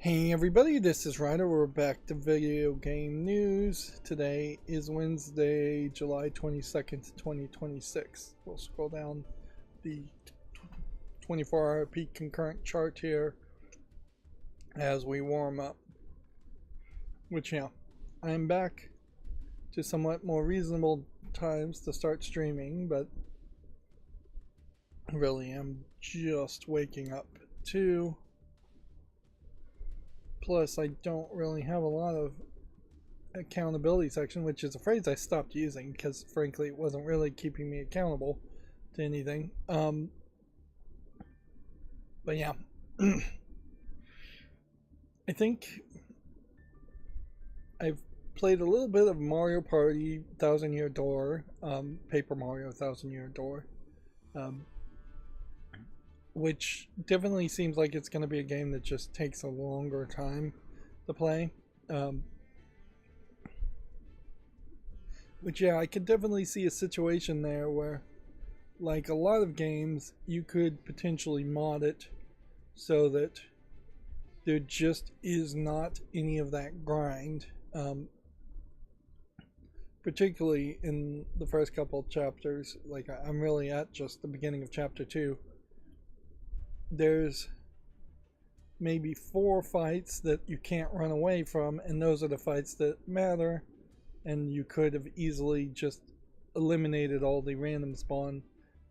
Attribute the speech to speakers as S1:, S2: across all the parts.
S1: Hey everybody, this is Rydo. We're back to video game news. Today is Wednesday, July 22nd, 2026. We'll scroll down the 24-hour peak concurrent chart here as we warm up. Which, yeah, I'm back to somewhat more reasonable times to start streaming, but really am just waking up too. Plus, I don't really have a lot of accountability section, which is a phrase I stopped using because, frankly, it wasn't really keeping me accountable to anything. But yeah, I think I've played a little bit of Mario Party 1000 Year Door, Paper Mario 1000 Year Door, which definitely seems like it's going to be a game that just takes a longer time to play. Which, yeah, I could definitely see a situation there where, like a lot of games, you could potentially mod it so that there just is not any of that grind. Particularly in the first couple of chapters, like I'm really at just the beginning of chapter 2. There's maybe 4 fights that you can't run away from, and those are the fights that matter, and you could have easily just eliminated all the random spawn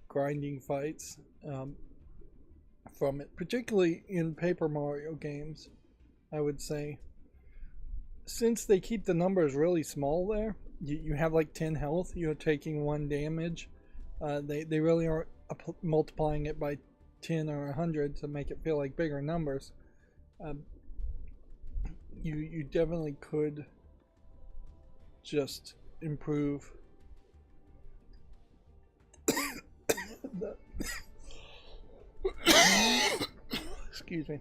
S1: grinding fights from it, particularly in Paper Mario games. I would say, since they keep the numbers really small there, you have like 10 health, you're taking 1 damage. They really aren't multiplying it by 10 or 100 to make it feel like bigger numbers. You definitely could just improve excuse me.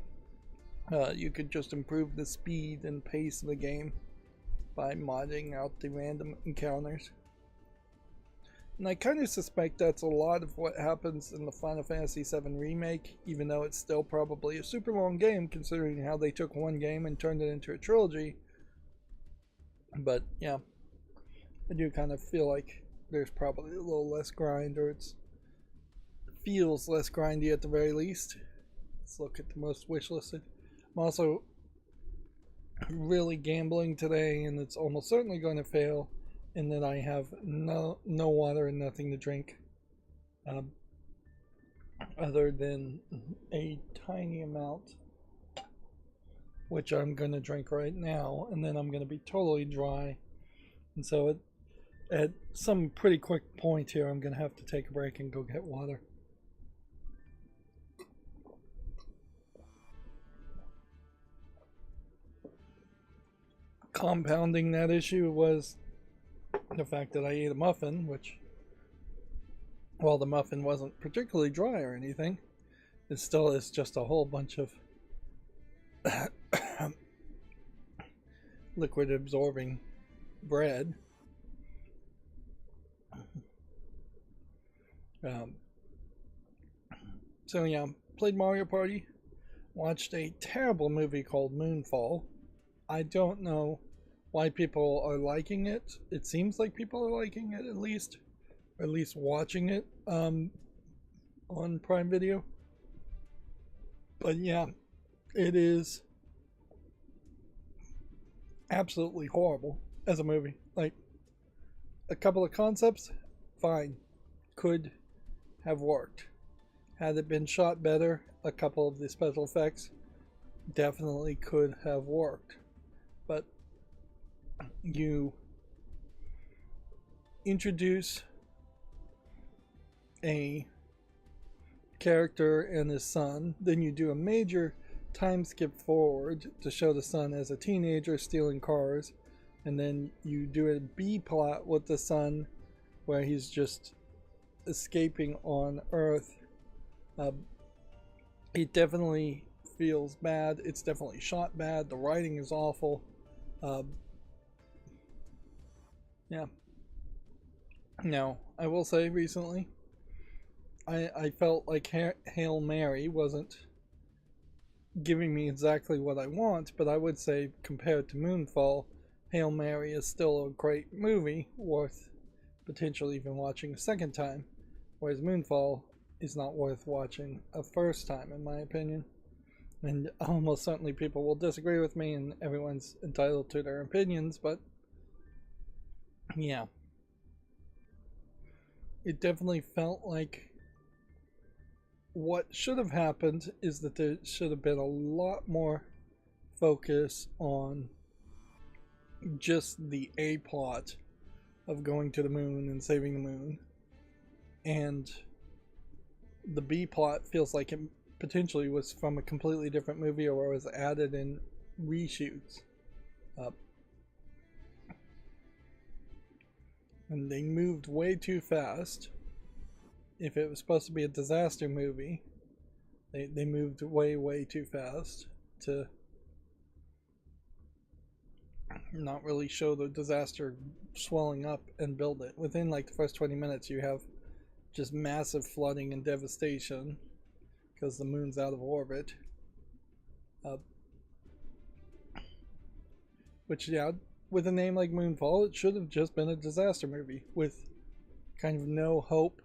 S1: You could just improve the speed and pace of the game by modding out the random encounters. And I kind of suspect that's a lot of what happens in the Final Fantasy VII Remake, even though it's still probably a super long game considering how they took one game and turned it into a trilogy. But yeah, I do kind of feel like there's probably a little less grind, or it feels less grindy at the very least. Let's look at the most wishlisted. I'm also really gambling today, and it's almost certainly going to fail in that I have no water and nothing to drink, other than a tiny amount, which I'm going to drink right now, and then I'm going to be totally dry. And so at some pretty quick point here, I'm going to have to take a break and go get water. Compounding that issue was the fact that I ate a muffin, which, while the muffin wasn't particularly dry or anything, it still is just a whole bunch of liquid absorbing bread. So yeah, played Mario Party, watched a terrible movie called Moonfall. I don't know why people are liking it. It seems like people are liking it, at least watching it on Prime Video. But yeah, it is absolutely horrible as a movie. Like, a couple of concepts, fine, could have worked. Had it been shot better, a couple of the special effects definitely could have worked. But you introduce a character and his son, then you do a major time skip forward to show the son as a teenager stealing cars, and then you do a B plot with the son where he's just escaping on Earth. It definitely feels bad. It's definitely shot bad. The writing is awful. Yeah. Now, I will say recently, I felt like Hail Mary wasn't giving me exactly what I want, but I would say compared to Moonfall, Hail Mary is still a great movie, worth potentially even watching a second time, whereas Moonfall is not worth watching a first time, in my opinion. And almost certainly people will disagree with me, and everyone's entitled to their opinions, but yeah. It definitely felt like what should have happened is that there should have been a lot more focus on just the A plot of going to the moon and saving the moon, and the B plot feels like it potentially was from a completely different movie or was added in reshoots. And they moved way too fast. If it was supposed to be a disaster movie, they moved way too fast to not really show the disaster swelling up and build it. Within like the first 20 minutes you have just massive flooding and devastation because the moon's out of orbit. Which, yeah, with a name like Moonfall, it should have just been a disaster movie with kind of no hope,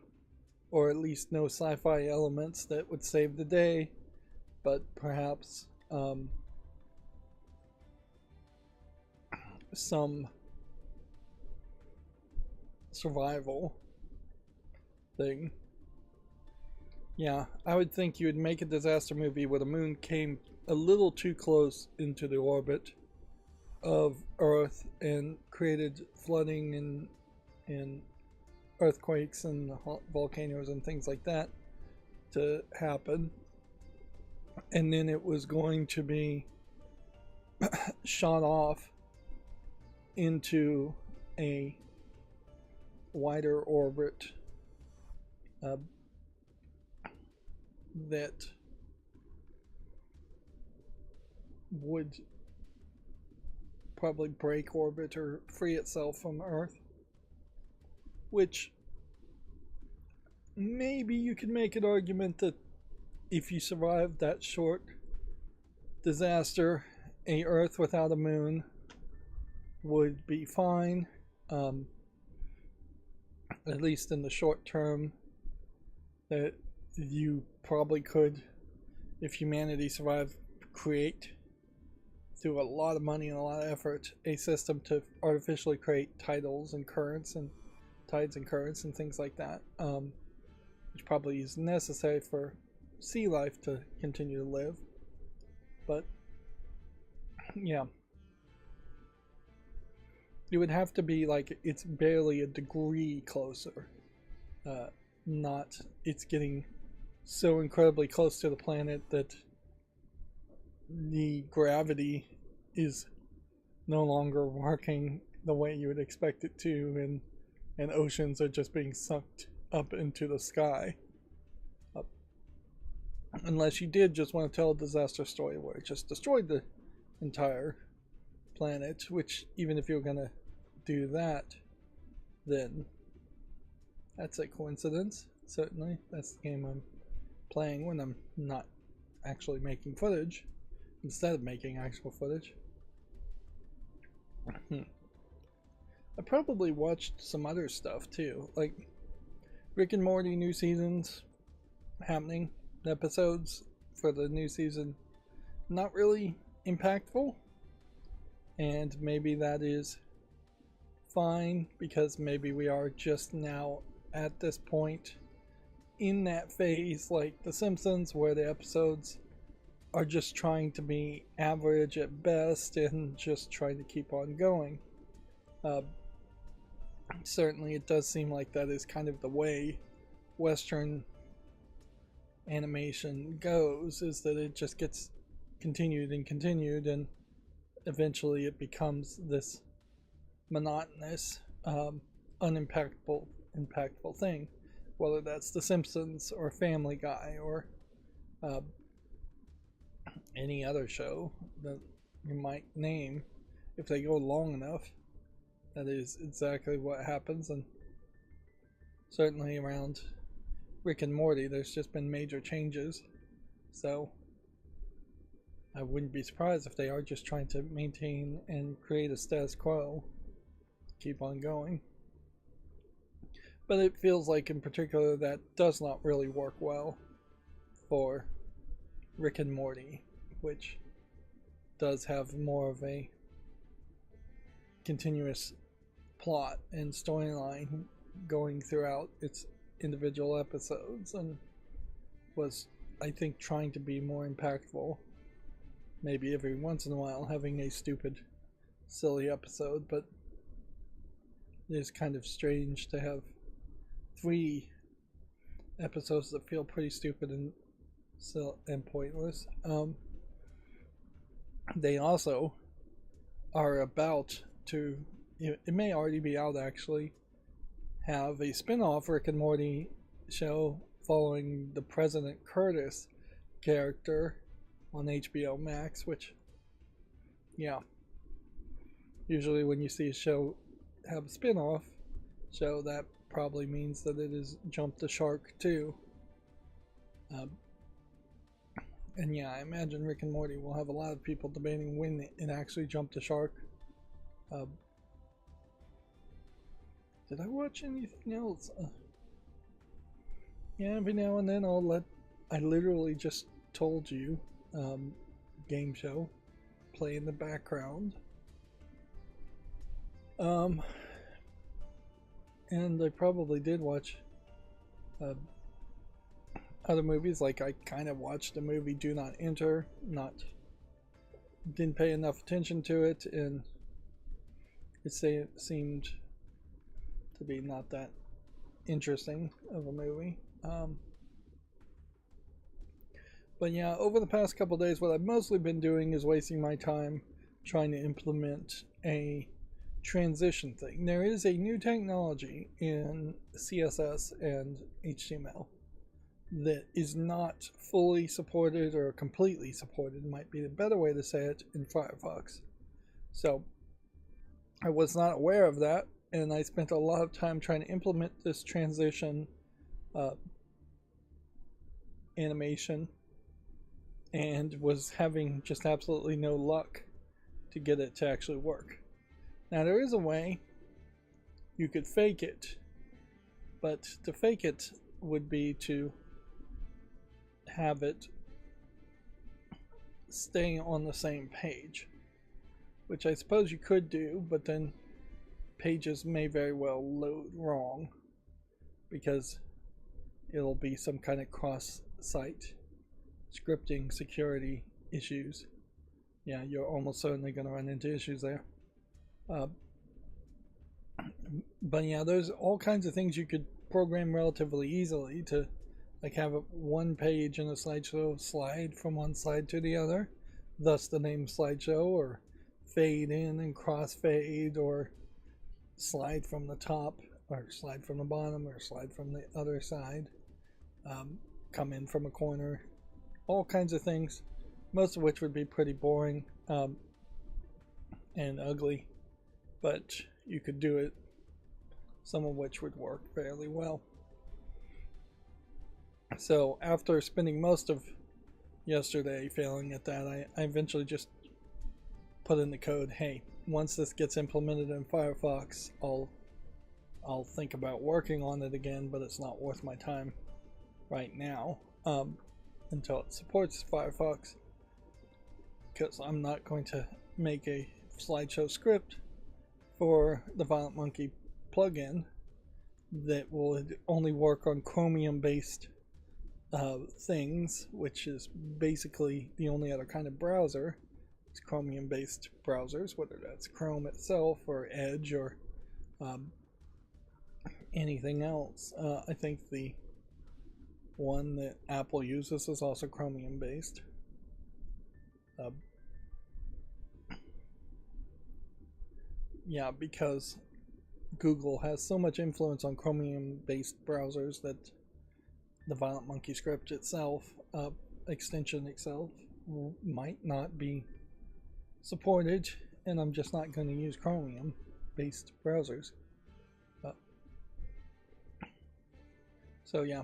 S1: or at least no sci-fi elements that would save the day, but perhaps some survival thing. Yeah, I would think you would make a disaster movie where the moon came a little too close into the orbit of Earth and created flooding and earthquakes and volcanoes and things like that to happen, and then it was going to be shot off into a wider orbit that would probably break orbit or free itself from Earth, which maybe you could make an argument that if you survived that short disaster, a Earth without a moon would be fine, at least in the short term. That you probably could, if humanity survived, create through a lot of money and a lot of effort a system to artificially create tidals and currents and tides and currents and things like that, which probably is necessary for sea life to continue to live. But yeah, it would have to be like it's barely a degree closer, not it's getting so incredibly close to the planet that the gravity is no longer working the way you would expect it to, and oceans are just being sucked up into the sky. Unless you did just want to tell a disaster story where it just destroyed the entire planet, which even if you were going to do that, then that's a coincidence. Certainly, that's the game I'm playing when I'm not actually making footage, instead of making actual footage. I probably watched some other stuff too, like Rick and Morty new seasons happening, episodes for the new season not really impactful, and maybe that is fine because maybe we are just now at this point in that phase like The Simpsons where the episodes are just trying to be average at best and just trying to keep on going. Certainly it does seem like that is kind of the way Western animation goes, is that it just gets continued and eventually it becomes this monotonous, unimpactful thing, whether that's The Simpsons or Family Guy or any other show that you might name. If they go long enough, that is exactly what happens. And certainly around Rick and Morty there's just been major changes, so I wouldn't be surprised if they are just trying to maintain and create a status quo, keep on going. But it feels like in particular that does not really work well for Rick and Morty, which does have more of a continuous plot and storyline going throughout its individual episodes, and was, I think, trying to be more impactful. Maybe every once in a while having a stupid, silly episode, but it is kind of strange to have 3 episodes that feel pretty stupid and pointless. They also are about to, it may already be out actually, have a spin-off Rick and Morty show following the President Curtis character on HBO Max, which, yeah, usually when you see a show have a spin-off show, that probably means that it has jumped the shark too. And yeah, I imagine Rick and Morty will have a lot of people debating when it actually jumped the shark. Did I watch anything else? Yeah, every now and then I literally just told you, game show, play in the background. And I probably did watch other movies, like I kind of watched the movie Do Not Enter, didn't pay enough attention to it, and it seemed to be not that interesting of a movie. But yeah, over the past couple days, what I've mostly been doing is wasting my time trying to implement a transition thing. There is a new technology in CSS and HTML that is not fully supported, or completely supported might be the better way to say it, in Firefox. So I was not aware of that, and I spent a lot of time trying to implement this transition animation, and was having just absolutely no luck to get it to actually work. Now there is a way you could fake it, but to fake it would be to have it stay on the same page, which I suppose you could do, but then pages may very well load wrong because it'll be some kind of cross-site scripting security issues. Yeah, you're almost certainly going to run into issues there. But yeah, there's all kinds of things you could program relatively easily to, like, have one page in a slideshow slide from one side to the other, thus the name slideshow, or fade in and crossfade, or slide from the top, or slide from the bottom, or slide from the other side, come in from a corner, all kinds of things, most of which would be pretty boring and ugly, but you could do it, some of which would work fairly well. So after spending most of yesterday failing at that, I eventually just put in the code, hey, once this gets implemented in Firefox, I'll think about working on it again, but it's not worth my time right now until it supports Firefox, because I'm not going to make a slideshow script for the Violent Monkey plugin that will only work on Chromium based things, which is basically the only other kind of browser. It's Chromium based browsers, whether that's Chrome itself or Edge or anything else. I think the one that Apple uses is also Chromium based. Yeah, because Google has so much influence on Chromium based browsers that the Violent Monkey script itself, extension itself, might not be supported, and I'm just not going to use Chromium based browsers. So yeah,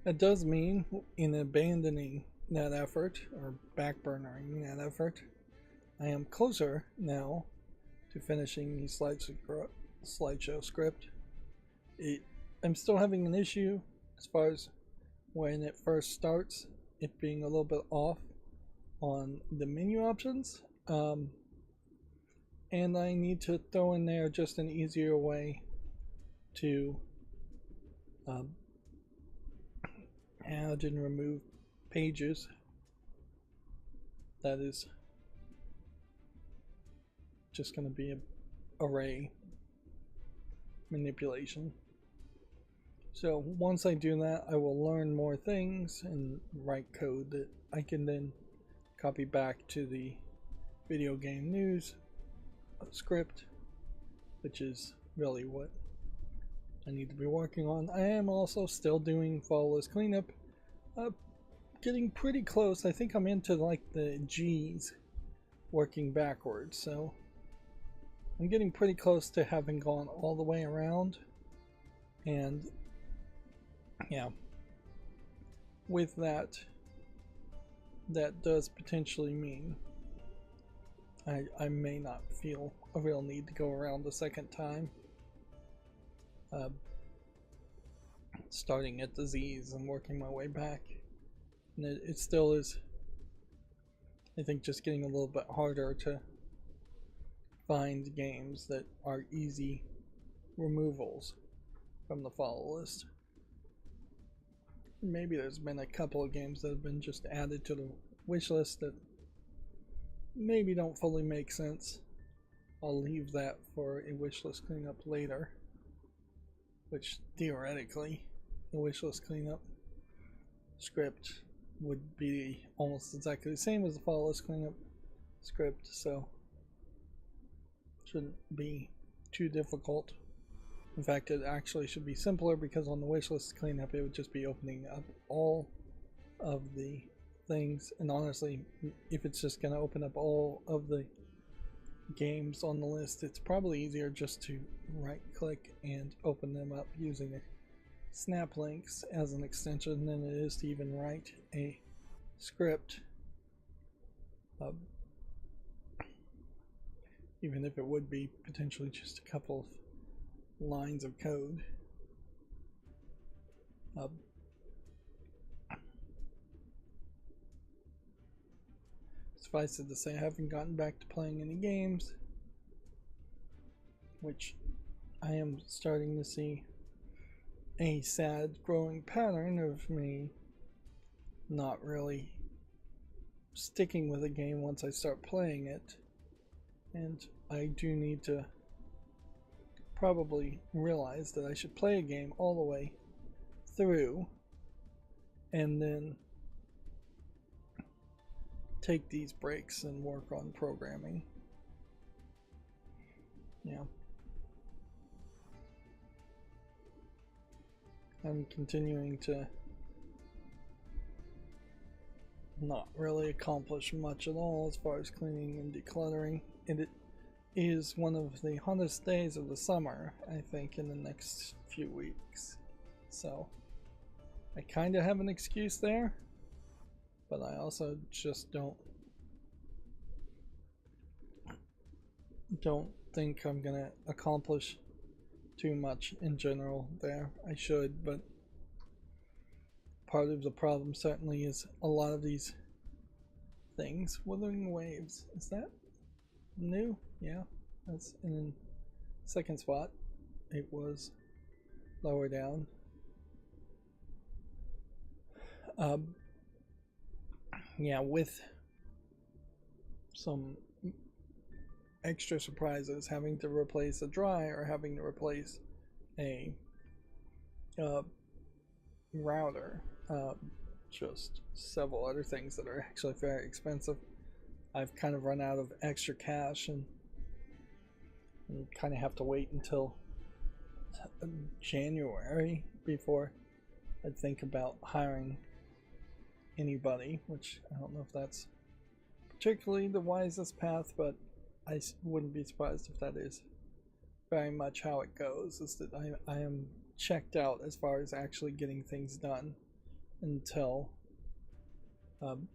S1: that does mean in abandoning that effort, or backburnering that effort, I am closer now to finishing the slideshow script. I'm still having an issue as far as when it first starts, it being a little bit off on the menu options. And I need to throw in there just an easier way to add and remove pages. That is just going to be an array manipulation. So once I do that, I will learn more things and write code that I can then copy back to the video game news script, which is really what I need to be working on. I am also still doing flawless cleanup, getting pretty close. I think I'm into like the G's, working backwards, so I'm getting pretty close to having gone all the way around. And yeah, with that, that does potentially mean I may not feel a real need to go around the second time, starting at the Z's and working my way back. And it still is, I think, just getting a little bit harder to find games that are easy removals from the follow list. Maybe there's been a couple of games that have been just added to the wish list that maybe don't fully make sense. I'll leave that for a wishlist cleanup later, which theoretically the wishlist cleanup script would be almost exactly the same as the follow list cleanup script, so shouldn't be too difficult. In fact, it actually should be simpler, because on the wishlist cleanup it would just be opening up all of the things, and honestly, if it's just going to open up all of the games on the list, it's probably easier just to right click and open them up using snap links as an extension than it is to even write a script, even if it would be potentially just a couple of lines of code. Suffice it to say, I haven't gotten back to playing any games, which I am starting to see a sad growing pattern of me not really sticking with a game once I start playing it. And I do need to probably realize that I should play a game all the way through and then take these breaks and work on programming. Yeah. I'm continuing to not really accomplish much at all as far as cleaning and decluttering, and it is one of the hottest days of the summer, I think, in the next few weeks. So I kind of have an excuse there, but I also just don't think I'm gonna accomplish too much in general there. I should, but part of the problem certainly is a lot of these things. Wuthering Waves, is that new? Yeah, that's in second spot. It was lower down. Yeah, with some extra surprises, having to replace a dry or having to replace a router, just several other things that are actually very expensive. I've kind of run out of extra cash and kind of have to wait until January before I'd think about hiring anybody, which I don't know if that's particularly the wisest path, but I wouldn't be surprised if that is very much how it goes, is that I am checked out as far as actually getting things done until um,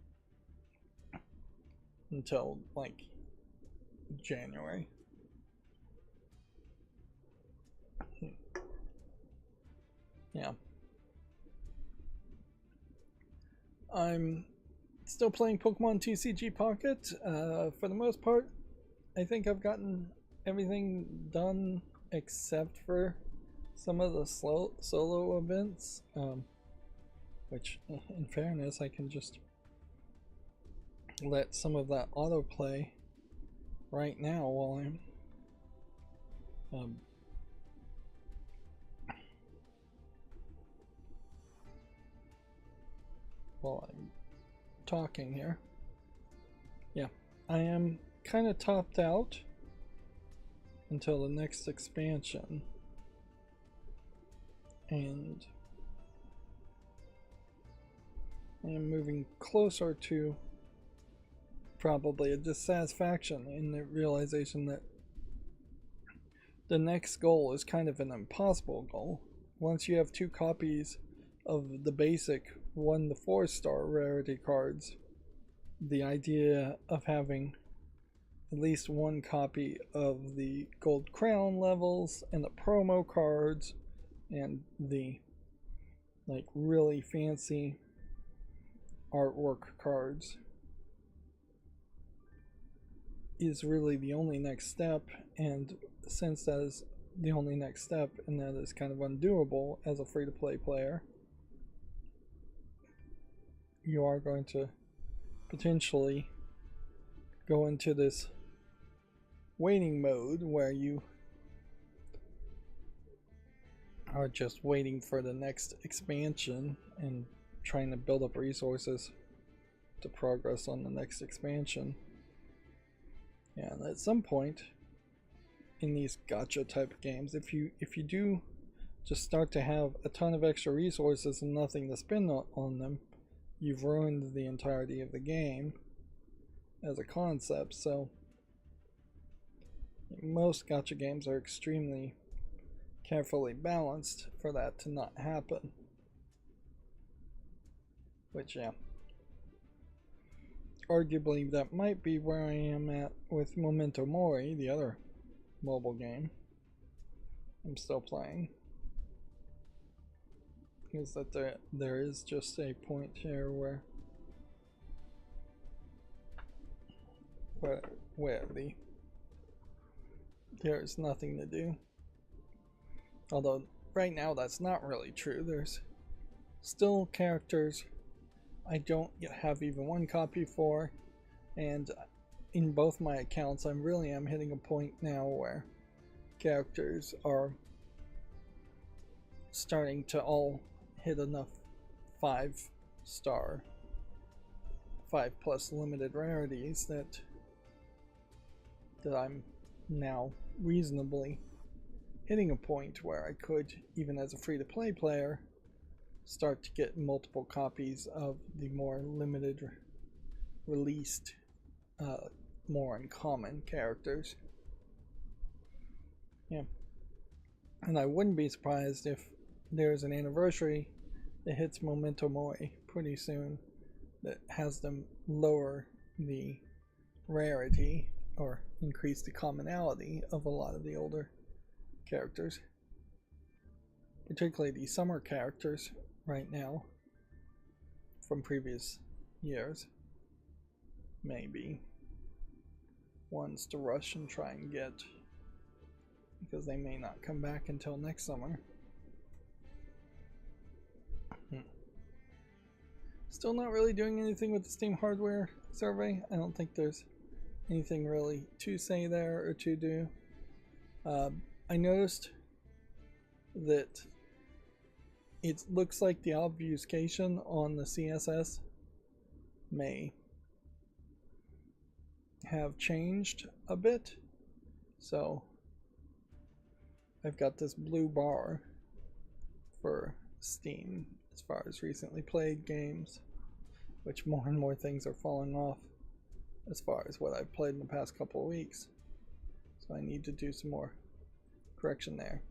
S1: until like January. Yeah. I'm still playing Pokemon TCG Pocket. For the most part, I think I've gotten everything done except for some of the solo events, which, in fairness, I can just let some of that autoplay right now while I'm talking here. Yeah, I am kind of topped out until the next expansion, and I am moving closer to probably a dissatisfaction in the realization that the next goal is kind of an impossible goal. Once you have 2 copies of the basic 1 to 4 star rarity cards, the idea of having at least 1 copy of the gold crown levels and the promo cards and the like really fancy artwork cards is really the only next step, and since that is the only next step and that is kind of undoable as a free-to-play player, you are going to potentially go into this waiting mode where you are just waiting for the next expansion and trying to build up resources to progress on the next expansion. Yeah, and at some point in these gacha type of games, if you do just start to have a ton of extra resources and nothing to spend on them, you've ruined the entirety of the game as a concept. So most gacha games are extremely carefully balanced for that to not happen. Which, yeah, arguably that might be where I am at with Memento Mori, the other mobile game I'm still playing. Is that there is just a point here where there's nothing to do. Although right now that's not really true. There's still characters I don't have even 1 copy for, and in both my accounts I really am hitting a point now where characters are starting to all hit enough 5-star 5+ limited rarities that I'm now reasonably hitting a point where I could, even as a free-to-play player, start to get multiple copies of the more limited released, more uncommon characters. Yeah. And I wouldn't be surprised if there's an anniversary that hits Memento Mori pretty soon that has them lower the rarity or increase the commonality of a lot of the older characters, particularly the summer characters right now from previous years. Maybe ones to rush and try and get, because they may not come back until next summer. Still not really doing anything with the Steam hardware survey. I don't think there's anything really to say there or to do. I noticed that it looks like the obfuscation on the CSS may have changed a bit. So I've got this blue bar for Steam as far as recently played games, which more and more things are falling off as far as what I've played in the past couple of weeks. So I need to do some more correction there.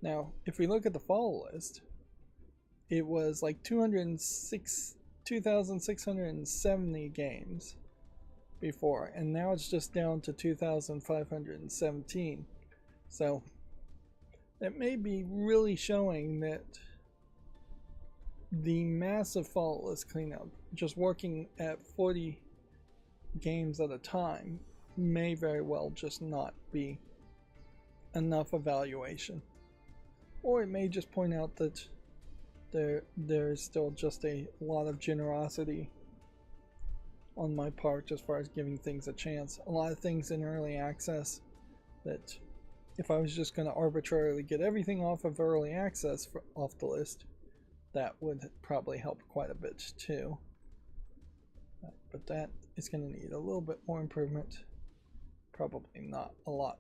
S1: Now, if we look at the follow list, it was like 206 2,670 games before, and now it's just down to 2,517. So it may be really showing that the massive faultless cleanup, just working at 40 games at a time, may very well just not be enough evaluation. Or it may just point out that there's still just a lot of generosity on my part as far as giving things a chance. A lot of things in early access that if I was just going to arbitrarily get everything off of early access off the list, that would probably help quite a bit too. But that is going to need a little bit more improvement. Probably not a lot.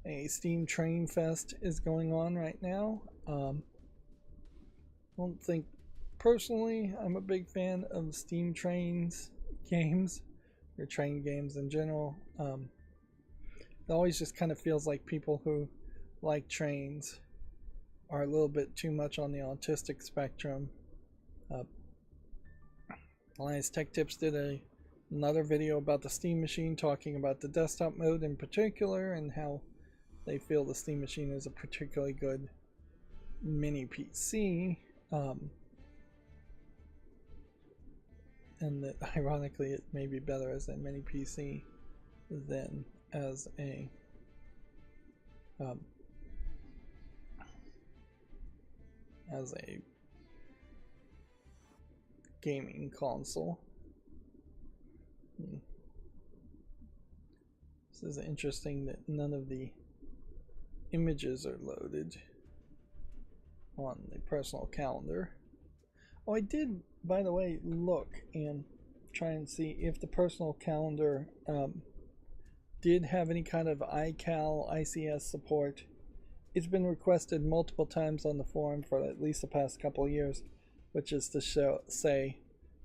S1: A Steam Train Fest is going on right now. I don't think, personally, I'm a big fan of Steam Trains games, or train games in general. It always just kind of feels like people who like trains are a little bit too much on the autistic spectrum. Alliance Tech Tips did another video about the Steam Machine, talking about the desktop mode in particular and how they feel the Steam Machine is a particularly good mini PC, and that ironically it may be better as a mini PC than as a gaming console. This is interesting that none of the images are loaded on the personal calendar. Oh, I did, by the way, look and try and see if the personal calendar did have any kind of iCal, ICS support. It's been requested multiple times on the forum for at least the past couple of years, which is to say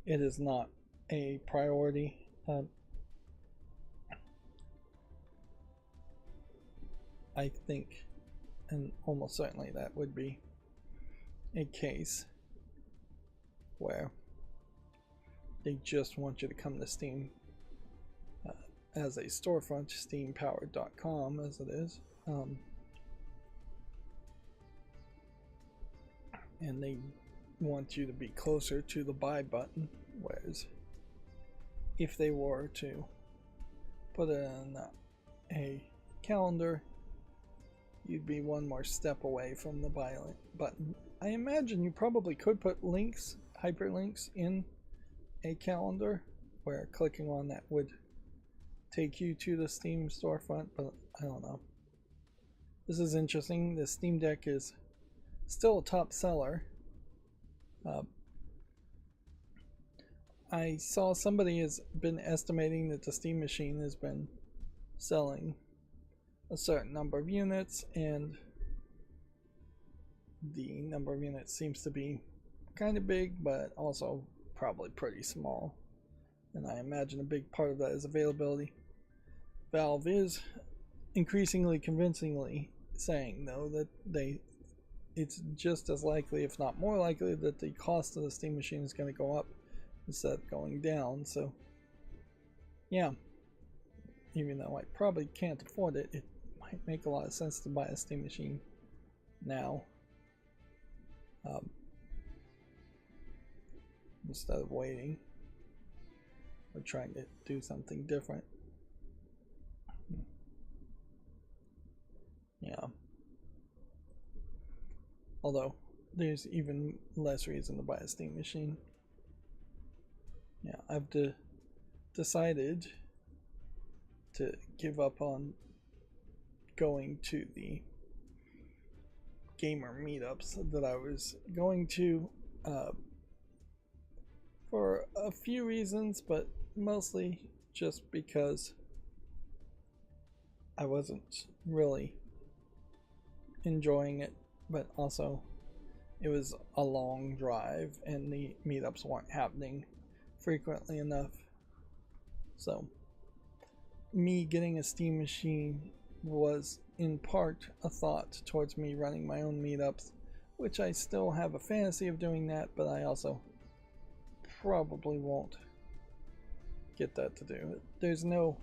S1: it is not a priority. I think, and almost certainly that would be a case where they just want you to come to Steam as a storefront, steampowered.com as it is, and they want you to be closer to the buy button, whereas if they were to put it in a calendar, you'd be one more step away from the buy button. I imagine you probably could put links, hyperlinks, in a calendar where clicking on that would take you to the Steam storefront, but I don't know. This is interesting. The Steam Deck is still a top seller. I saw somebody has been estimating that the Steam Machine has been selling a certain number of units, and the number of units seems to be kind of big, but also probably pretty small. And I imagine a big part of that is availability. Valve is increasingly convincingly saying, though, that it's just as likely, if not more likely, that the cost of the Steam Machine is going to go up instead of going down. So yeah, even though I probably can't afford it, it might make a lot of sense to buy a Steam Machine now, instead of waiting or trying to do something different. Yeah. Although there's even less reason to buy a Steam Machine. Yeah, I've decided to give up on going to the gamer meetups that I was going to, for a few reasons, but mostly just because I wasn't really enjoying it, but also it was a long drive and the meetups weren't happening frequently enough. So me getting a Steam Machine was in part a thought towards me running my own meetups, which I still have a fantasy of doing that, but I also probably won't get that to do. There's no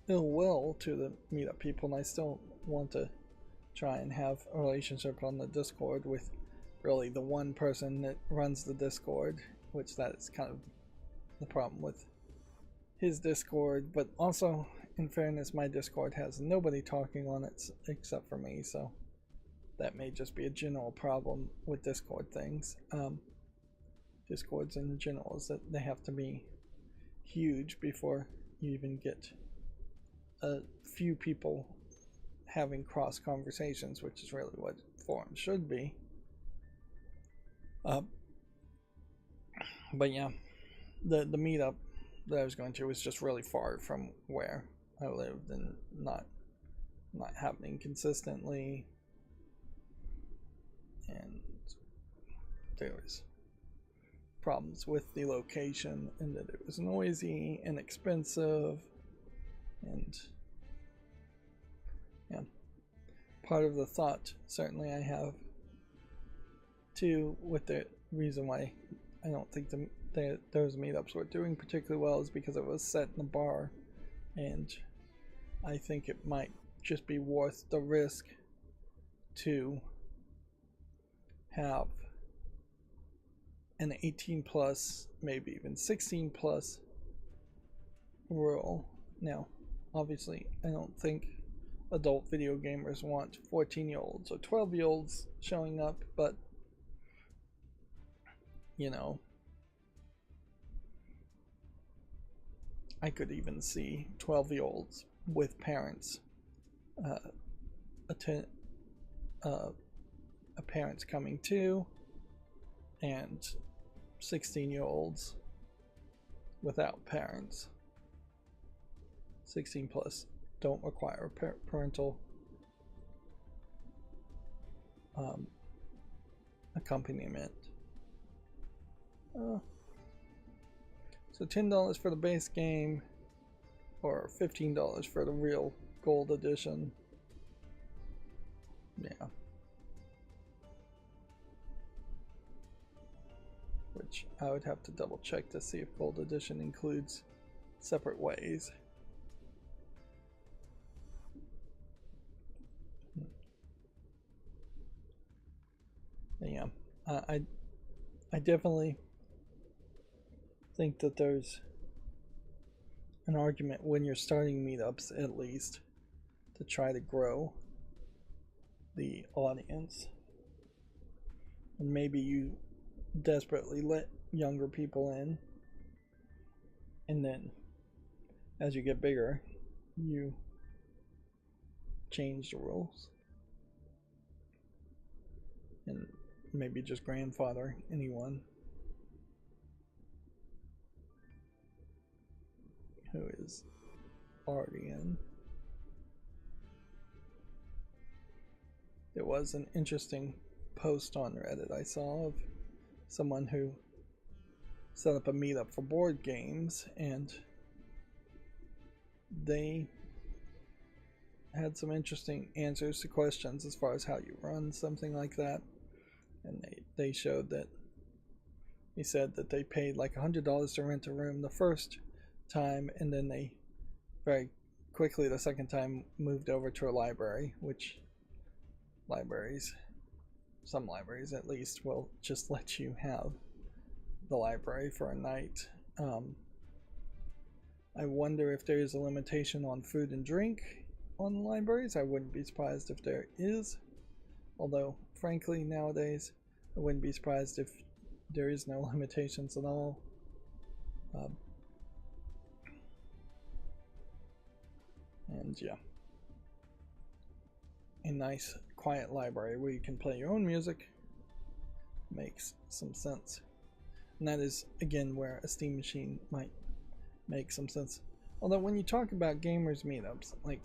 S1: ill will to the meetup people, and I still want to try and have a relationship on the Discord with really the one person that runs the Discord, which that is kind of the problem with his Discord. But also, in fairness, my Discord has nobody talking on it except for me, so that may just be a general problem with Discord things. Discords in general is that they have to be huge before you even get a few people having cross conversations, which is really what forums should be. But yeah, the meetup that I was going to was just really far from where I lived and not happening consistently, and there was problems with the location and that it was noisy and expensive, and yeah, part of the thought certainly I have too with the reason why I don't think those meetups were doing particularly well is because it was set in the bar, and I think it might just be worth the risk to have an 18 plus, maybe even 16 plus rule. Now, obviously, I don't think adult video gamers want 14-year-olds or 12-year-olds showing up, but you know, I could even see 12-year-olds with parents parents coming too, and 16-year-olds without parents. 16 plus don't require parental accompaniment. So $10 for the base game, or $15 for the real gold edition. Yeah. Which I would have to double check to see if gold edition includes separate ways. Yeah, I definitely think that there's an argument when you're starting meetups, at least, to try to grow the audience, and maybe you desperately let younger people in, and then as you get bigger you change the rules and maybe just grandfather anyone who is already in. There was an interesting post on Reddit I saw of someone who set up a meetup for board games, and they had some interesting answers to questions as far as how you run something like that. And they showed that he said that they paid like $100 to rent a room the first time, and then they very quickly the second time moved over to a library, which some libraries at least, will just let you have the library for a night. I wonder if there is a limitation on food and drink on the libraries. I wouldn't be surprised if there is, although frankly nowadays I wouldn't be surprised if there is no limitations at all. And yeah, a nice quiet library where you can play your own music makes some sense. And that is again where a Steam machine might make some sense. Although when you talk about gamers meetups, like,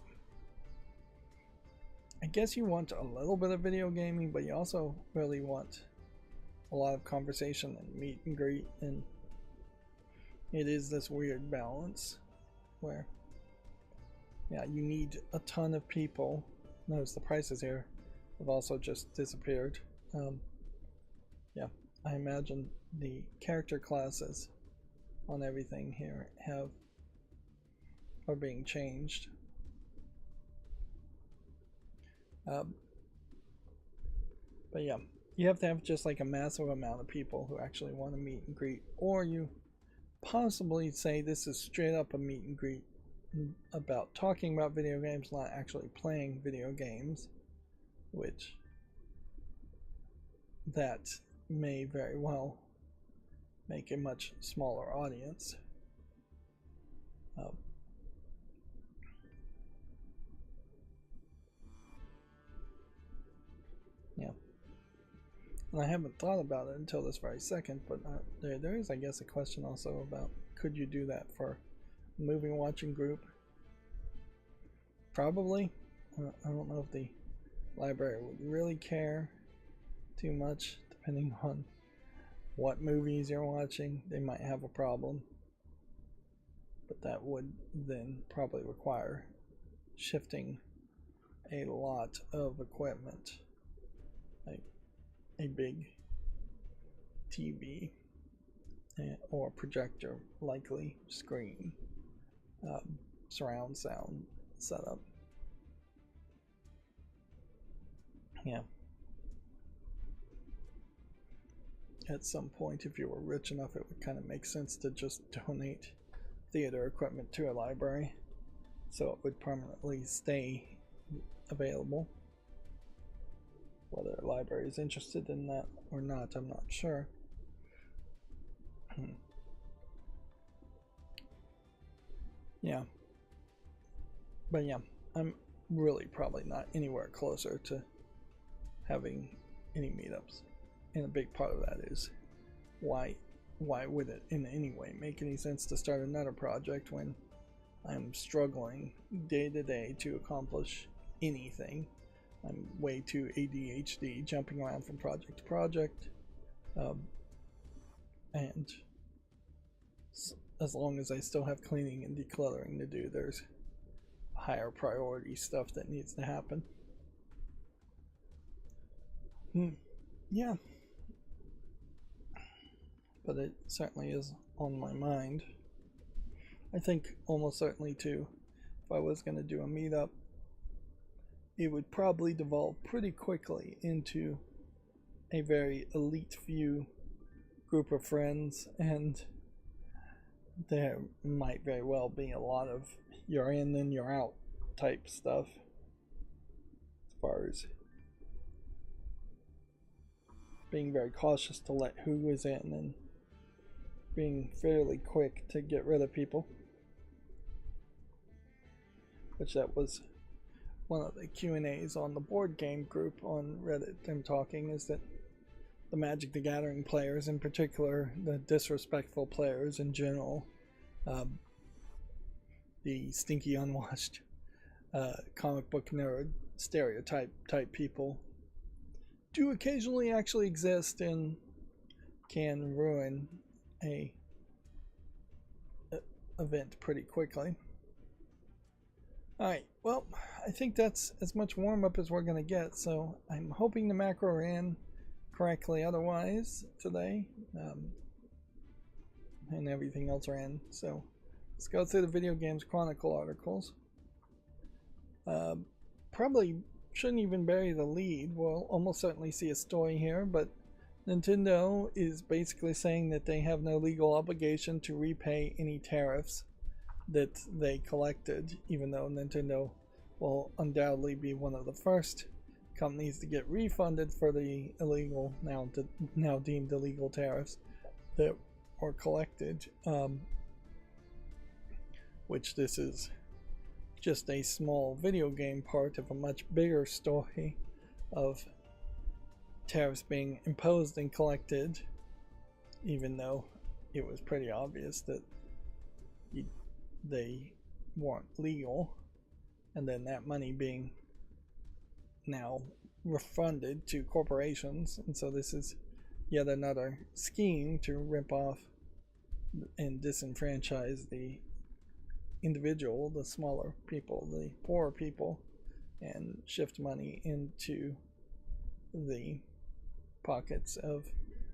S1: I guess you want a little bit of video gaming, but you also really want a lot of conversation and meet and greet, and it is this weird balance where, yeah, you need a ton of people. Notice the prices here have also just disappeared. Yeah, I imagine the character classes on everything here are being changed. But yeah, you have to have just like a massive amount of people who actually want to meet and greet, or you possibly say this is straight up a meet and greet about talking about video games, not actually playing video games, which that may very well make a much smaller audience. Yeah. And I haven't thought about it until this very second, but there is, I guess, a question also about could you do that for a movie watching group? Probably. I don't know if the library would really care too much, depending on what movies you're watching. They might have a problem, but that would then probably require shifting a lot of equipment, like a big TV or projector, likely screen, surround sound setup. Yeah. At some point, if you were rich enough, it would kind of make sense to just donate theater equipment to a library so it would permanently stay available. Whether a library is interested in that or not, I'm not sure. Yeah. But yeah, I'm really probably not anywhere closer to having any meetups. And a big part of that is why would it in any way make any sense to start another project when I'm struggling day to day to accomplish anything? I'm way too ADHD, jumping around from project to project, and as long as I still have cleaning and decluttering to do, there's higher priority stuff that needs to happen. Yeah, but it certainly is on my mind. I think almost certainly too, if I was going to do a meetup, it would probably devolve pretty quickly into a very elite few group of friends, and there might very well be a lot of you're in and you're out type stuff as far as being very cautious to let who is in and being fairly quick to get rid of people, which that was one of the Q&As on the board game group on Reddit. Them talking is that the Magic the Gathering players in particular, the disrespectful players in general, the stinky unwashed comic book nerd stereotype type people do occasionally actually exist and can ruin a event pretty quickly. Alright, well, I think that's as much warm-up as we're going to get, so I'm hoping the macro ran correctly otherwise today, and everything else ran. So let's go through the Video Games Chronicle articles. Probably shouldn't even bury the lead. We'll almost certainly see a story here, but Nintendo is basically saying that they have no legal obligation to repay any tariffs that they collected, even though Nintendo will undoubtedly be one of the first companies to get refunded for the illegal, now deemed illegal tariffs that were collected, which this is just a small video game part of a much bigger story of tariffs being imposed and collected, even though it was pretty obvious that they weren't legal, and then that money being now refunded to corporations. And so this is yet another scheme to rip off and disenfranchise the individual, the smaller people, the poorer people, and shift money into the pockets of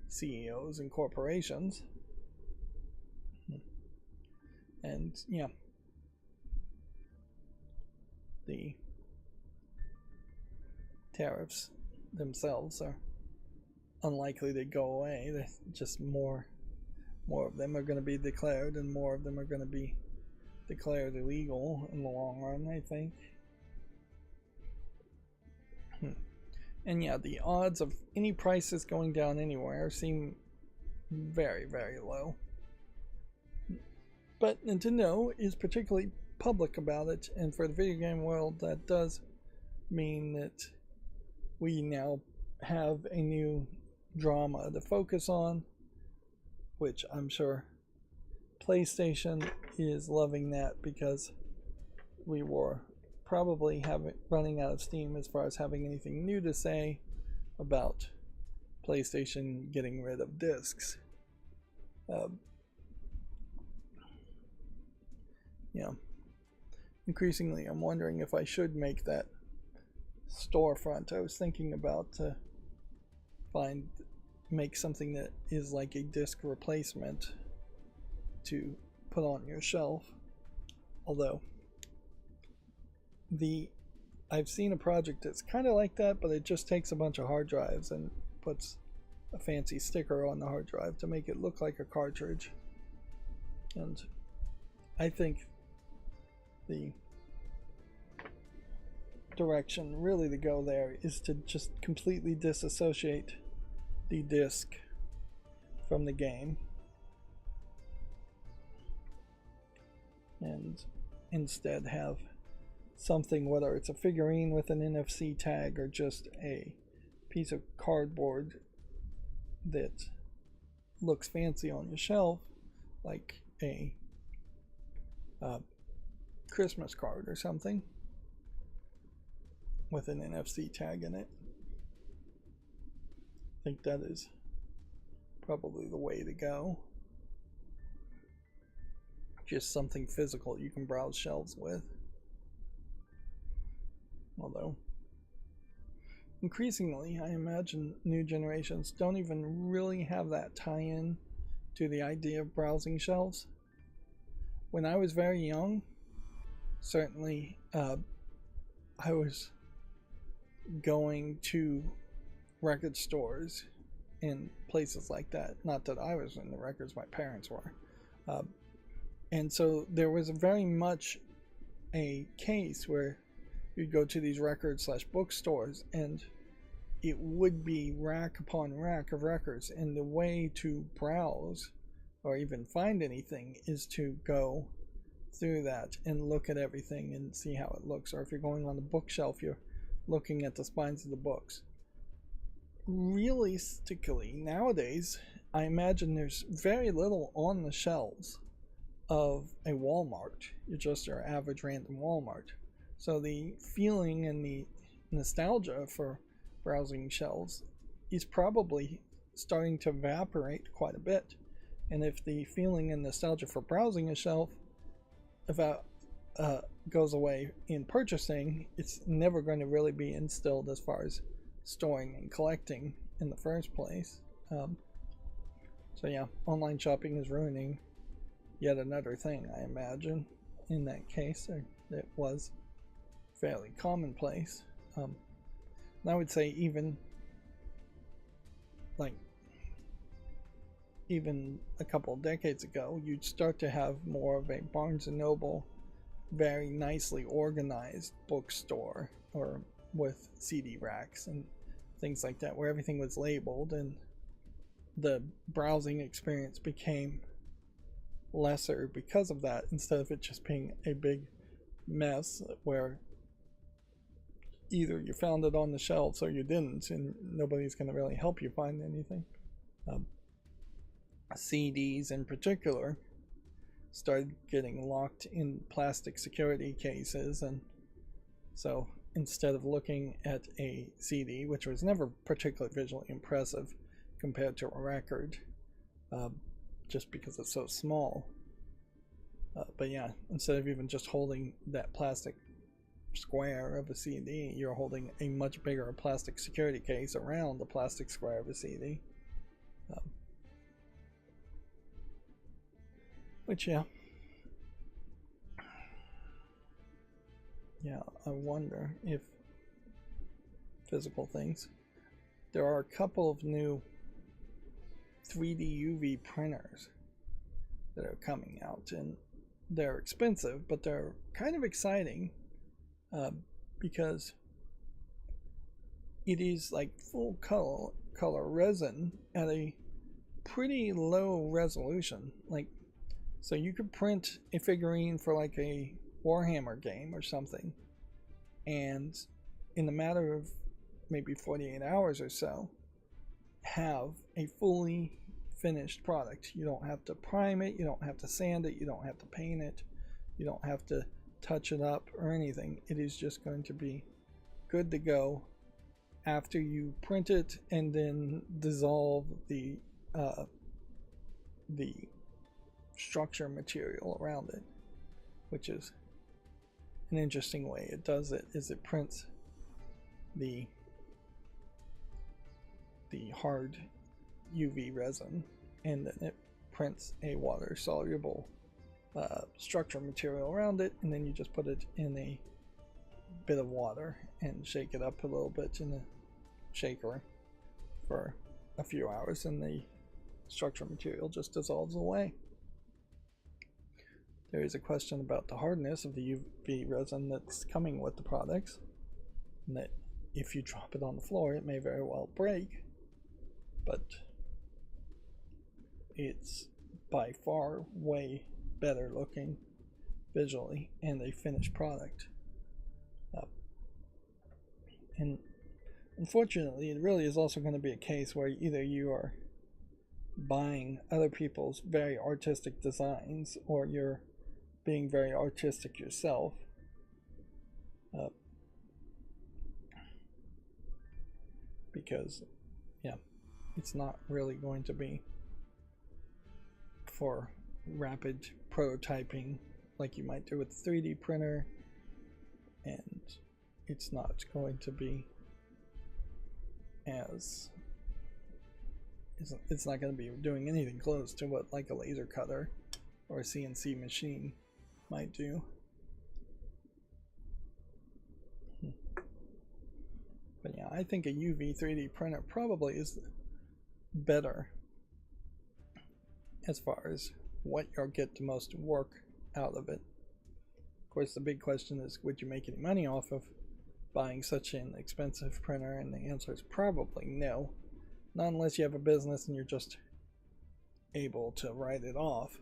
S1: CEOs and corporations. And yeah, the tariffs themselves are unlikely to go away. They're just more of them are going to be declared, and more of them are going to be declared illegal in the long run, I think. And yeah, the odds of any prices going down anywhere seem very, very low. But Nintendo is particularly public about it, and for the video game world, that does mean that we now have a new drama to focus on, which I'm sure PlayStation is loving that, because we were probably running out of steam as far as having anything new to say about PlayStation getting rid of discs. Yeah. Increasingly, I'm wondering if I should make that storefront. I was thinking about to make something that is like a disc replacement to put on your shelf. Although I've seen a project that's kind of like that, but it just takes a bunch of hard drives and puts a fancy sticker on the hard drive to make it look like a cartridge. And I think the direction really to go there is to just completely disassociate the disc from the game, and instead have something, whether it's a figurine with an NFC tag or just a piece of cardboard that looks fancy on your shelf, like a Christmas card or something with an NFC tag in it. I think that is probably the way to go. Just something physical you can browse shelves with. Although, increasingly, I imagine new generations don't even really have that tie-in to the idea of browsing shelves. When I was very young, certainly I was going to record stores and places like that. Not that I was in the records, my parents were. And so there was very much a case where you'd go to these record/bookstores, and it would be rack upon rack of records, and the way to browse or even find anything is to go through that and look at everything and see how it looks. Or if you're going on the bookshelf, you're looking at the spines of the books. Realistically, nowadays, I imagine there's very little on the shelves of a Walmart. You're just your average random Walmart. So the feeling and the nostalgia for browsing shelves is probably starting to evaporate quite a bit. And if the feeling and nostalgia for browsing a shelf goes away in purchasing, it's never going to really be instilled as far as storing and collecting in the first place. So yeah, online shopping is ruining yet another thing, I imagine. In that case, it was fairly commonplace. And I would say even a couple of decades ago, you'd start to have more of a Barnes & Noble, very nicely organized bookstore, or with CD racks and things like that, where everything was labeled, and the browsing experience became lesser because of that, instead of it just being a big mess where either you found it on the shelves or you didn't, and nobody's going to really help you find anything. CDs in particular started getting locked in plastic security cases, and so instead of looking at a CD, which was never particularly visually impressive compared to a record, just because it's so small, but yeah, instead of even just holding that plastic square of a CD, you're holding a much bigger plastic security case around the plastic square of a CD. Which, yeah, I wonder if physical things. There are a couple of new 3D UV printers that are coming out, and they're expensive, but they're kind of exciting because it is like full color resin at a pretty low resolution. Like, so you could print a figurine for like a Warhammer game or something, and in a matter of maybe 48 hours or so, have a fully finished product. You don't have to prime it, you don't have to sand it, you don't have to paint it, you don't have to touch it up or anything. It is just going to be good to go after you print it and then dissolve the structure material around it, which is an interesting way it does it. Is it prints the hard UV resin, and then it prints a water soluble structure material around it, and then you just put it in a bit of water and shake it up a little bit in a shaker for a few hours, and the structure material just dissolves away. There is a question about the hardness of the UV resin that's coming with the products, and that if you drop it on the floor it may very well break, but it's by far way better looking visually and a finished product. And unfortunately, it really is also going to be a case where either you are buying other people's very artistic designs, or you're being very artistic yourself. Because, yeah, it's not really going to be for rapid prototyping like you might do with a 3D printer, and it's not going to be as it's not going to be doing anything close to what like a laser cutter or a CNC machine might do. But yeah, I think a UV 3D printer probably is better as far as what you'll get the most work out of it. Of course, the big question is, would you make any money off of buying such an expensive printer? And the answer is probably no. Not unless you have a business and you're just able to write it off.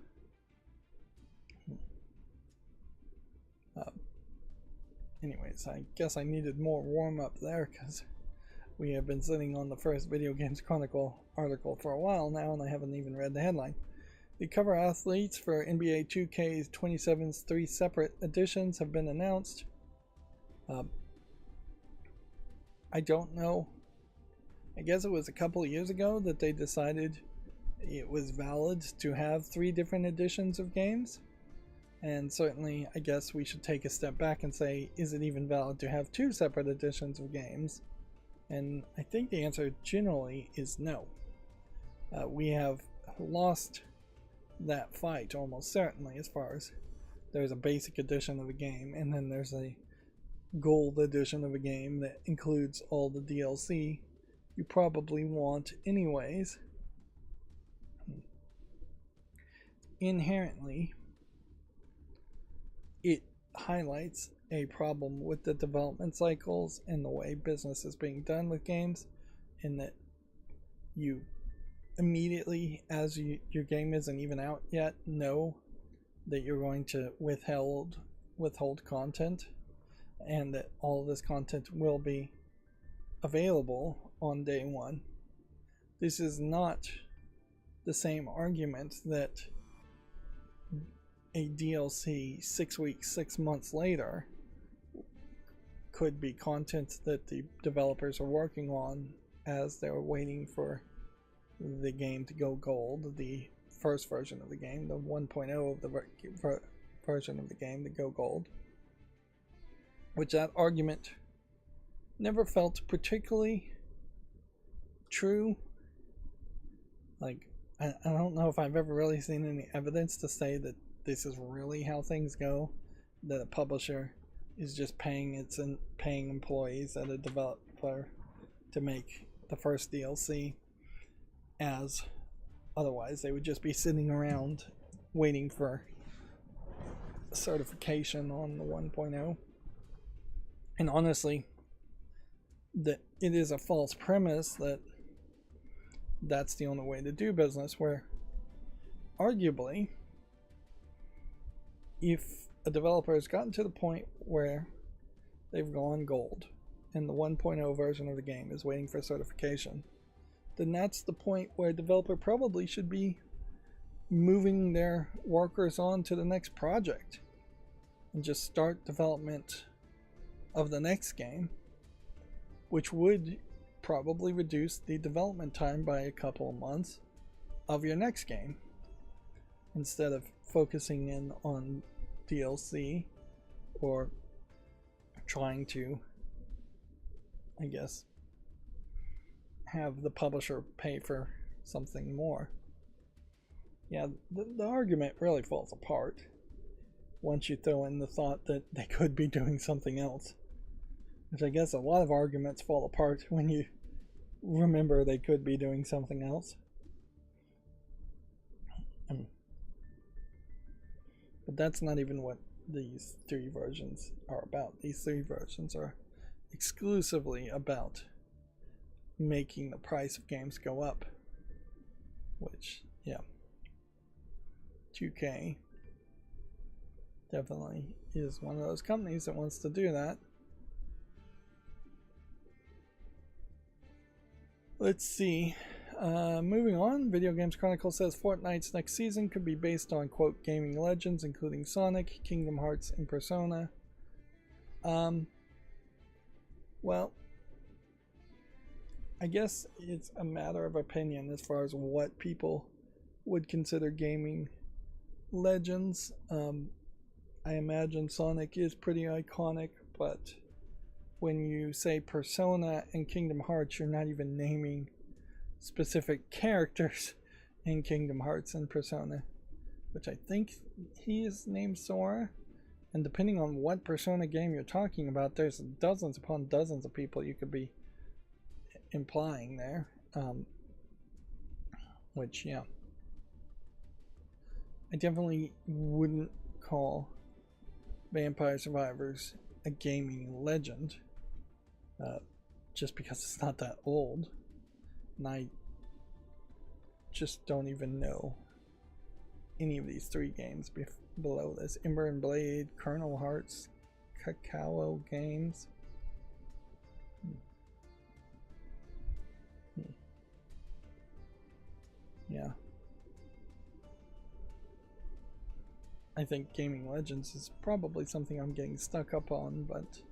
S1: Anyways, I guess I needed more warm-up there, because we have been sitting on the first Video Games Chronicle article for a while now, and I haven't even read the headline. The cover athletes for NBA 2K27's 3 separate editions have been announced. I don't know. I guess it was a couple of years ago that they decided it was valid to have 3 different editions of games. And certainly, I guess we should take a step back and say, is it even valid to have 2 separate editions of games? And I think the answer generally is no. We have lost that fight almost certainly, as far as there's a basic edition of a game, and then there's a gold edition of a game that includes all the DLC you probably want anyways. Inherently, it highlights a problem with the development cycles and the way business is being done with games, in that you immediately, as your game isn't even out yet, know that you're going to withhold content, and that all of this content will be available on day one. This is not the same argument that a DLC 6 weeks, 6 months later could be content that the developers are working on as they're waiting for the game to go gold, the first version of the game, the 1.0 of the version of the game to go gold. Which that argument never felt particularly true Like, I don't know if I've ever really seen any evidence to say that this is really how things go, that a publisher is just paying employees at a developer to make the first DLC, as otherwise they would just be sitting around waiting for certification on the 1.0. And honestly, that it is a false premise that that's the only way to do business, where arguably if a developer has gotten to the point where they've gone gold and the 1.0 version of the game is waiting for certification, then that's the point where a developer probably should be moving their workers on to the next project and just start development of the next game, which would probably reduce the development time by a couple of months of your next game, instead of focusing in on DLC or trying to, I guess, have the publisher pay for something more. Yeah, the argument really falls apart once you throw in the thought that they could be doing something else. Which I guess a lot of arguments fall apart when you remember they could be doing something else. But that's not even what these three versions are about. These three versions are exclusively about making the price of games go up. Which, yeah, 2K definitely is one of those companies that wants to do that. Let's see. Moving on, Video Games Chronicle says Fortnite's next season could be based on, quote, gaming legends including Sonic, Kingdom Hearts, and Persona. Well, I guess it's a matter of opinion as far as what people would consider gaming legends. I imagine Sonic is pretty iconic, but when you say Persona and Kingdom Hearts, you're not even naming specific characters in Kingdom Hearts and Persona, which I think he is named Sora. And depending on what Persona game you're talking about, there's dozens upon dozens of people you could be implying there. Which, yeah, I definitely wouldn't call Vampire Survivors a gaming legend, just because it's not that old, and I just don't even know any of these three games below this. Ember and Blade, Kernel Hearts, Cacao Games. Yeah. I think Gaming Legends is probably something I'm getting stuck up on, but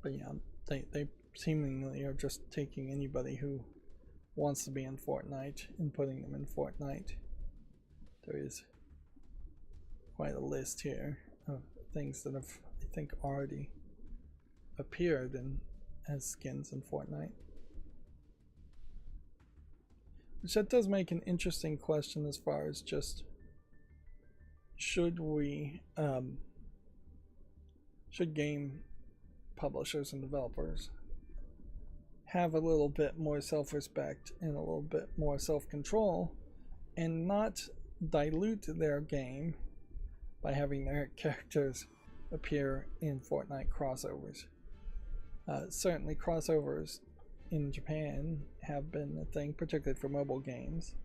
S1: yeah, they seemingly are just taking anybody who wants to be in Fortnite and putting them in Fortnite. There is quite a list here of things that have, I think, already appeared as skins in Fortnite. Which that does make an interesting question as far as just should game publishers and developers have a little bit more self-respect and a little bit more self-control and not dilute their game by having their characters appear in Fortnite crossovers. Certainly crossovers in Japan have been a thing, particularly for mobile games,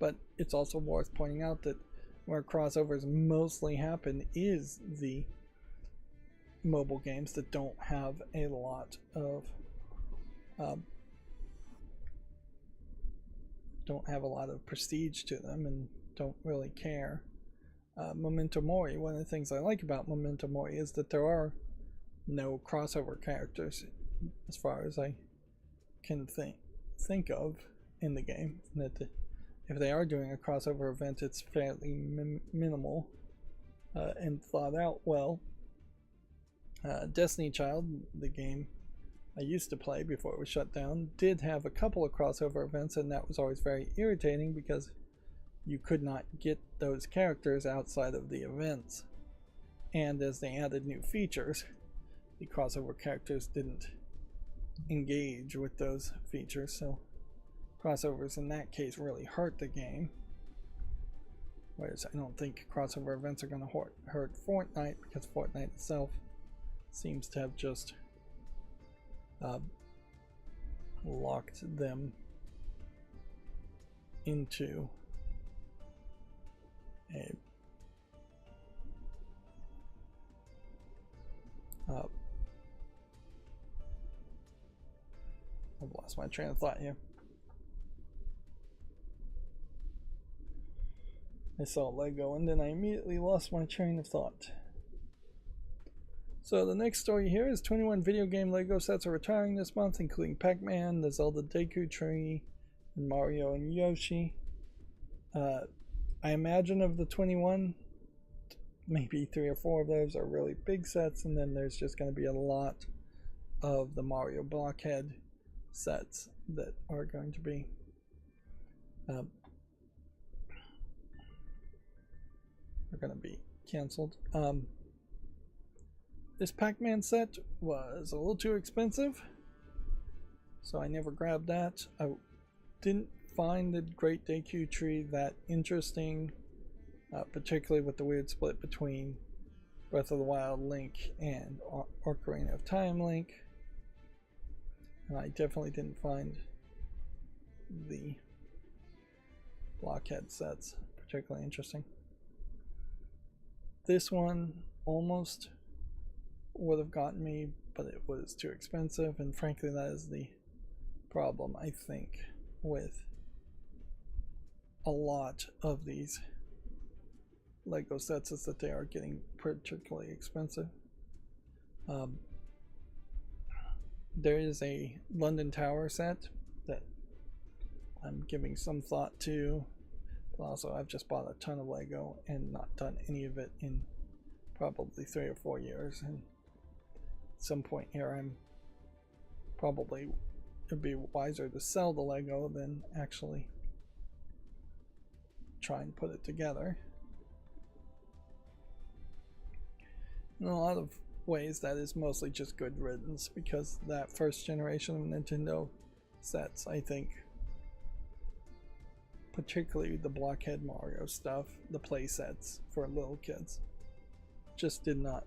S1: but it's also worth pointing out that where crossovers mostly happen is the mobile games that don't have a lot of prestige to them and don't really care. Memento Mori, one of the things I like about Memento Mori is that there are no crossover characters as far as I can think of in the game. That if they are doing a crossover event, it's fairly minimal and thought out well. Destiny Child, the game I used to play before it was shut down did have a couple of crossover events, and that was always very irritating because you could not get those characters outside of the events. And as they added new features, the crossover characters didn't engage with those features, so crossovers in that case really hurt the game. Whereas I don't think crossover events are going to hurt Fortnite, because Fortnite itself seems to have just locked them into a I've lost my train of thought here. I saw Lego and then I immediately lost my train of thought. So the next story here is 21 video game Lego sets are retiring this month, including Pac-Man, the Zelda Deku Tree, and Mario and Yoshi. I imagine of the 21, maybe 3 or 4 of those are really big sets, and then there's just going to be a lot of the Mario Blockhead sets that are going to be canceled. This Pac-Man set was a little too expensive, so I never grabbed that. I didn't find the Great Deku Tree that interesting, particularly with the weird split between Breath of the Wild Link and Ocarina of Time Link. And I definitely didn't find the Blockhead sets particularly interesting. This one almost would have gotten me, but it was too expensive, and frankly that is the problem I think with a lot of these Lego sets, is that they are getting particularly expensive. There is a London Tower set that I'm giving some thought to, but also I've just bought a ton of Lego and not done any of it in probably 3 or 4 years, and at some point here I'm probably, it'd be wiser to sell the Lego than actually try and put it together. In a lot of ways that is mostly just good riddance, because that first generation of Nintendo sets, I think, particularly the Blockhead Mario stuff, the play sets for little kids, just did not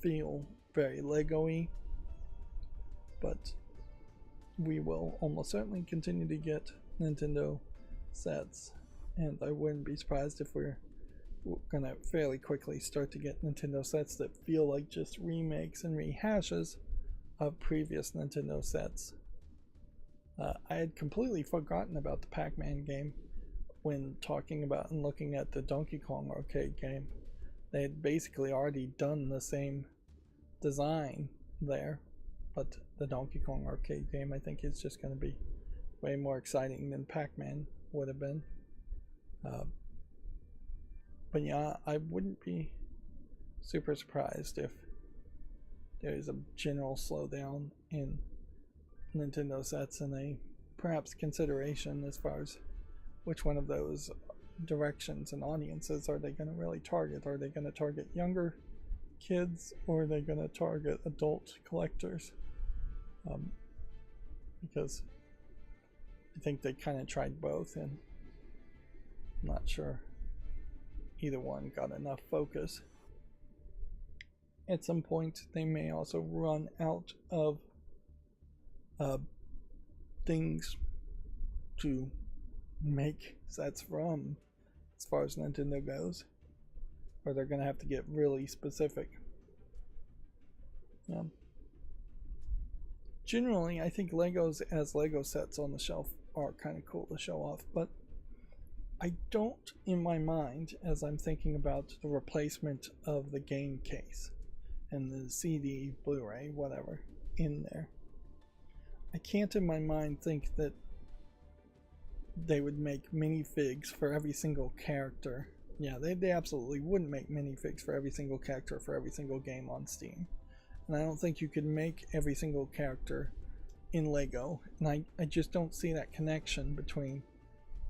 S1: feel very Lego-y. But we will almost certainly continue to get Nintendo sets, and I wouldn't be surprised if we're gonna fairly quickly start to get Nintendo sets that feel like just remakes and rehashes of previous Nintendo sets. I had completely forgotten about the Pac-Man game when talking about and looking at the Donkey Kong arcade game. They had basically already done the same design there, but the Donkey Kong arcade game I think is just going to be way more exciting than Pac-Man would have been. But yeah, I wouldn't be super surprised if there is a general slowdown in Nintendo sets, and a perhaps consideration as far as which one of those directions and audiences are they going to really target. Are they going to target younger kids, or are they going to target adult collectors? Because I think they kind of tried both, and I'm not sure either one got enough focus. At some point they may also run out of things to make sets from as far as Nintendo goes, or they're going to have to get really specific. Generally I think Legos as Lego sets on the shelf are kind of cool to show off, but I don't, in my mind, as I'm thinking about the replacement of the game case and the CD, Blu-ray, whatever, in there, I can't in my mind think that they would make minifigs for every single character. Yeah, they absolutely wouldn't make minifigs for every single character for every single game on Steam. and I don't think you could make every single character in Lego, and I just don't see that connection between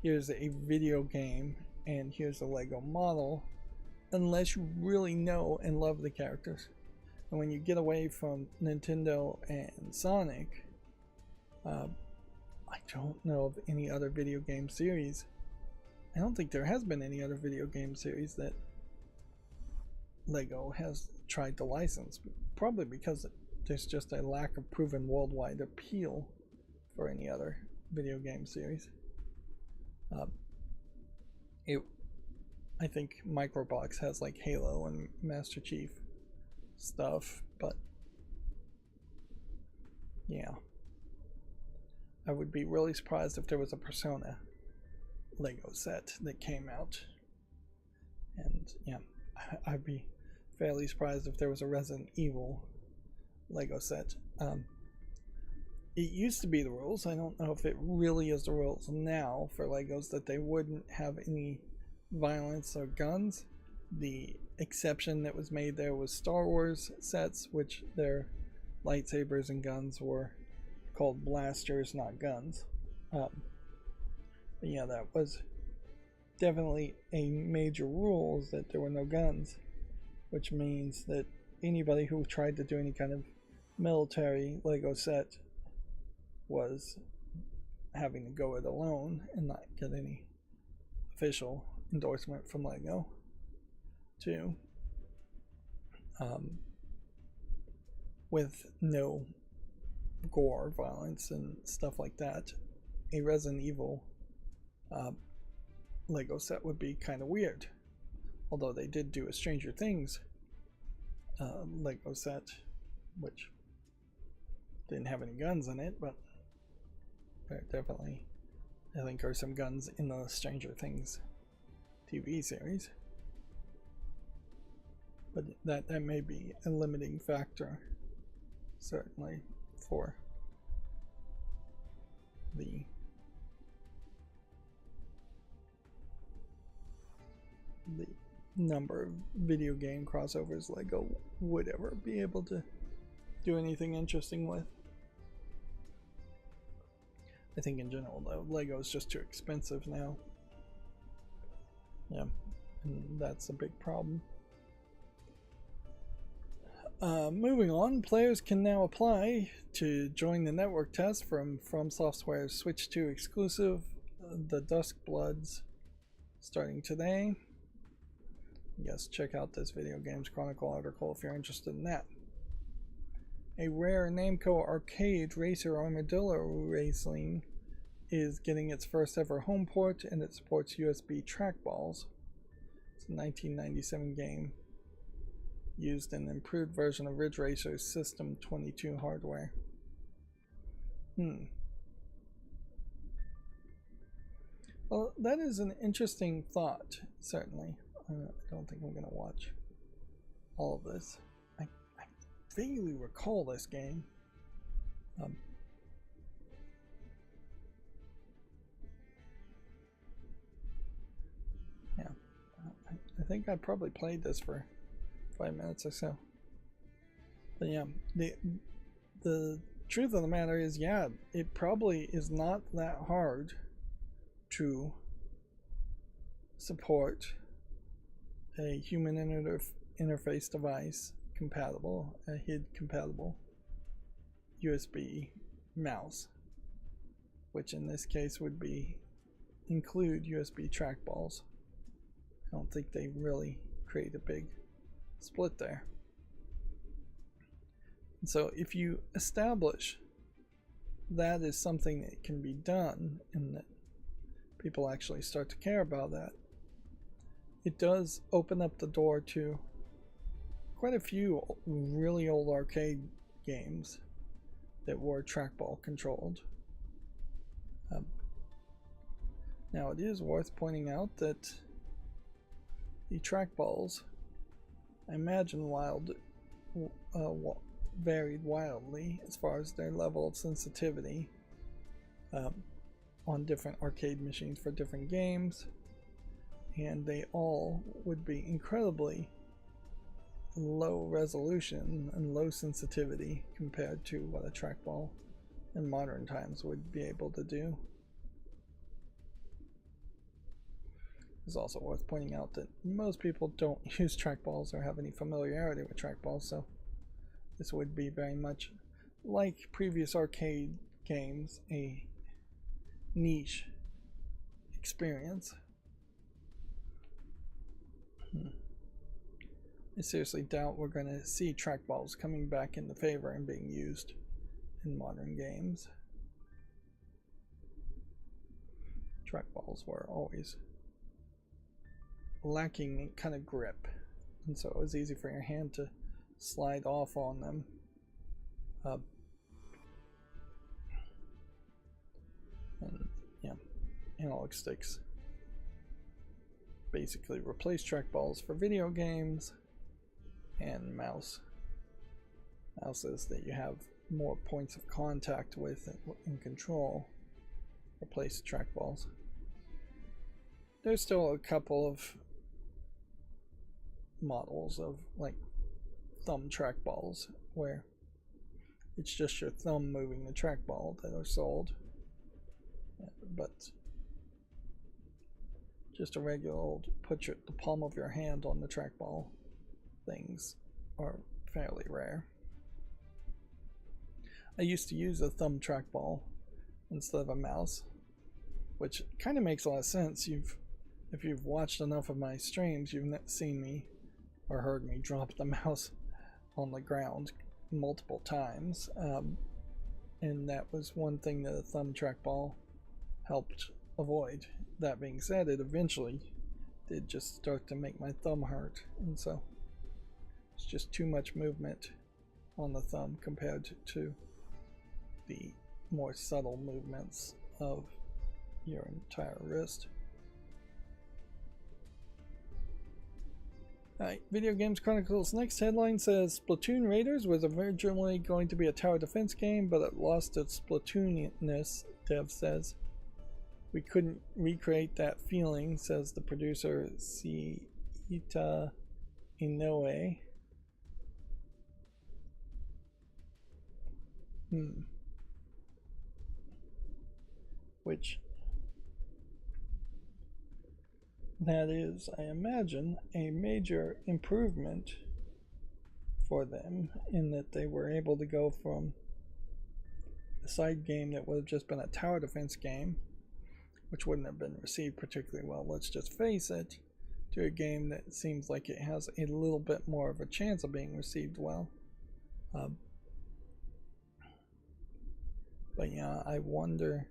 S1: here's a video game and here's a Lego model unless you really know and love the characters. And when you get away from Nintendo and Sonic, I don't know of any other video game series. I don't think there has been any other video game series that Lego has tried to license, probably because there's just a lack of proven worldwide appeal for any other video game series. I think Microbox has like Halo and Master Chief stuff, but yeah. I would be really surprised if there was a Persona Lego set that came out. And yeah, I'd be fairly surprised if there was a Resident Evil Lego set. It used to be the rules. I don't know if it really is the rules now for Legos that they wouldn't have any violence or guns. The exception that was made there was Star Wars sets, which their lightsabers and guns were called blasters, not guns. But yeah, that was definitely a major rule, is that there were no guns, which means that anybody who tried to do any kind of military Lego set was having to go it alone and not get any official endorsement from Lego. Too, with no gore, violence, and stuff like that, a Resident Evil Lego set would be kind of weird. Although they did do a Stranger Things Lego set, which didn't have any guns in it, but there definitely, I think, are some guns in the Stranger Things TV series. But that may be a limiting factor, certainly, for the number of video game crossovers Lego would ever be able to do anything interesting with. I think in general, though, Lego is just too expensive now. Yeah, and that's a big problem. Moving on, players can now apply to join the network test from Software's Switch 2 exclusive, the Duskbloods, starting today. Yes, check out this Video Games Chronicle article if you're interested in that. A rare Namco arcade racer, Armadillo Racing, is getting its first ever home port, and it supports USB trackballs. It's a 1997 game. Used an improved version of Ridge Racer's System 22 hardware. Well, that is an interesting thought, certainly. I don't think I'm going to watch all of this. I vaguely recall this game. Yeah, I think I probably played this for 5 minutes or so. But yeah, the truth of the matter is, yeah, it probably is not that hard to support a human interface device compatible, a HID compatible USB mouse, which in this case would include USB trackballs. I don't think they really create a big split there. And so if you establish that is something that can be done and that people actually start to care about that, it does open up the door to quite a few really old arcade games that were trackball controlled. Now it is worth pointing out that the trackballs, I imagine, varied wildly as far as their level of sensitivity on different arcade machines for different games, and they all would be incredibly low resolution and low sensitivity compared to what a trackball in modern times would be able to do. It's also worth pointing out that most people don't use trackballs or have any familiarity with trackballs, so this would be very much like previous arcade games, a niche experience. I seriously doubt we're going to see trackballs coming back into favor and being used in modern games. Trackballs were always lacking kind of grip, and so it was easy for your hand to slide off on them. And yeah, analog sticks basically replace trackballs for video games, and mouses that you have more points of contact with and control replace trackballs. There's still a couple of models of like thumb trackballs where it's just your thumb moving the trackball that are sold, but just a regular old put the palm of your hand on the trackball things are fairly rare. I used to use a thumb trackball instead of a mouse, which kind of makes a lot of sense. If you've watched enough of my streams, you've seen me or heard me drop the mouse on the ground multiple times, and that was one thing that a thumb trackball helped avoid. That being said, it eventually did just start to make my thumb hurt, and so it's just too much movement on the thumb compared to the more subtle movements of your entire wrist. Alright, Video Games Chronicles next headline says Splatoon Raiders was originally going to be a tower defense game, but it lost its Splatoonness, dev says. We couldn't recreate that feeling, says the producer Seita Inoue. Which that is, I imagine, a major improvement for them in that they were able to go from a side game that would have just been a tower defense game, which wouldn't have been received particularly well, let's just face it, to a game that seems like it has a little bit more of a chance of being received well. But yeah, I wonder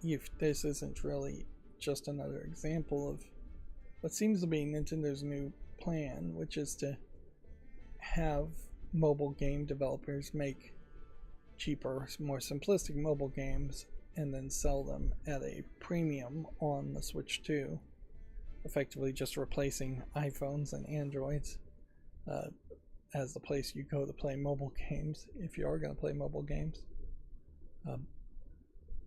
S1: if this isn't really just another example of what seems to be Nintendo's new plan, which is to have mobile game developers make cheaper, more simplistic mobile games and then sell them at a premium on the Switch 2, effectively just replacing iPhones and Androids as the place you go to play mobile games if you are going to play mobile games.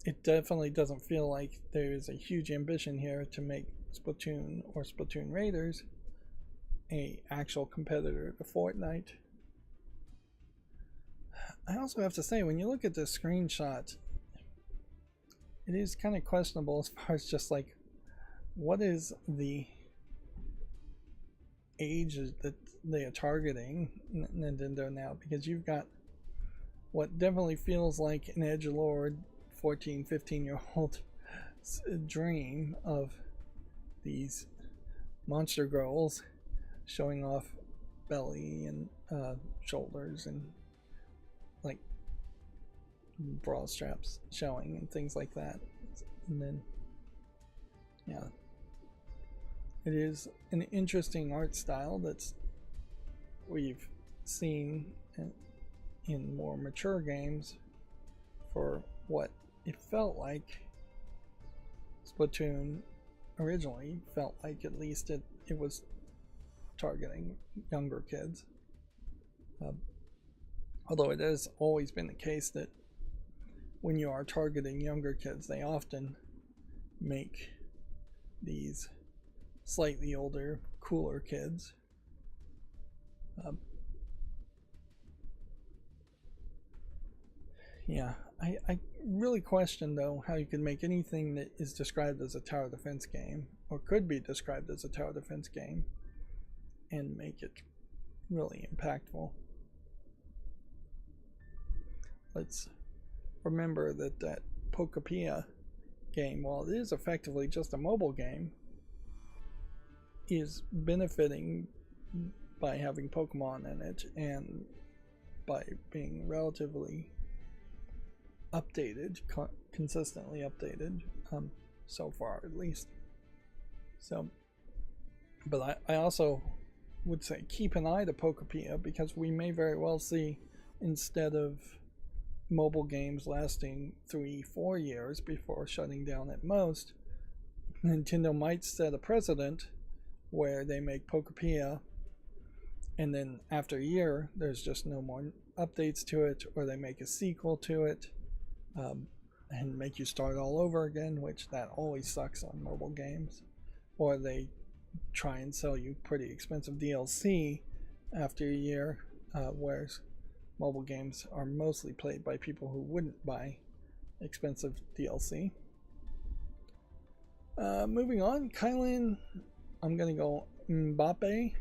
S1: It definitely doesn't feel like there is a huge ambition here to make Splatoon or Splatoon Raiders a actual competitor to Fortnite. I also have to say, when you look at this screenshot, it is kind of questionable as far as just like what is the age that they are targeting Nintendo now, because you've got what definitely feels like an edgelord 14-15-year-old dream of these monster girls showing off belly and shoulders and like bra straps showing and things like that. And then yeah, it is an interesting art style that's we've seen in more mature games for what it felt like Splatoon originally felt like. At least it was targeting younger kids, although it has always been the case that when you are targeting younger kids, they often make these slightly older, cooler kids Yeah, I really question though how you can make anything that is described as a tower defense game, or could be described as a tower defense game, and make it really impactful. Let's remember that that Pokepia game, while it is effectively just a mobile game, is benefiting by having Pokemon in it and by being relatively updated, consistently updated, so far at least. So, but I also would say keep an eye to Pokepia, because we may very well see, instead of mobile games lasting 3-4 years before shutting down at most, Nintendo might set a precedent where they make Pokepia and then after a year there's just no more updates to it, or they make a sequel to it, and make you start all over again, which that always sucks on mobile games. Or they try and sell you pretty expensive DLC after a year, whereas mobile games are mostly played by people who wouldn't buy expensive DLC. Moving on, Kylian, I'm gonna go Mbappe,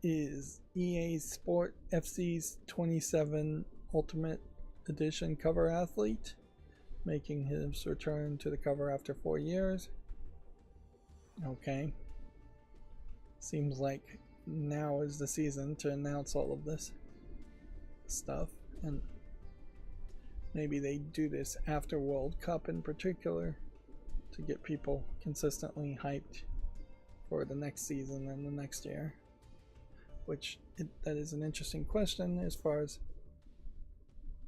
S1: is EA Sport FC's 27 Ultimate Edition cover athlete, making his return to the cover after 4 years. Okay. Seems like now is the season to announce all of this stuff, and maybe they do this after World Cup in particular to get people consistently hyped for the next season and the next year, which that is an interesting question as far as,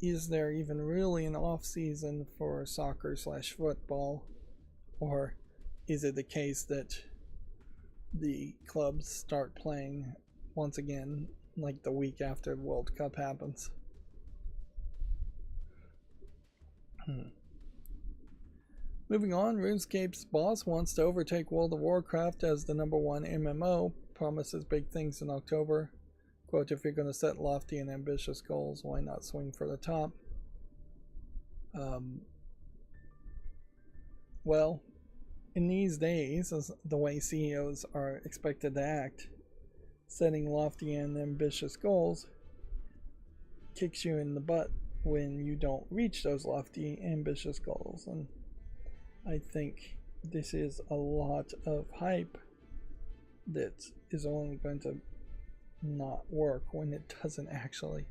S1: is there even really an off season for soccer / football, or is it the case that the clubs start playing once again like the week after the World Cup happens? Moving on, RuneScape's boss wants to overtake World of Warcraft as the #1 MMO, promises big things in October. Quote, if you're going to set lofty and ambitious goals, why not swing for the top? Well, in these days, as the way CEOs are expected to act, setting lofty and ambitious goals kicks you in the butt when you don't reach those lofty, ambitious goals. And I think this is a lot of hype that is only going to not work when it doesn't actually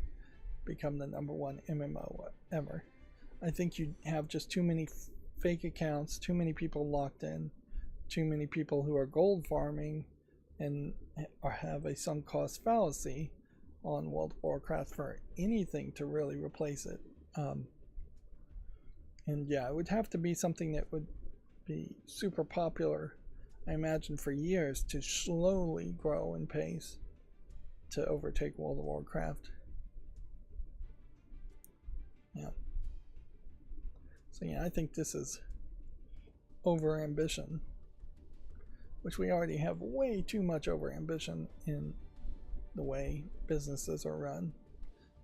S1: become the #1 MMO ever. I think you have just too many fake accounts, too many people locked in, too many people who are gold farming and have a sunk cost fallacy on World of Warcraft for anything to really replace it. And yeah, it would have to be something that would be super popular, I imagine, for years to slowly grow in pace to overtake World of Warcraft. Yeah. So yeah, I think this is over ambition, which we already have way too much over ambition in the way businesses are run.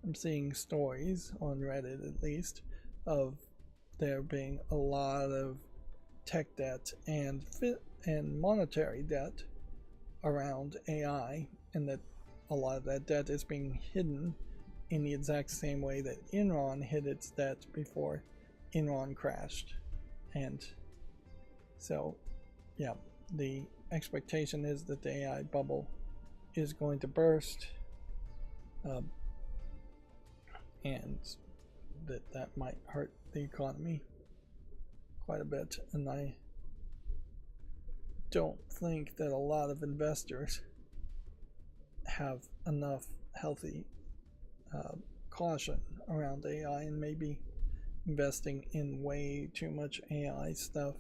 S1: I'm seeing stories on Reddit, at least, of there being a lot of tech debt and monetary debt around AI, and that a lot of that debt is being hidden in the exact same way that Enron hid its debt before Enron crashed. And so, yeah, the expectation is that the AI bubble is going to burst, and that might hurt the economy quite a bit. And I don't think that a lot of investors have enough healthy caution around AI, and maybe investing in way too much AI stuff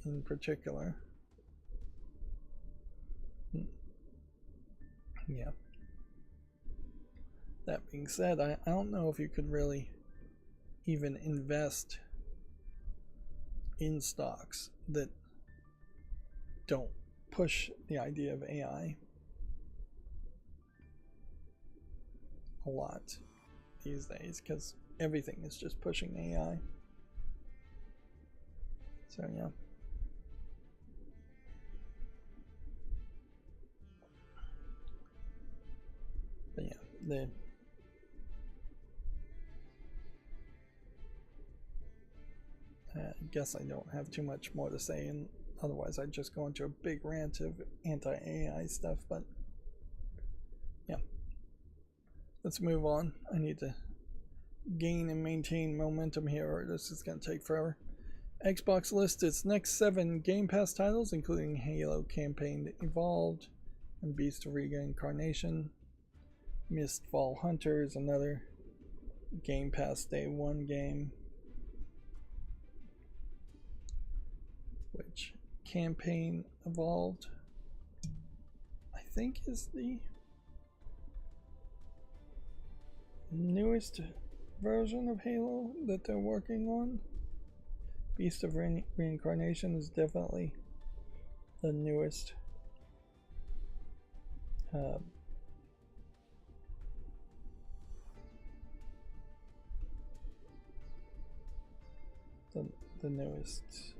S1: in particular. Yeah. That being said, I don't know if you could really even invest in stocks that don't push the idea of AI. a lot these days because everything is just pushing AI. So yeah. But yeah, I guess I don't have too much more to say, and otherwise I'd just go into a big rant of anti-AI stuff, but yeah. Let's move on. I need to gain and maintain momentum here, or this is going to take forever. Xbox lists its next 7 Game Pass titles, including Halo Campaign Evolved and Beast of Reincarnation. Mistfall Hunters, another Game Pass Day 1 game. Which Campaign Evolved, I think, is the newest version of Halo that they're working on. Beast of Reincarnation is definitely the newest. The newest.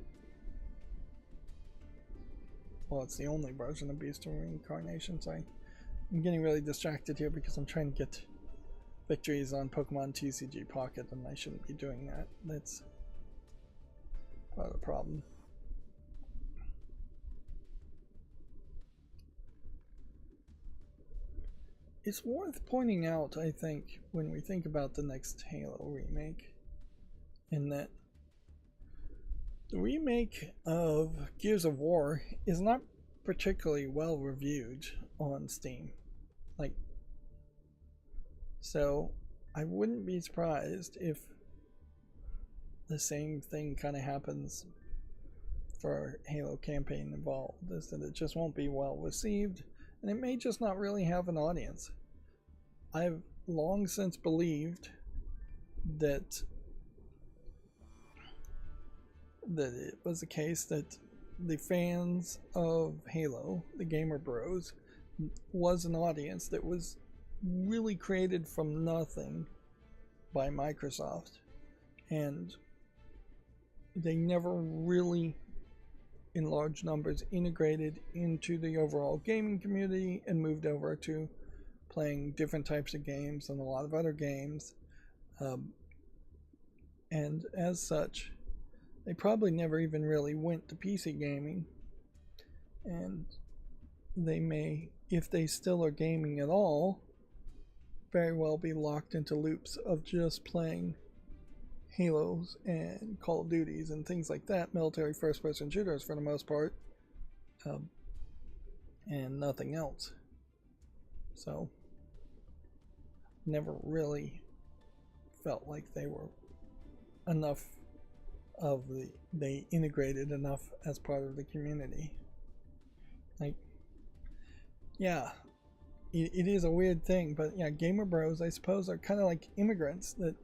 S1: Well, it's the only version of Beast of Reincarnation, so I'm getting really distracted here because I'm trying to get victories on Pokemon TCG Pocket, and I shouldn't be doing that. That's part of the problem. It's worth pointing out, I think, when we think about the next Halo remake, in that the remake of Gears of War is not particularly well reviewed on Steam. So I wouldn't be surprised if the same thing kind of happens for Halo Campaign Evolved, is that it just won't be well received, and it may just not really have an audience. I've long since believed that it was the case that the fans of Halo, the Gamer Bros, was an audience that was really created from nothing by Microsoft, and they never really in large numbers integrated into the overall gaming community and moved over to playing different types of games and a lot of other games, and as such they probably never even really went to PC gaming, and they may, if they still are gaming at all, very well be locked into loops of just playing Halos and Call of Duties and things like that, military first-person shooters for the most part, and nothing else. So never really felt like they were enough of they integrated enough as part of the community. Yeah, it is a weird thing, but yeah, Gamer Bros, I suppose, are kind of like immigrants that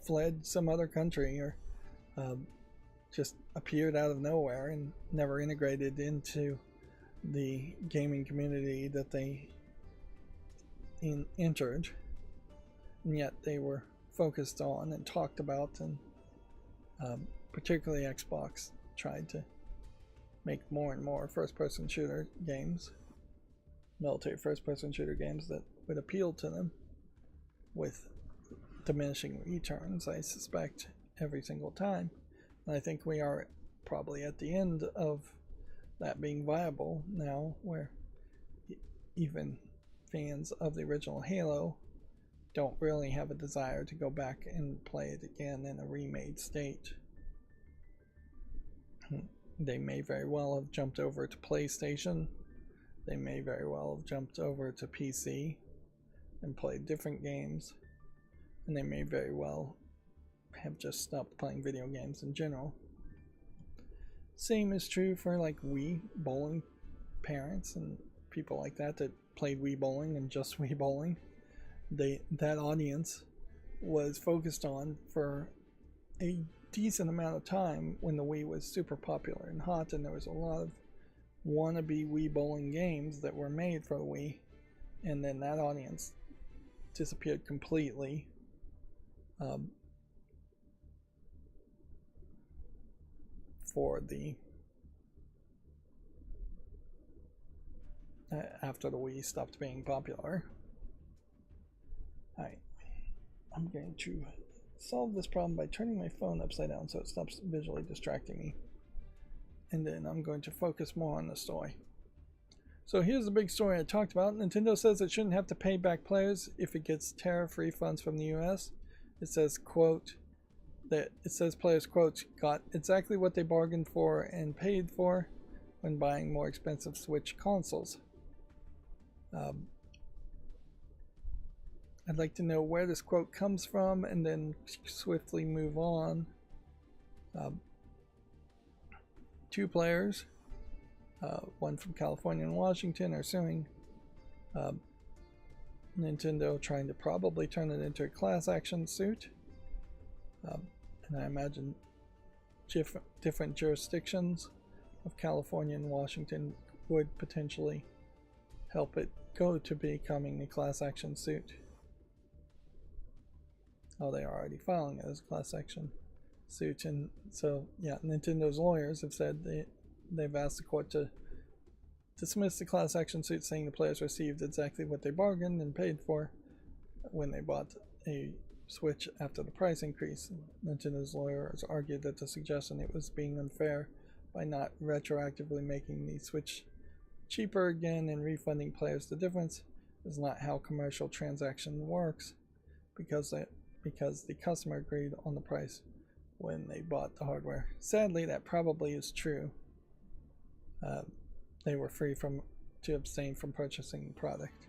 S1: fled some other country or just appeared out of nowhere and never integrated into the gaming community that they entered, and yet they were focused on and talked about, and particularly Xbox tried to make more and more first-person shooter games, military first-person shooter games that would appeal to them, with diminishing returns, I suspect, every single time. And I think we are probably at the end of that being viable now, where even fans of the original Halo don't really have a desire to go back and play it again in a remade state. They may very well have jumped over to PlayStation. They may very well have jumped over to PC and played different games. And they may very well have just stopped playing video games in general. Same is true for like Wii bowling parents and people like that that played Wii bowling and just Wii bowling. That audience was focused on for a decent amount of time when the Wii was super popular and hot, and there was a lot of wannabe Wii bowling games that were made for the Wii, and then that audience disappeared completely. For the after the Wii stopped being popular. Alright, I'm going to solve this problem by turning my phone upside down so it stops visually distracting me. And then I'm going to focus more on the story. So here's the big story I talked about. Nintendo says it shouldn't have to pay back players if it gets tariff refunds from the US. It says, quote, players, quote, got exactly what they bargained for and paid for when buying more expensive Switch consoles. I'd like to know where this quote comes from and then swiftly move on. Two players, one from California and Washington, are suing Nintendo, trying to probably turn it into a class action suit. And I imagine different jurisdictions of California and Washington would potentially help it go to becoming a class action suit. Oh, they are already filing it as a class action suit. And so, yeah, Nintendo's lawyers have said they've asked the court to dismiss the class action suit, saying the players received exactly what they bargained and paid for when they bought a Switch after the price increase. Nintendo's lawyers argued that the suggestion it was being unfair by not retroactively making the Switch cheaper again and refunding players the difference is not how commercial transaction works, because the customer agreed on the price when they bought the hardware. Sadly, that probably is true. They were free to abstain from purchasing the product.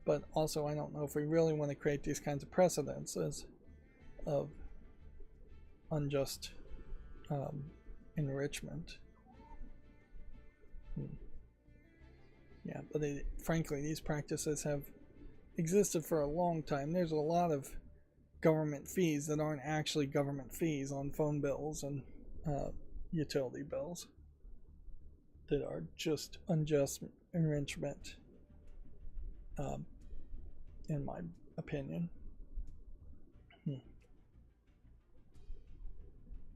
S1: But also, I don't know if we really want to create these kinds of precedences of unjust enrichment. Yeah, but frankly, these practices have existed for a long time. There's a lot of government fees that aren't actually government fees on phone bills and utility bills that are just unjust enrichment, in my opinion.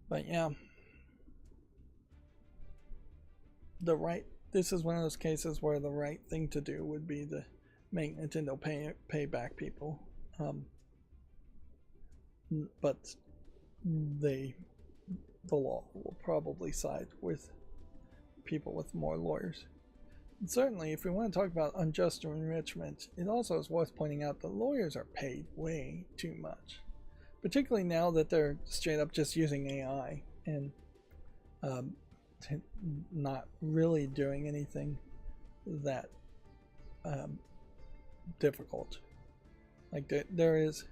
S1: But yeah, this is one of those cases where the right thing to do would be to make Nintendo pay back people, but the law will probably side with people with more lawyers. And certainly, if we want to talk about unjust enrichment, it also is worth pointing out that lawyers are paid way too much, particularly now that they're straight up just using AI and not really doing anything that difficult. Like there is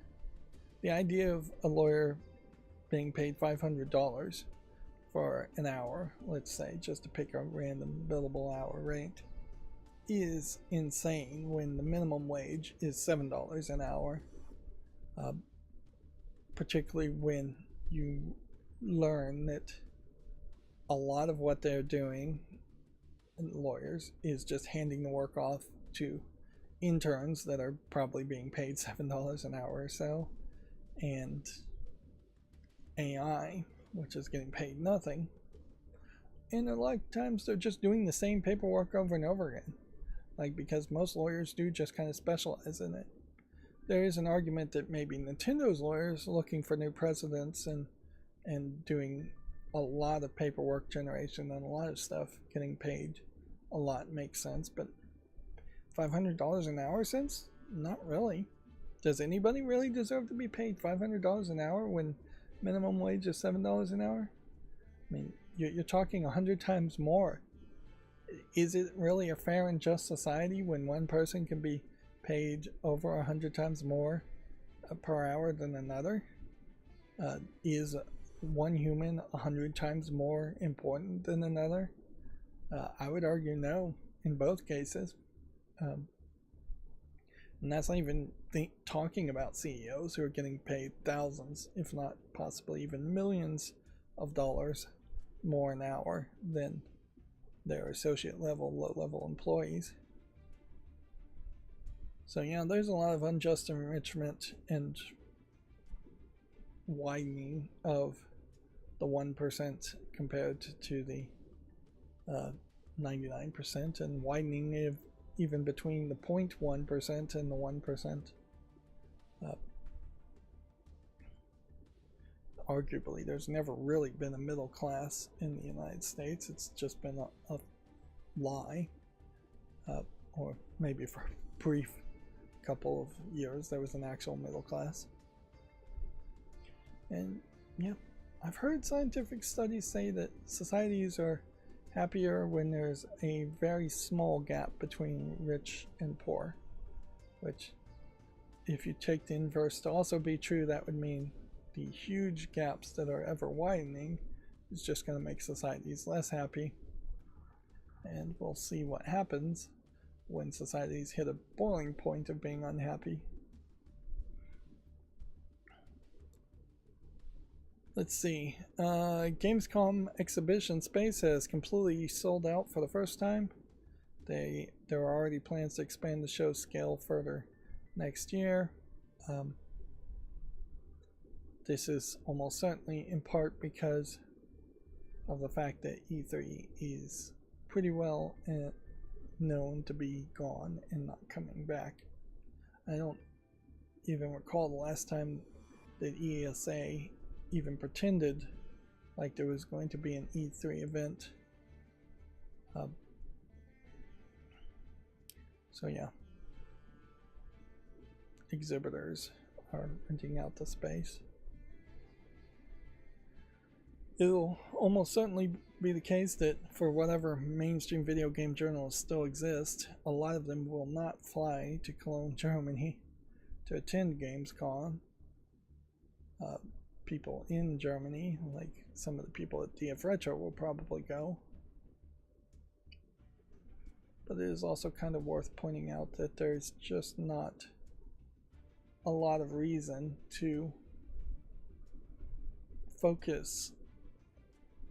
S1: the idea of a lawyer being paid $500 for an hour, let's say, just to pick a random billable hour rate, is insane when the minimum wage is $7 an hour. Particularly when you learn that a lot of what they're doing, lawyers, is just handing the work off to interns that are probably being paid $7 an hour or so, and AI, which is getting paid nothing. And a lot of times they're just doing the same paperwork over and over again, like, because most lawyers do just kind of specialize in it. There is an argument that maybe Nintendo's lawyers looking for new precedents and doing a lot of paperwork generation and a lot of stuff getting paid a lot makes sense, but $500 an hour cents? Not really. Does anybody really deserve to be paid $500 an hour when minimum wage is $7 an hour? I mean, you're talking 100 times more. Is it really a fair and just society when one person can be paid over 100 times more per hour than another? Is one human 100 times more important than another? I would argue no in both cases. And that's not even talking about CEOs who are getting paid thousands, if not possibly even millions of dollars more an hour than their associate level, low level employees. So yeah, there's a lot of unjust enrichment and widening of the 1% compared to the 99%, and widening even between the 0.1% and the 1%. Arguably, there's never really been a middle class in the United States. It's just been a lie. Or maybe for a brief couple of years there was an actual middle class. And yeah, I've heard scientific studies say that societies are happier when there's a very small gap between rich and poor, which, if you take the inverse to also be true, that would mean the huge gaps that are ever widening is just going to make societies less happy. And we'll see what happens when societies hit a boiling point of being unhappy. Let's see. Gamescom exhibition space has completely sold out for the first time. There are already plans to expand the show scale further next year. This is almost certainly in part because of the fact that E3 is pretty well known to be gone and not coming back. I don't even recall the last time that ESA even pretended like there was going to be an E3 event. So yeah, exhibitors are renting out the space. It'll almost certainly be the case that for whatever mainstream video game journalists still exist, a lot of them will not fly to Cologne, Germany to attend Gamescom. People in Germany, like some of the people at DF Retro, will probably go. But it is also kind of worth pointing out that there's just not a lot of reason to focus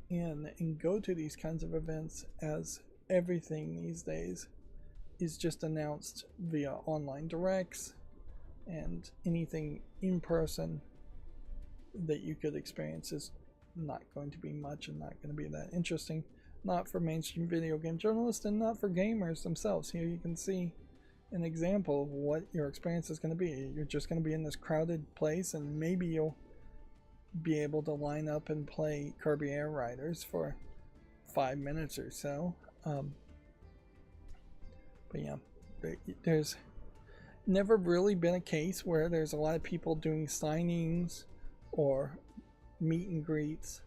S1: in and go to these kinds of events, as everything these days is just announced via online directs, and anything in person that you could experience is not going to be much and not going to be that interesting. Not for mainstream video game journalists and not for gamers themselves. Here you can see an example of what your experience is going to be. You're just going to be in this crowded place, and maybe you'll be able to line up and play Kirby Air Riders for 5 minutes or so. But yeah, there's never really been a case where there's a lot of people doing signings or meet and greets.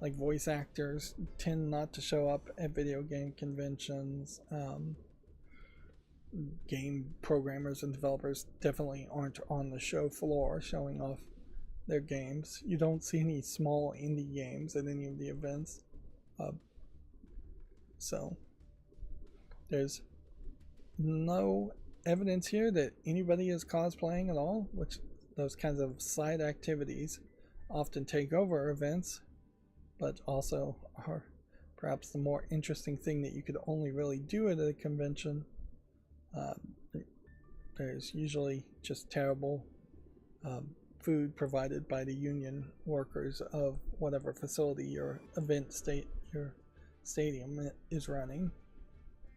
S1: Like, voice actors tend not to show up at video game conventions. Game programmers and developers definitely aren't on the show floor showing off their games. You don't see any small indie games at any of the events. So there's no evidence here that anybody is cosplaying at all, which those kinds of side activities often take over events, but also are perhaps the more interesting thing that you could only really do at a convention. There's usually just terrible food provided by the union workers of whatever facility your your stadium is running,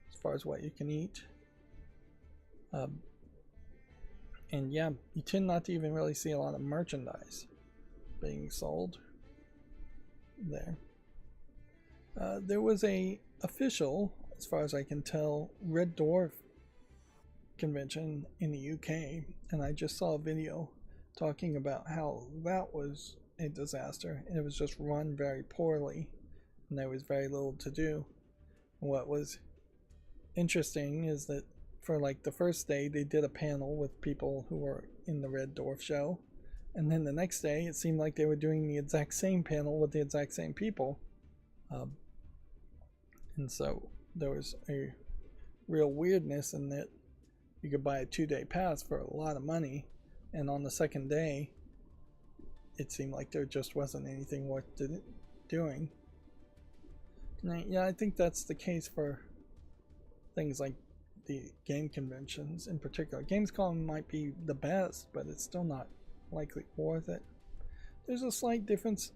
S1: as far as what you can eat. And yeah, you tend not to even really see a lot of merchandise being sold there. There was a official, as far as I can tell, Red Dwarf convention in the UK, and I just saw a video talking about how that was a disaster, and it was just run very poorly, and there was very little to do. And what was interesting is that for like the first day they did a panel with people who were in the Red Dwarf show, and then the next day it seemed like they were doing the exact same panel with the exact same people, and so there was a real weirdness in that you could buy a 2-day pass for a lot of money, and on the second day it seemed like there just wasn't anything worth doing. And yeah, I think that's the case for things like the game conventions in particular. Gamescom might be the best, but it's still not likely worth it. There's a slight difference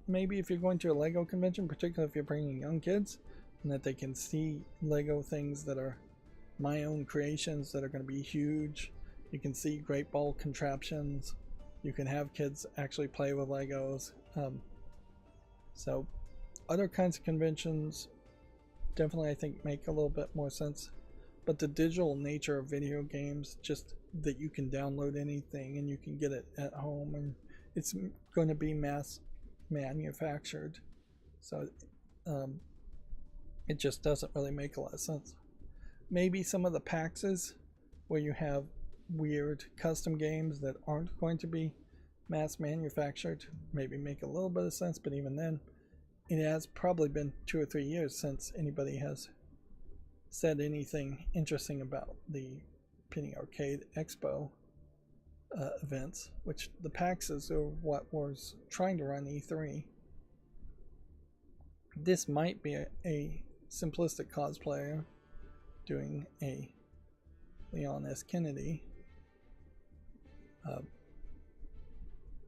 S1: maybe if you're going to a Lego convention, particularly if you're bringing young kids, and that they can see Lego things that are my own creations that are going to be huge. You can see great ball contraptions. You can have kids actually play with Legos. So other kinds of conventions definitely I think make a little bit more sense. But the digital nature of video games, just that you can download anything and you can get it at home, and it's going to be mass manufactured. So it just doesn't really make a lot of sense. Maybe some of the PAXs where you have weird custom games that aren't going to be mass manufactured maybe make a little bit of sense, but even then it has probably been 2 or 3 years since anybody has said anything interesting about the Penny Arcade Expo events, which the PAXs are what was trying to run E3. This might be a simplistic cosplayer doing a Leon S. Kennedy.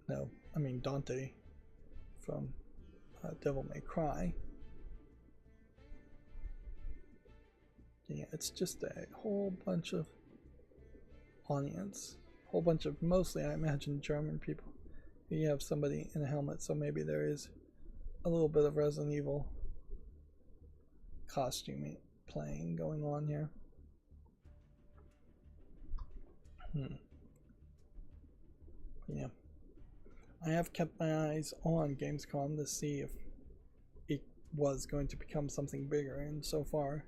S1: No, I mean Dante from Devil May Cry. Yeah, it's just a whole bunch of audience. A whole bunch of, mostly I imagine, German people. You have somebody in a helmet, so maybe there is a little bit of Resident Evil costuming playing going on here. Yeah. I have kept my eyes on Gamescom to see if it was going to become something bigger, and so far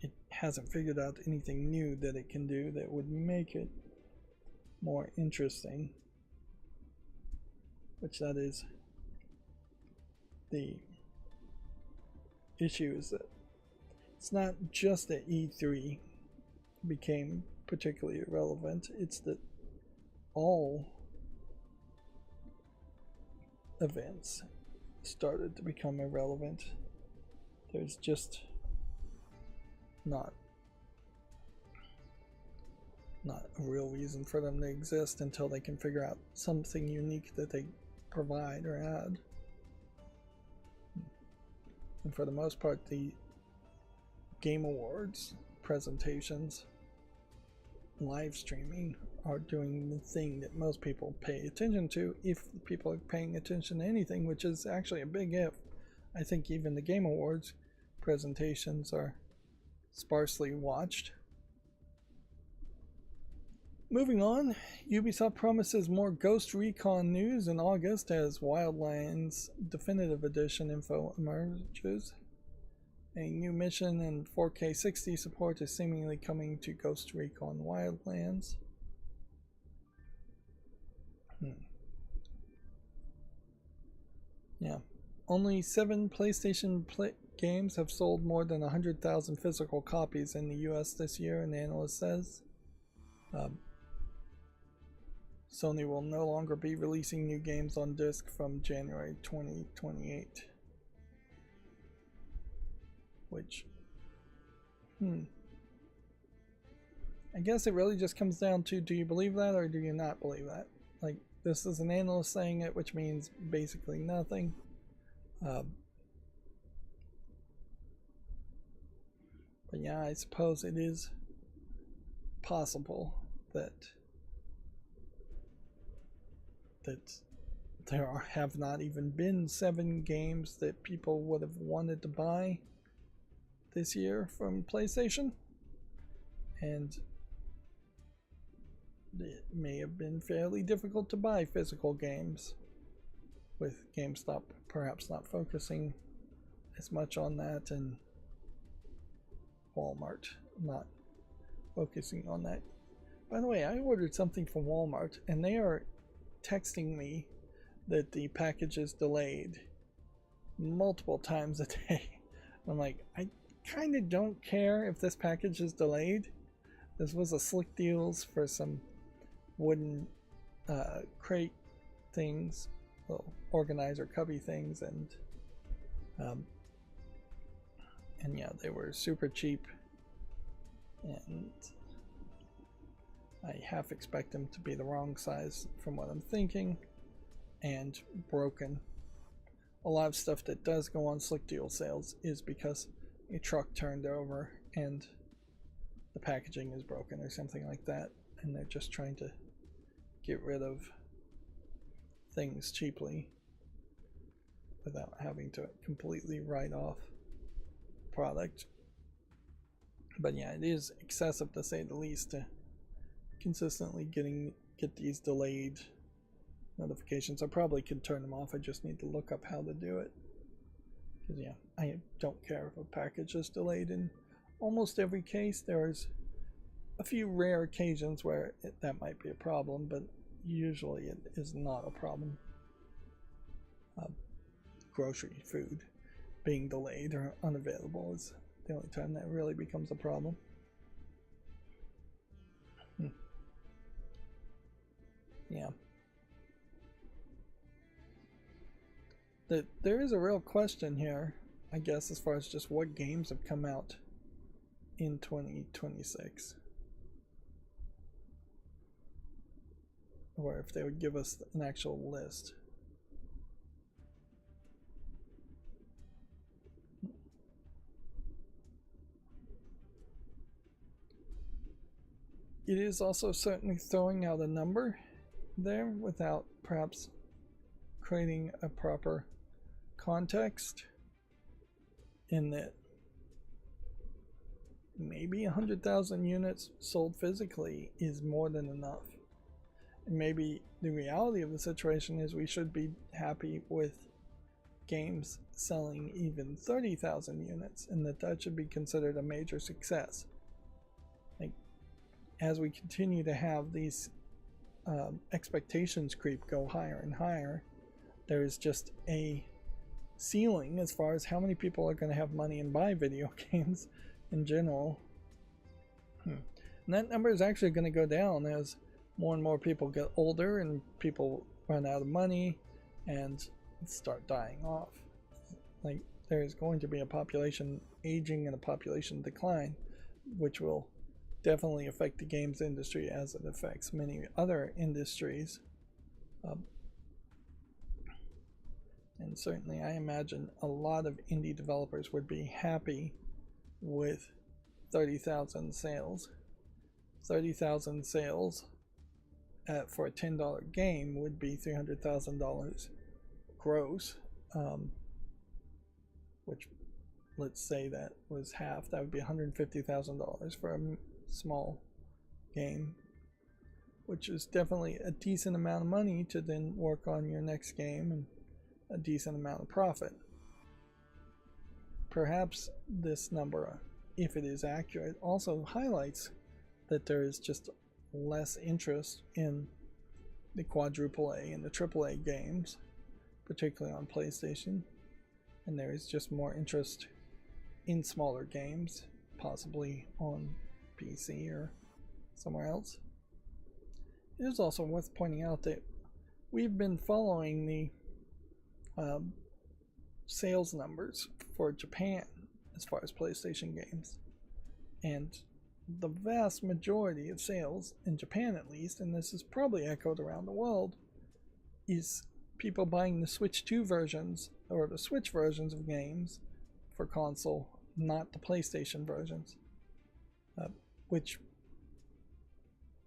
S1: it hasn't figured out anything new that it can do that would make it more interesting, which that is the issue, is that it's not just that E3 became particularly irrelevant, it's that all events started to become irrelevant. There's just not a real reason for them to exist until they can figure out something unique that they provide or add. And for the most part, the Game Awards presentations, live streaming, are doing the thing that most people pay attention to, if people are paying attention to anything, which is actually a big if. I think even the Game Awards presentations are sparsely watched. Moving on, Ubisoft promises more Ghost Recon news in August as Wildlands Definitive Edition info emerges. A new mission and 4K 60 support is seemingly coming to Ghost Recon Wildlands. Yeah. Only 7 PlayStation games have sold more than 100,000 physical copies in the US this year, an analyst says. Sony will no longer be releasing new games on disc from January 2028. Which, I guess it really just comes down to, do you believe that or do you not believe that? Like, this is an analyst saying it, which means basically nothing. But yeah, I suppose it is possible that there have not even been 7 games that people would have wanted to buy this year from PlayStation, and it may have been fairly difficult to buy physical games, with GameStop perhaps not focusing as much on that, and Walmart not focusing on that. By the way, I ordered something from Walmart and they are texting me that the package is delayed multiple times a day. I'm like, I kind of don't care if this package is delayed. This was a Slick Deals for some wooden crate things, little organizer cubby things, and yeah, they were super cheap, and I half expect them to be the wrong size from what I'm thinking, and broken. A lot of stuff that does go on slick deal sales is because a truck turned over and the packaging is broken or something like that, and they're just trying to get rid of things cheaply without having to completely write off the product. But yeah, it is excessive to say the least to consistently get these delayed notifications. I probably could turn them off. I just need to look up how to do it. Because yeah, I don't care if a package is delayed. In almost every case, there's a few rare occasions where that might be a problem, but usually it is not a problem. Grocery food being delayed or unavailable is the only time that really becomes a problem. Yeah. There is a real question here, I guess, as far as just what games have come out in 2026. Or if they would give us an actual list. It is also certainly throwing out a number there without perhaps creating a proper context, in that maybe 100,000 units sold physically is more than enough. And maybe the reality of the situation is we should be happy with games selling even 30,000 units, and that should be considered a major success. Like, as we continue to have these expectations creep go higher and higher, there is just a ceiling as far as how many people are going to have money and buy video games in general. And that number is actually going to go down as more and more people get older and people run out of money and start dying off. Like, there is going to be a population aging and a population decline, which will definitely affect the games industry as it affects many other industries. And certainly I imagine a lot of indie developers would be happy with 30,000 sales. 30,000 sales for a $10 game would be $300,000 gross, which, let's say that was half. That would be $150,000 for a small game, which is definitely a decent amount of money to then work on your next game and a decent amount of profit. Perhaps this number, if it is accurate, also highlights that there is just less interest in the quadruple A and the triple A games, particularly on PlayStation, and there is just more interest in smaller games, possibly on PC or somewhere else. It is also worth pointing out that we've been following the sales numbers for Japan as far as PlayStation games, and the vast majority of sales in Japan, at least, and this is probably echoed around the world, is people buying the Switch 2 versions or the Switch versions of games for console, not the PlayStation versions, which,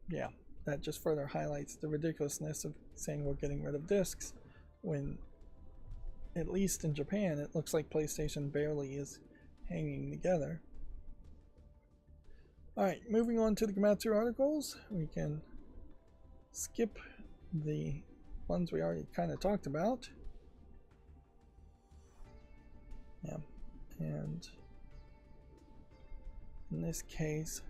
S1: yeah, that just further highlights the ridiculousness of saying we're getting rid of discs when, at least in Japan, it looks like PlayStation barely is hanging together. Alright, moving on to the Gematsu articles. We can skip the ones we already kind of talked about. Yeah, and in this case,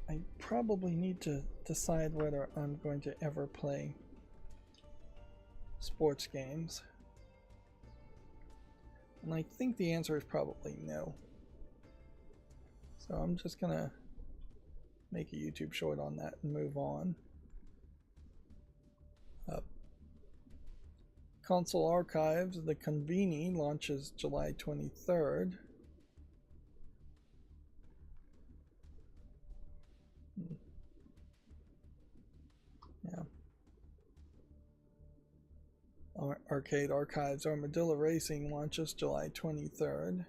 S1: I probably need to decide whether I'm going to ever play sports games. And I think the answer is probably no. So I'm just gonna make a YouTube short on that and move on. Console Archives, the Conveni, launches July 23rd. Arcade Archives Armadillo Racing launches July 23rd.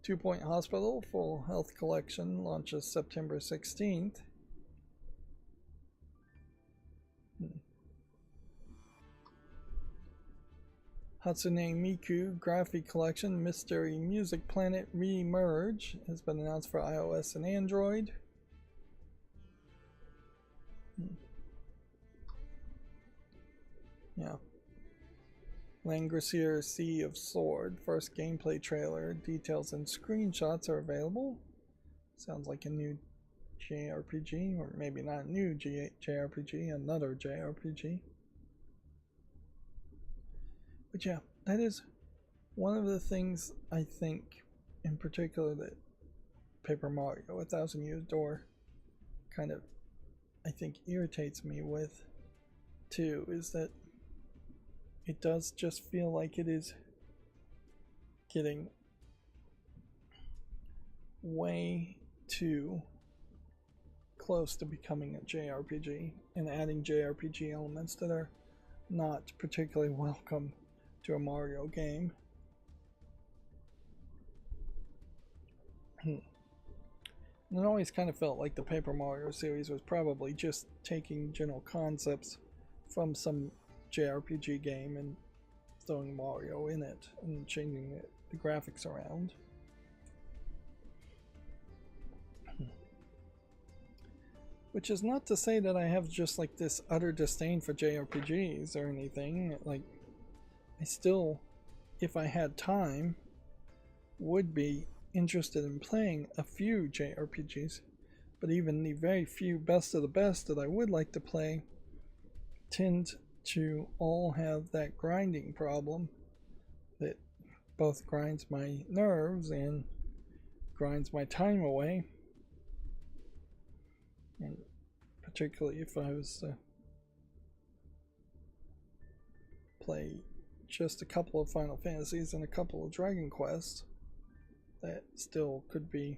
S1: Two Point Hospital Full Health Collection launches September 16th. Hatsune Miku Graphic Collection Mystery Music Planet Remerge has been announced for iOS and Android. Yeah. Langrisser Sea of Sword first gameplay trailer. Details and screenshots are available. Sounds like a new JRPG, or maybe not a new JRPG, another JRPG. But yeah, that is one of the things I think in particular that Paper Mario, A Thousand Years Door kind of, I think, irritates me with too, is that it does just feel like it is getting way too close to becoming a JRPG and adding JRPG elements that are not particularly welcome to a Mario game. And it always kind of felt like the Paper Mario series was probably just taking general concepts from some JRPG game and throwing Mario in it and changing the graphics around. Which is not to say that I have just like this utter disdain for JRPGs or anything. Like, I still, if I had time, would be interested in playing a few JRPGs, but even the very few best of the best that I would like to play tend to all have that grinding problem that both grinds my nerves and grinds my time away. And particularly if I was to play just a couple of Final Fantasies and a couple of Dragon Quests, that still could be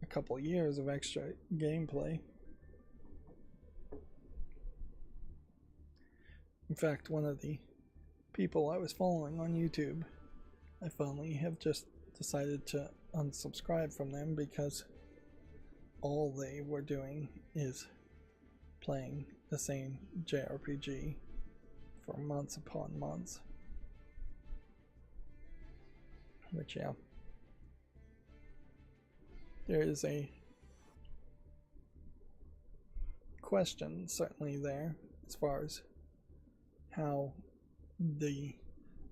S1: a couple of years of extra gameplay. In fact, one of the people I was following on YouTube, I finally have just decided to unsubscribe from them because all they were doing is playing the same JRPG for months upon months. Which, yeah, there is a question certainly there as far as how the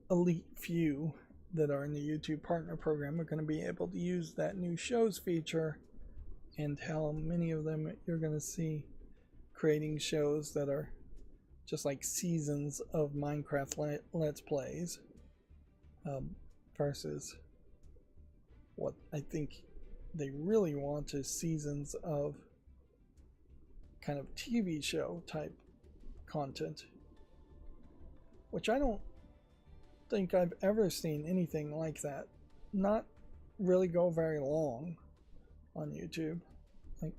S1: elite few that are in the YouTube partner program are going to be able to use that new shows feature, and how many of them you're going to see creating shows that are just like seasons of Minecraft Let's Plays versus what I think they really want is seasons of kind of TV show type content, which I don't think I've ever seen anything like that not really go very long on YouTube. Like,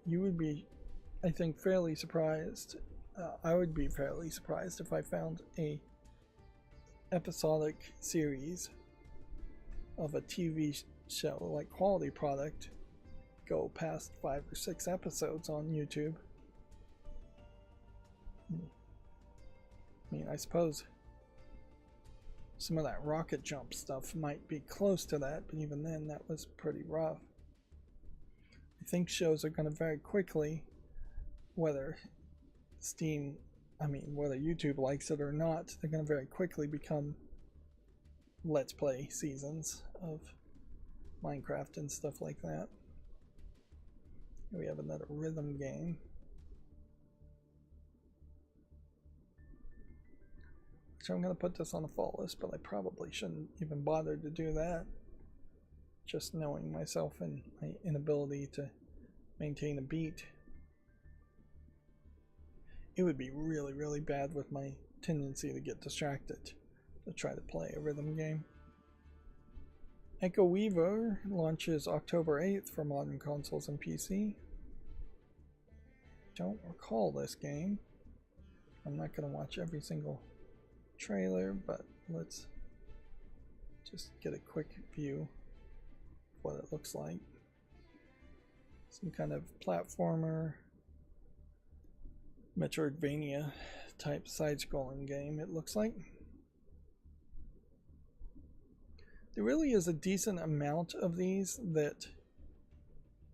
S1: you would be, I think, fairly surprised. I would be fairly surprised if I found a episodic series of a TV show, like quality product, go past 5 or 6 episodes on YouTube. I mean, I suppose some of that rocket jump stuff might be close to that, but even then that was pretty rough. I think shows are going to very quickly, whether whether YouTube likes it or not, they're going to very quickly become Let's Play seasons of Minecraft and stuff like that. Here we have another rhythm game. So I'm going to put this on the fall list, but I probably shouldn't even bother to do that. Just knowing myself and my inability to maintain a beat. It would be really, really bad with my tendency to get distracted to try to play a rhythm game. Echo Weaver launches October 8th for modern consoles and PC. Don't recall this game. I'm not going to watch every single trailer, but let's just get a quick view of what it looks like. Some kind of platformer, Metroidvania type side-scrolling game, it looks like. There really is a decent amount of these that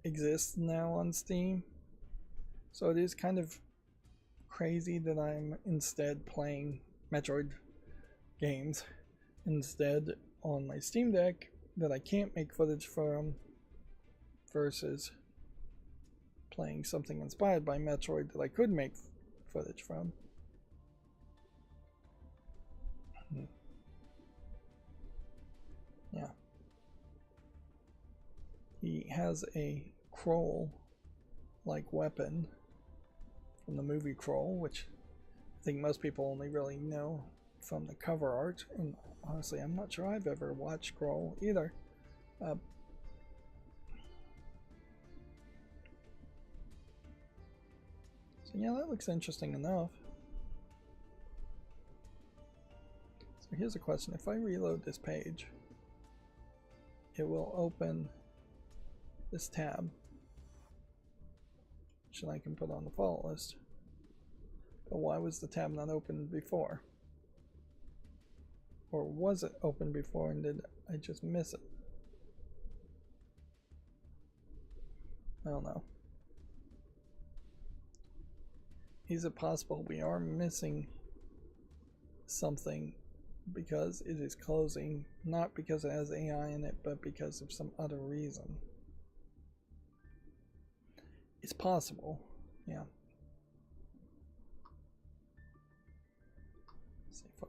S1: exist now on Steam, so it is kind of crazy that I'm instead playing Metroid games instead on my Steam Deck that I can't make footage from versus playing something inspired by Metroid that I could make footage from. Yeah. He has a Kroll-like weapon from the movie Kroll, which I think most people only really know from the cover art, and honestly I'm not sure I've ever watched Kroll either. So yeah, that looks interesting enough. So here's a question: if I reload this page, it will open this tab, which I can put on the follow list. But why was the tab not open before? Or was it open before and did I just miss it? I don't know. Is it possible we are missing something because it is closing, not because it has AI in it, but because of some other reason? It's possible, yeah. Let's see if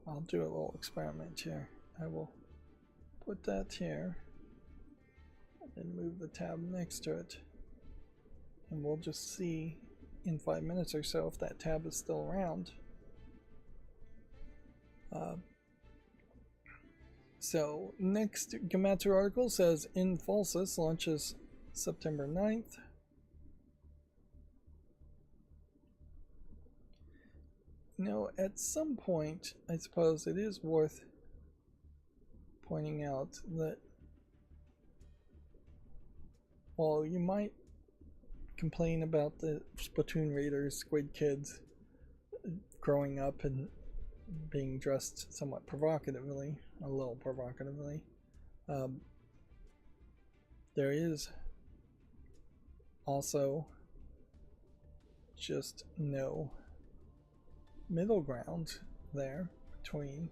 S1: I'll do a little experiment here. I will put that here and then move the tab next to it, and we'll just see in 5 minutes or so if that tab is still around. So next Gematsu article says Infalsis launches September 9th. You know, at some point I suppose it is worth pointing out that while you might complain about the Splatoon raiders, Squid Kids, growing up and being dressed somewhat provocatively, a little provocatively, there is also just no middle ground there between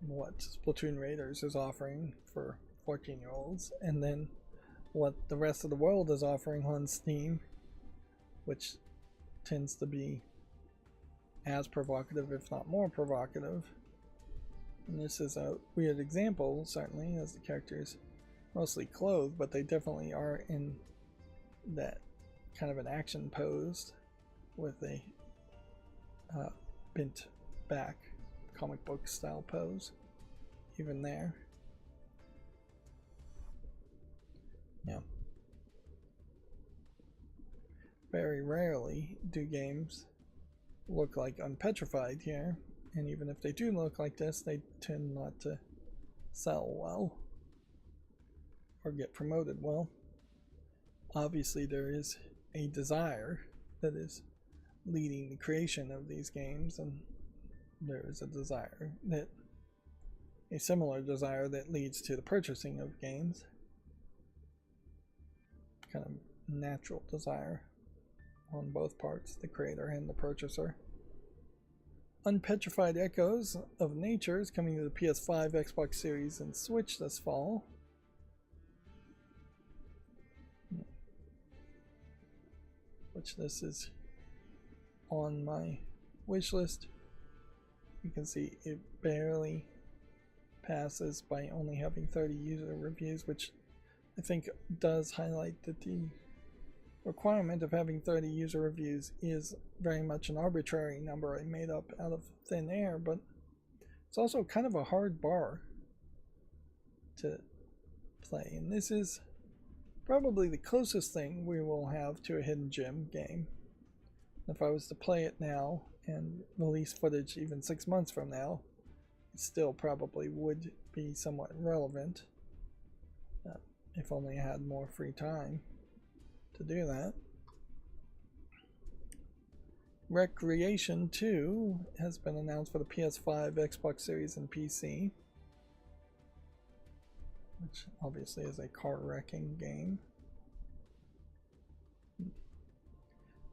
S1: what Splatoon Raiders is offering for 14-year-olds and then what the rest of the world is offering on Steam, which tends to be as provocative, if not more provocative. And this is a weird example, certainly, as the characters mostly clothed, but they definitely are in that kind of an action pose with a bent back comic book style pose even there. Yeah. Very rarely do games look like Unpetrified here, and even if they do look like this, they tend not to sell well or get promoted well. Obviously there is a desire that is leading the creation of these games, and there is a similar desire that leads to the purchasing of games. Kind of natural desire on both parts, the creator and the purchaser. Unpetrified Echoes of Nature is coming to the PS5, Xbox Series, and Switch this fall. Which this is on my wish list. You can see it barely passes by only having 30 user reviews, which I think does highlight that the requirement of having 30 user reviews is very much an arbitrary number I made up out of thin air, but it's also kind of a hard bar to play, and this is probably the closest thing we will have to a hidden gem game. If I was to play it now and release footage even 6 months from now, it still probably would be somewhat relevant, if only I had more free time to do that. Recreation 2 has been announced for the PS5, Xbox Series, and PC, which obviously is a car wrecking game.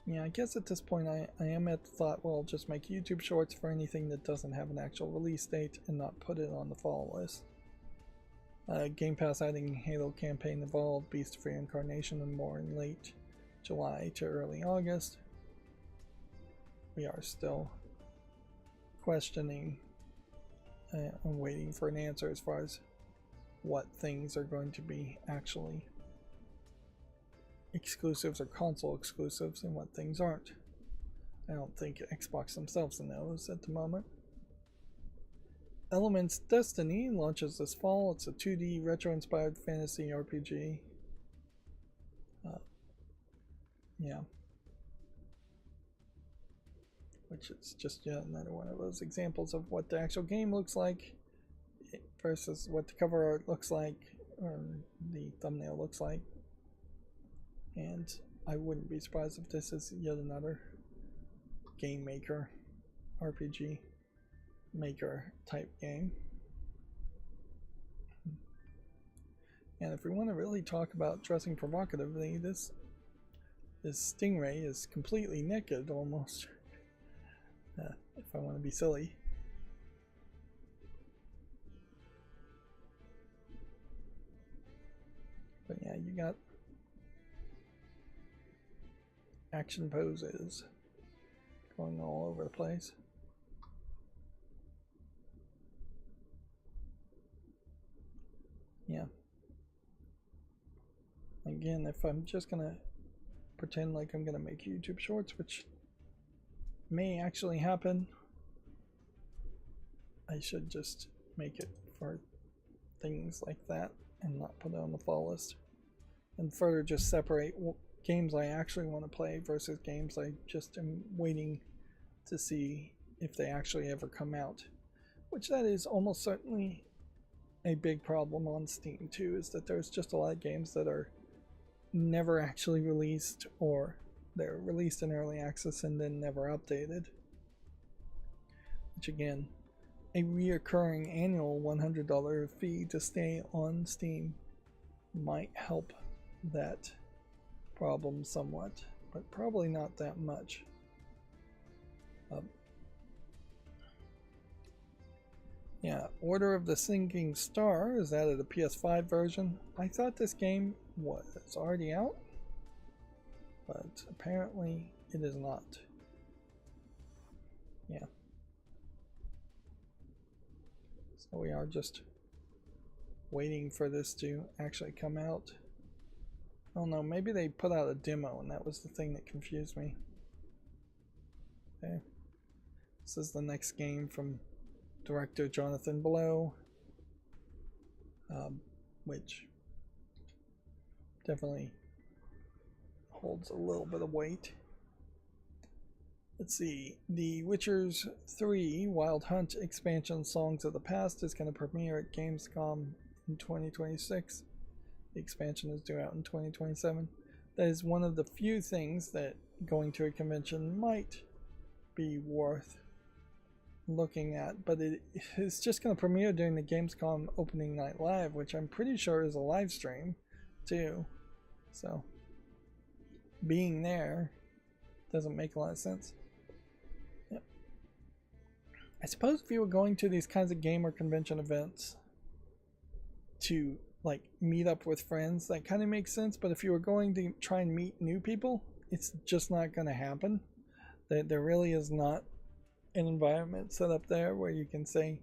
S1: Yeah, I guess at this point I am at the thought, well, just make YouTube shorts for anything that doesn't have an actual release date and not put it on the fall list. Game Pass adding Halo Campaign Evolved, Beast of Reincarnation, and more in late July to early August. We are still questioning and waiting for an answer as far as what things are going to be actually exclusives or console exclusives and what things aren't. I don't think Xbox themselves knows at the moment. Elements Destiny launches this fall. It's a 2D retro-inspired fantasy RPG. Yeah. Which is just yet another one of those examples of what the actual game looks like versus what the cover art looks like or the thumbnail looks like. And I wouldn't be surprised if this is yet another game maker, RPG maker type game. And if we want to really talk about dressing provocatively, this stingray is completely naked almost. If I want to be silly. But yeah, you got action poses going all over the place. Yeah. Again, if I'm just gonna pretend like I'm gonna make YouTube shorts, which may actually happen, I should just make it for things like that and not put it on the fall list. And further just separate games I actually want to play versus games I just am waiting to see if they actually ever come out. Which that is almost certainly a big problem on Steam too, is that there's just a lot of games that are never actually released, or they're released in early access and then never updated. Which again, a reoccurring annual $100 fee to stay on Steam might help that problem somewhat, but probably not that much. Yeah, Order of the Sinking Star is added a PS5 version. I thought this game was already out, but apparently it is not. Yeah. So we are just waiting for this to actually come out. Oh no, maybe they put out a demo and that was the thing that confused me. Okay. This is the next game from director Jonathan Blow, which definitely holds a little bit of weight. Let's see, The Witcher's 3 Wild Hunt expansion Songs of the Past is going to premiere at Gamescom in 2026. The expansion is due out in 2027. That is one of the few things that going to a convention might be worth looking at, but it is just going to premiere during the Gamescom opening night live, which I'm pretty sure is a live stream too. So being there doesn't make a lot of sense. Yep. I suppose if you were going to these kinds of gamer convention events to like meet up with friends, that kind of makes sense, but if you were going to try and meet new people, it's just not going to happen. There really is not an environment set up there where you can say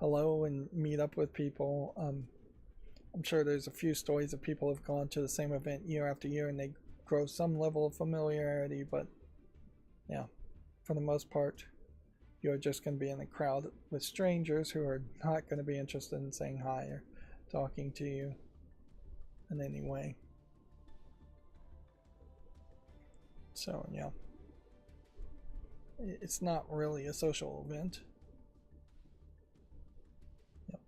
S1: hello and meet up with people. I'm sure there's a few stories of people who have gone to the same event year after year and they grow some level of familiarity, but yeah, for the most part, you're just going to be in a crowd with strangers who are not going to be interested in saying hi or talking to you in any way. So, yeah, it's not really a social event. Yep.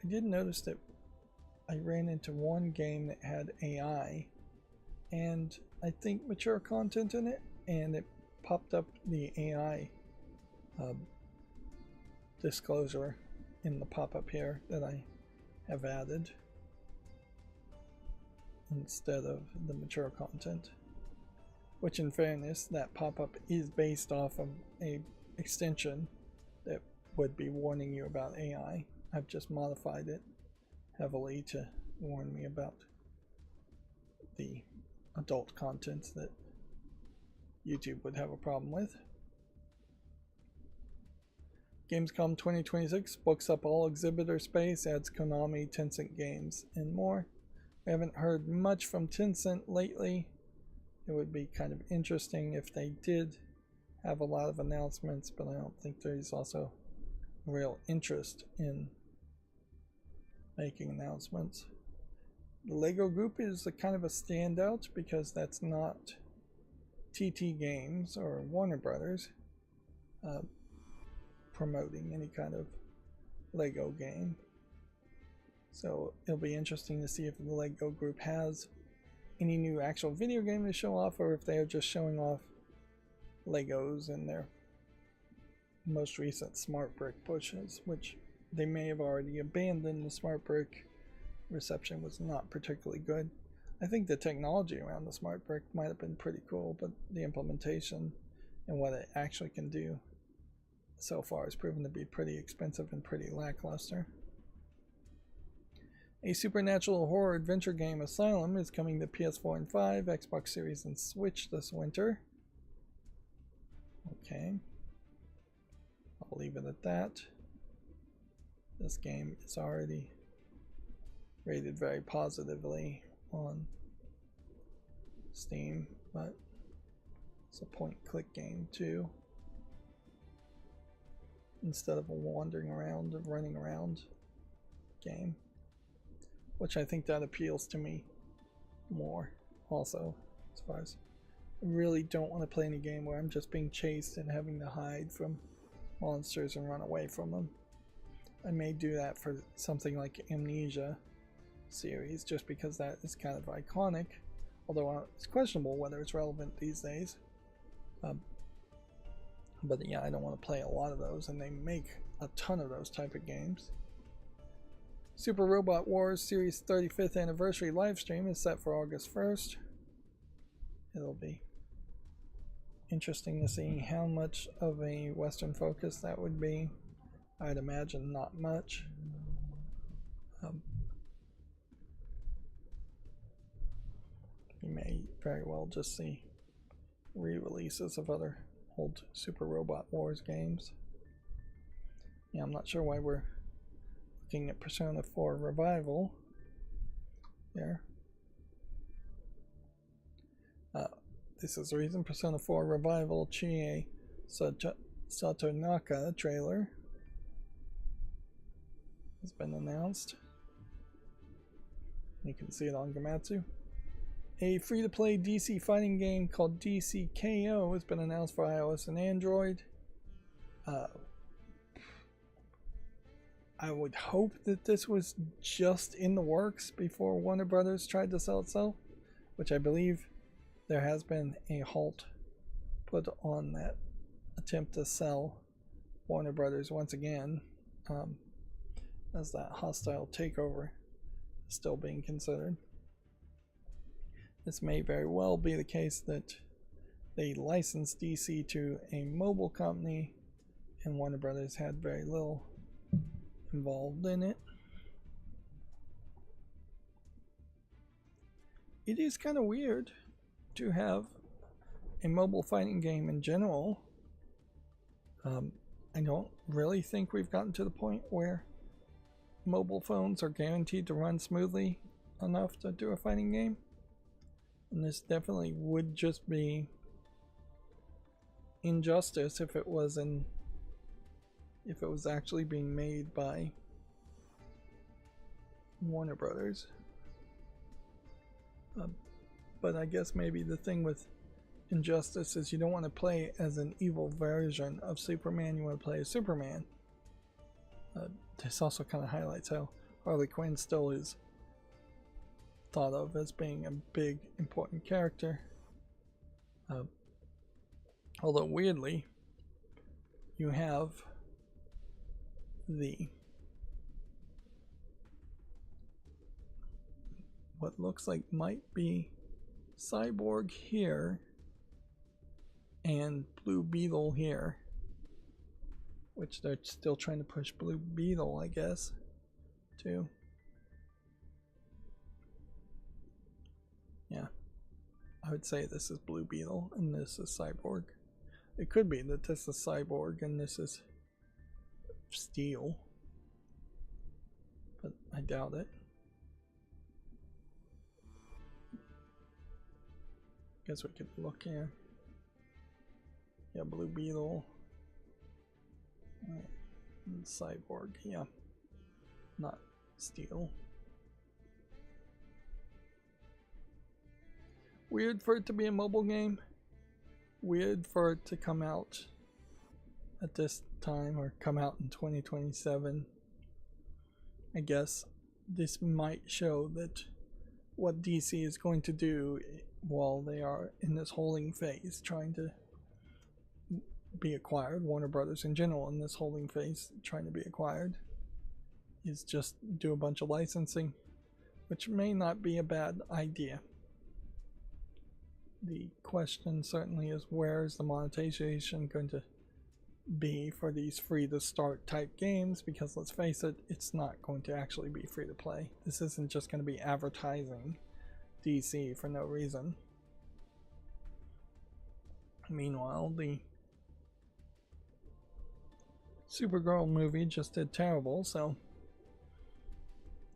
S1: I did notice that I ran into one game that had AI and I think mature content in it, and it popped up the AI disclosure in the pop-up here that I have added instead of the mature content, which in fairness, that pop-up is based off of a extension that would be warning you about AI. I've just modified it heavily to warn me about the adult content that YouTube would have a problem with. Gamescom 2026 books up all exhibitor space, adds Konami, Tencent Games, and more. We haven't heard much from Tencent lately. It would be kind of interesting if they did have a lot of announcements, but I don't think there's also real interest in making announcements. The Lego Group is a kind of a standout because that's not TT Games or Warner Brothers promoting any kind of Lego game. So it'll be interesting to see if the Lego Group has any new actual video game to show off, or if they are just showing off Legos in their most recent smart brick pushes, which they may have already abandoned. The smart brick reception was not particularly good. I think the technology around the smart brick might have been pretty cool, but the implementation and what it actually can do so far has proven to be pretty expensive and pretty lackluster. A supernatural horror adventure game, Asylum, is coming to PS4 and 5, Xbox Series and Switch this winter. Okay, I'll leave it at that. This game is already rated very positively on Steam, but it's a point-click game too, instead of a wandering around and running around game, which I think that appeals to me more also, as far as I really don't want to play any game where I'm just being chased and having to hide from monsters and run away from them. I may do that for something like Amnesia series, just because that is kind of iconic, although it's questionable whether it's relevant these days. But yeah, I don't want to play a lot of those, and they make a ton of those type of games. Super Robot Wars Series 35th Anniversary livestream is set for August 1st. It'll be interesting to see how much of a Western focus that would be. I'd imagine not much. You may very well just see re-releases of other old Super Robot Wars games. Yeah, I'm not sure why we're looking at Persona 4 Revival there. This is the reason. Persona 4 Revival Chie Satonaka trailer has been announced. You can see it on Gamatsu. A free-to-play DC fighting game called DC KO has been announced for iOS and Android. I would hope that this was just in the works before Warner Brothers tried to sell itself, which I believe there has been a halt put on that attempt to sell Warner Brothers once again, as that hostile takeover is still being considered. This may very well be the case that they licensed DC to a mobile company and Warner Brothers had very little involved in it. It is kind of weird to have a mobile fighting game in general. I don't really think we've gotten to the point where mobile phones are guaranteed to run smoothly enough to do a fighting game. And this definitely would just be Injustice if it was actually being made by Warner Brothers. But I guess maybe the thing with Injustice is you don't want to play as an evil version of Superman, you want to play as Superman. This also kind of highlights how Harley Quinn still is thought of as being a big, important character. Although weirdly, you have what looks like might be Cyborg here and Blue Beetle here, which they're still trying to push Blue Beetle, I guess, too. Yeah, I would say this is Blue Beetle and this is Cyborg. It could be that this is Cyborg and this is Steel, but I doubt it. Guess we could look here. Yeah, Blue Beetle. And Cyborg, yeah. Not Steel. Weird for it to be a mobile game. Weird for it to come out at this time or come out in 2027. I guess this might show that what DC is going to do while they are in this holding phase trying to be acquired, Warner Brothers in general in this holding phase trying to be acquired, is just do a bunch of licensing, which may not be a bad idea. The question certainly is, where is the monetization going to be for these free to start type games? Because let's face it, it's not going to actually be free to play. This isn't just going to be advertising DC for no reason. Meanwhile, the Supergirl movie just did terrible, so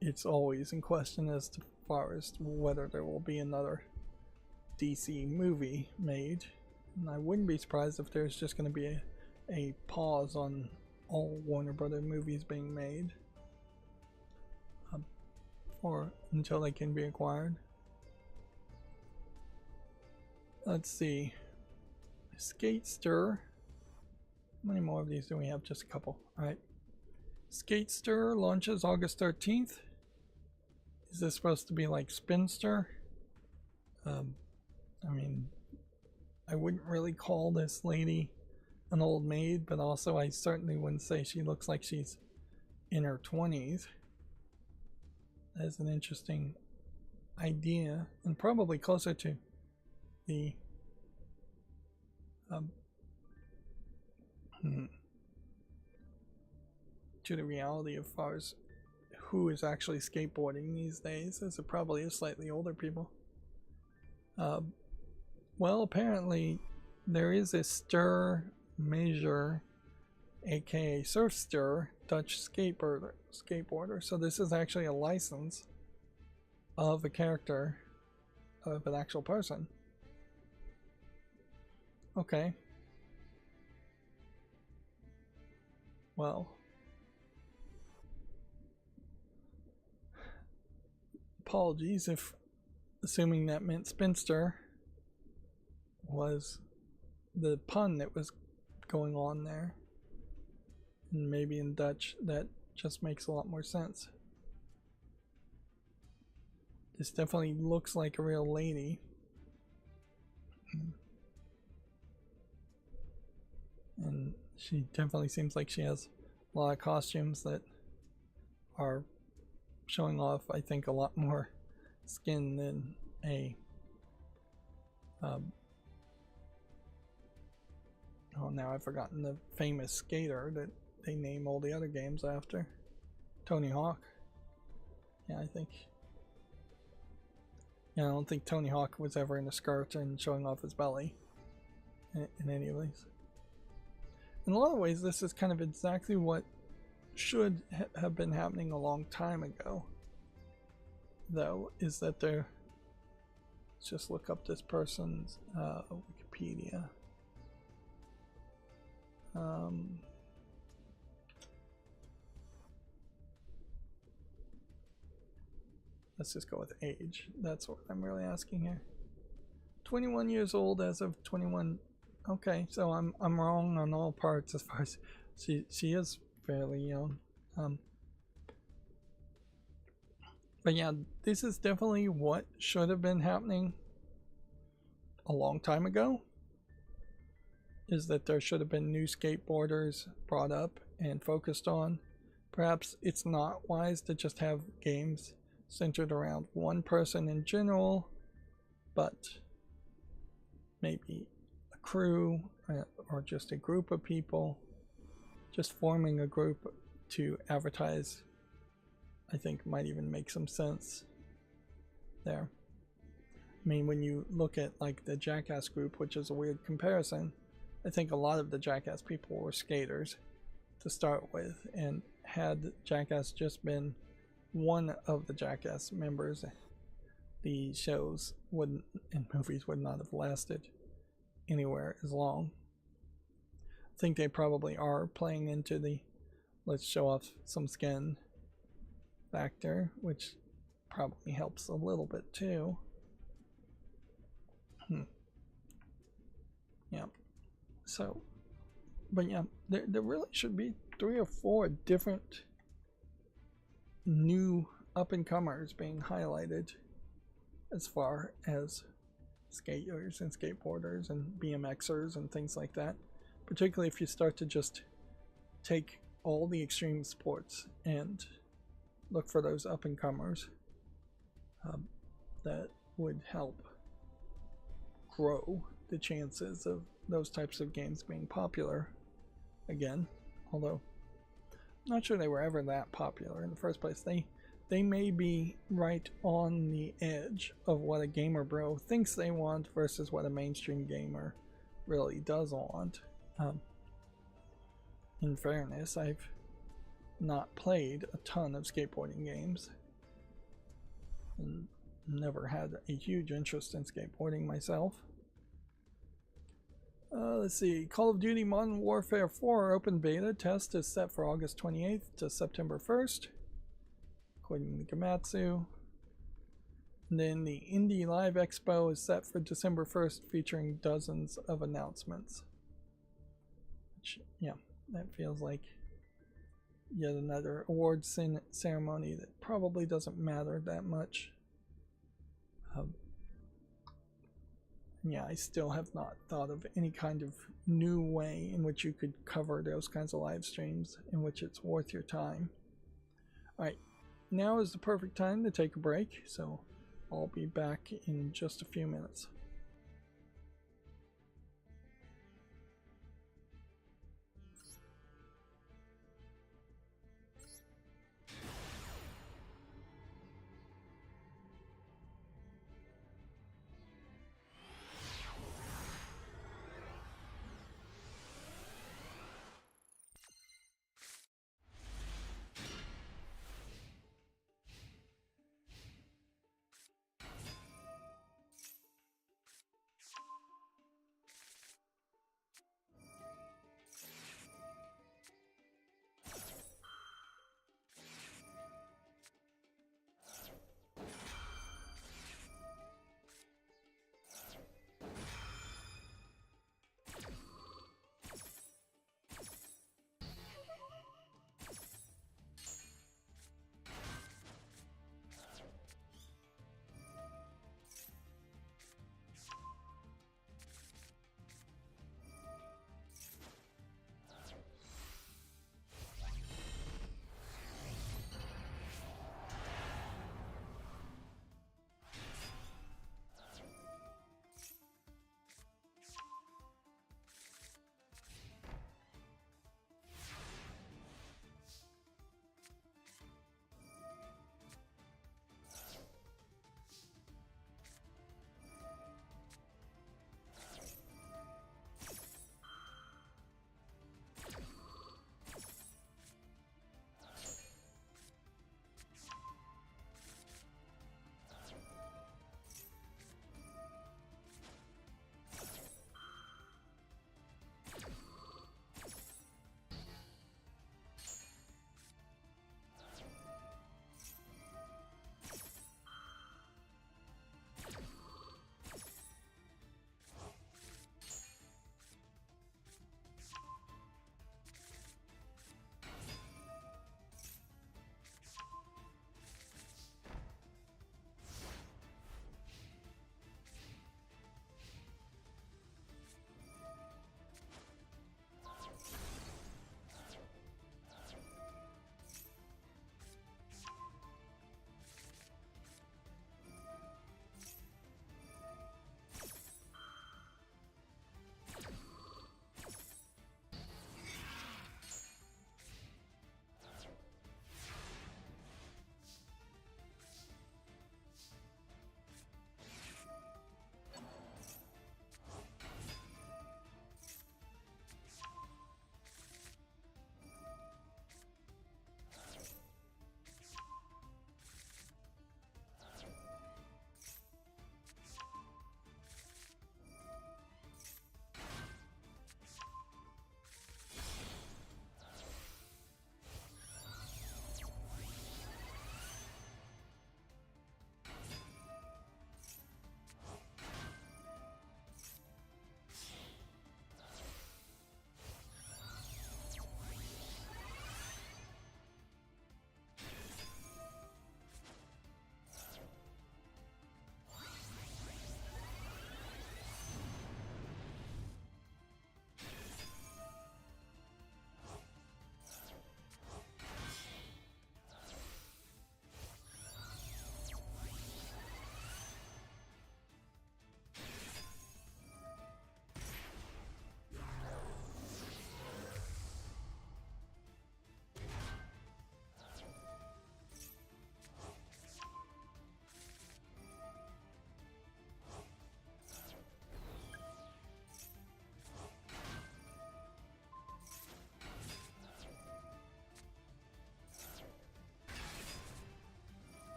S1: it's always in question as far as whether there will be another DC movie made. And I wouldn't be surprised if there's just going to be a pause on all Warner Brothers movies being made until they can be acquired. Let's see. Skatester. How many more of these do we have? Just a couple. Alright. Skatester launches August 13th. Is this supposed to be like Spinster? I mean, I wouldn't really call this lady an old maid, but also I certainly wouldn't say she looks like she's in her 20s. That is an interesting idea, and probably closer to the reality as far as who is actually skateboarding these days, as it probably is slightly older people. Well, apparently there is a Stir Major, aka Surfster, Dutch skateboarder. So this is actually a license of a character of an actual person. Okay. Well, apologies if assuming that meant spinster was the pun that was going on there. And maybe in Dutch that just makes a lot more sense. This definitely looks like a real lady. And she definitely seems like she has a lot of costumes that are showing off, I think, a lot more skin than a oh, now I've forgotten the famous skater that they name all the other games after. Tony Hawk. Yeah, I think. Yeah, I don't think Tony Hawk was ever in a skirt and showing off his belly in any of these. In a lot of ways, this is kind of exactly what should have been happening a long time ago, though, is that they're Let's just look up this person's Wikipedia. Let's just go with age. That's what I'm really asking here. 21 years old as of 21. Okay, so I'm wrong on all parts as far as she is fairly young. But yeah, this is definitely what should have been happening a long time ago. Is that there should have been new skateboarders brought up and focused on. Perhaps it's not wise to just have games centered around one person in general, but maybe a crew or just a group of people. Just forming a group to advertise, I think, might even make some sense there. I mean, when you look at like the Jackass group, which is a weird comparison, I think a lot of the Jackass people were skaters to start with, and had Jackass just been one of the Jackass members, the shows wouldn't and movies would not have lasted anywhere as long. I think they probably are playing into the let's show off some skin factor, which probably helps a little bit too. Yeah. So, but yeah, there really should be 3 or 4 different new up-and-comers being highlighted as far as skaters and skateboarders and BMXers and things like that. Particularly if you start to just take all the extreme sports and look for those up-and-comers, that would help grow the chances of those types of games being popular again. Although I'm not sure they were ever that popular in the first place. They may be right on the edge of what a gamer bro thinks they want versus what a mainstream gamer really does want. In fairness, I've not played a ton of skateboarding games and never had a huge interest in skateboarding myself. Let's see, Call of Duty Modern Warfare 4 open beta test is set for August 28th to September 1st, according to Gamatsu. And then the Indie Live Expo is set for December 1st, featuring dozens of announcements. Which, yeah, that feels like yet another awards ceremony that probably doesn't matter that much. Yeah, I still have not thought of any kind of new way in which you could cover those kinds of live streams in which it's worth your time. Alright, now is the perfect time to take a break, so I'll be back in just a few minutes.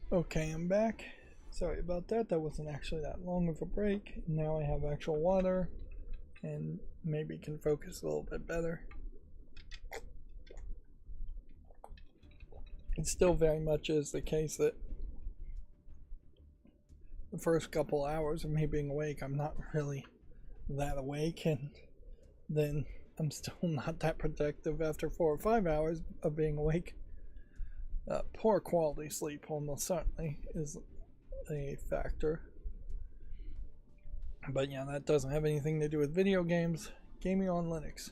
S1: Okay, I'm back. Sorry about that. That wasn't actually that long of a break. Now I have actual water and maybe can focus a little bit better. It still very much is the case that the first couple hours of me being awake, I'm not really that awake, and then I'm still not that productive after 4 or 5 hours of being awake. Poor quality sleep almost certainly is a factor. But yeah, that doesn't have anything to do with video games. Gaming on Linux.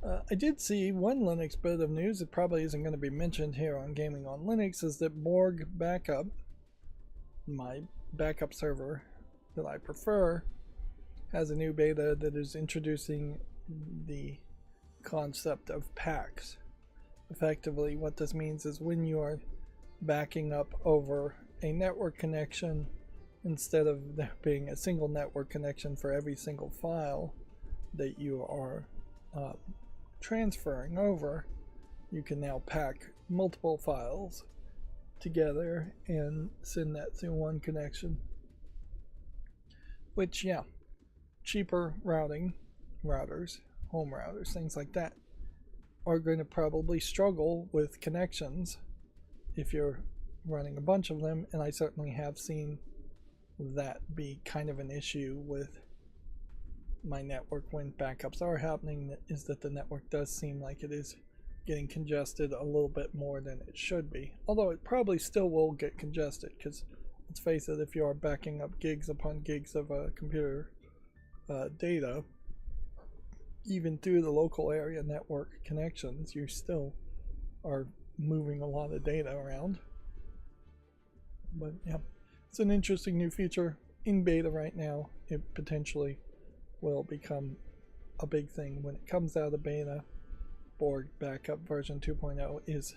S1: I did see one Linux bit of news that probably isn't going to be mentioned here on Gaming on Linux, is that Borg Backup, my backup server that I prefer, has a new beta that is introducing the concept of packs. Effectively, what this means is when you are backing up over a network connection, instead of there being a single network connection for every single file that you are transferring over, you can now pack multiple files together and send that through one connection. Which, yeah, cheaper routers, home routers, things like that, are going to probably struggle with connections if you're running a bunch of them, and I certainly have seen that be kind of an issue with my network when backups are happening, is that the network does seem like it is getting congested a little bit more than it should be. Although it probably still will get congested, because let's face it, if you are backing up gigs upon gigs of computer data, even through the local area network connections, you still are moving a lot of data around. But yeah, it's an interesting new feature in beta right now. It potentially will become a big thing when it comes out of beta. Borg Backup version 2.0 is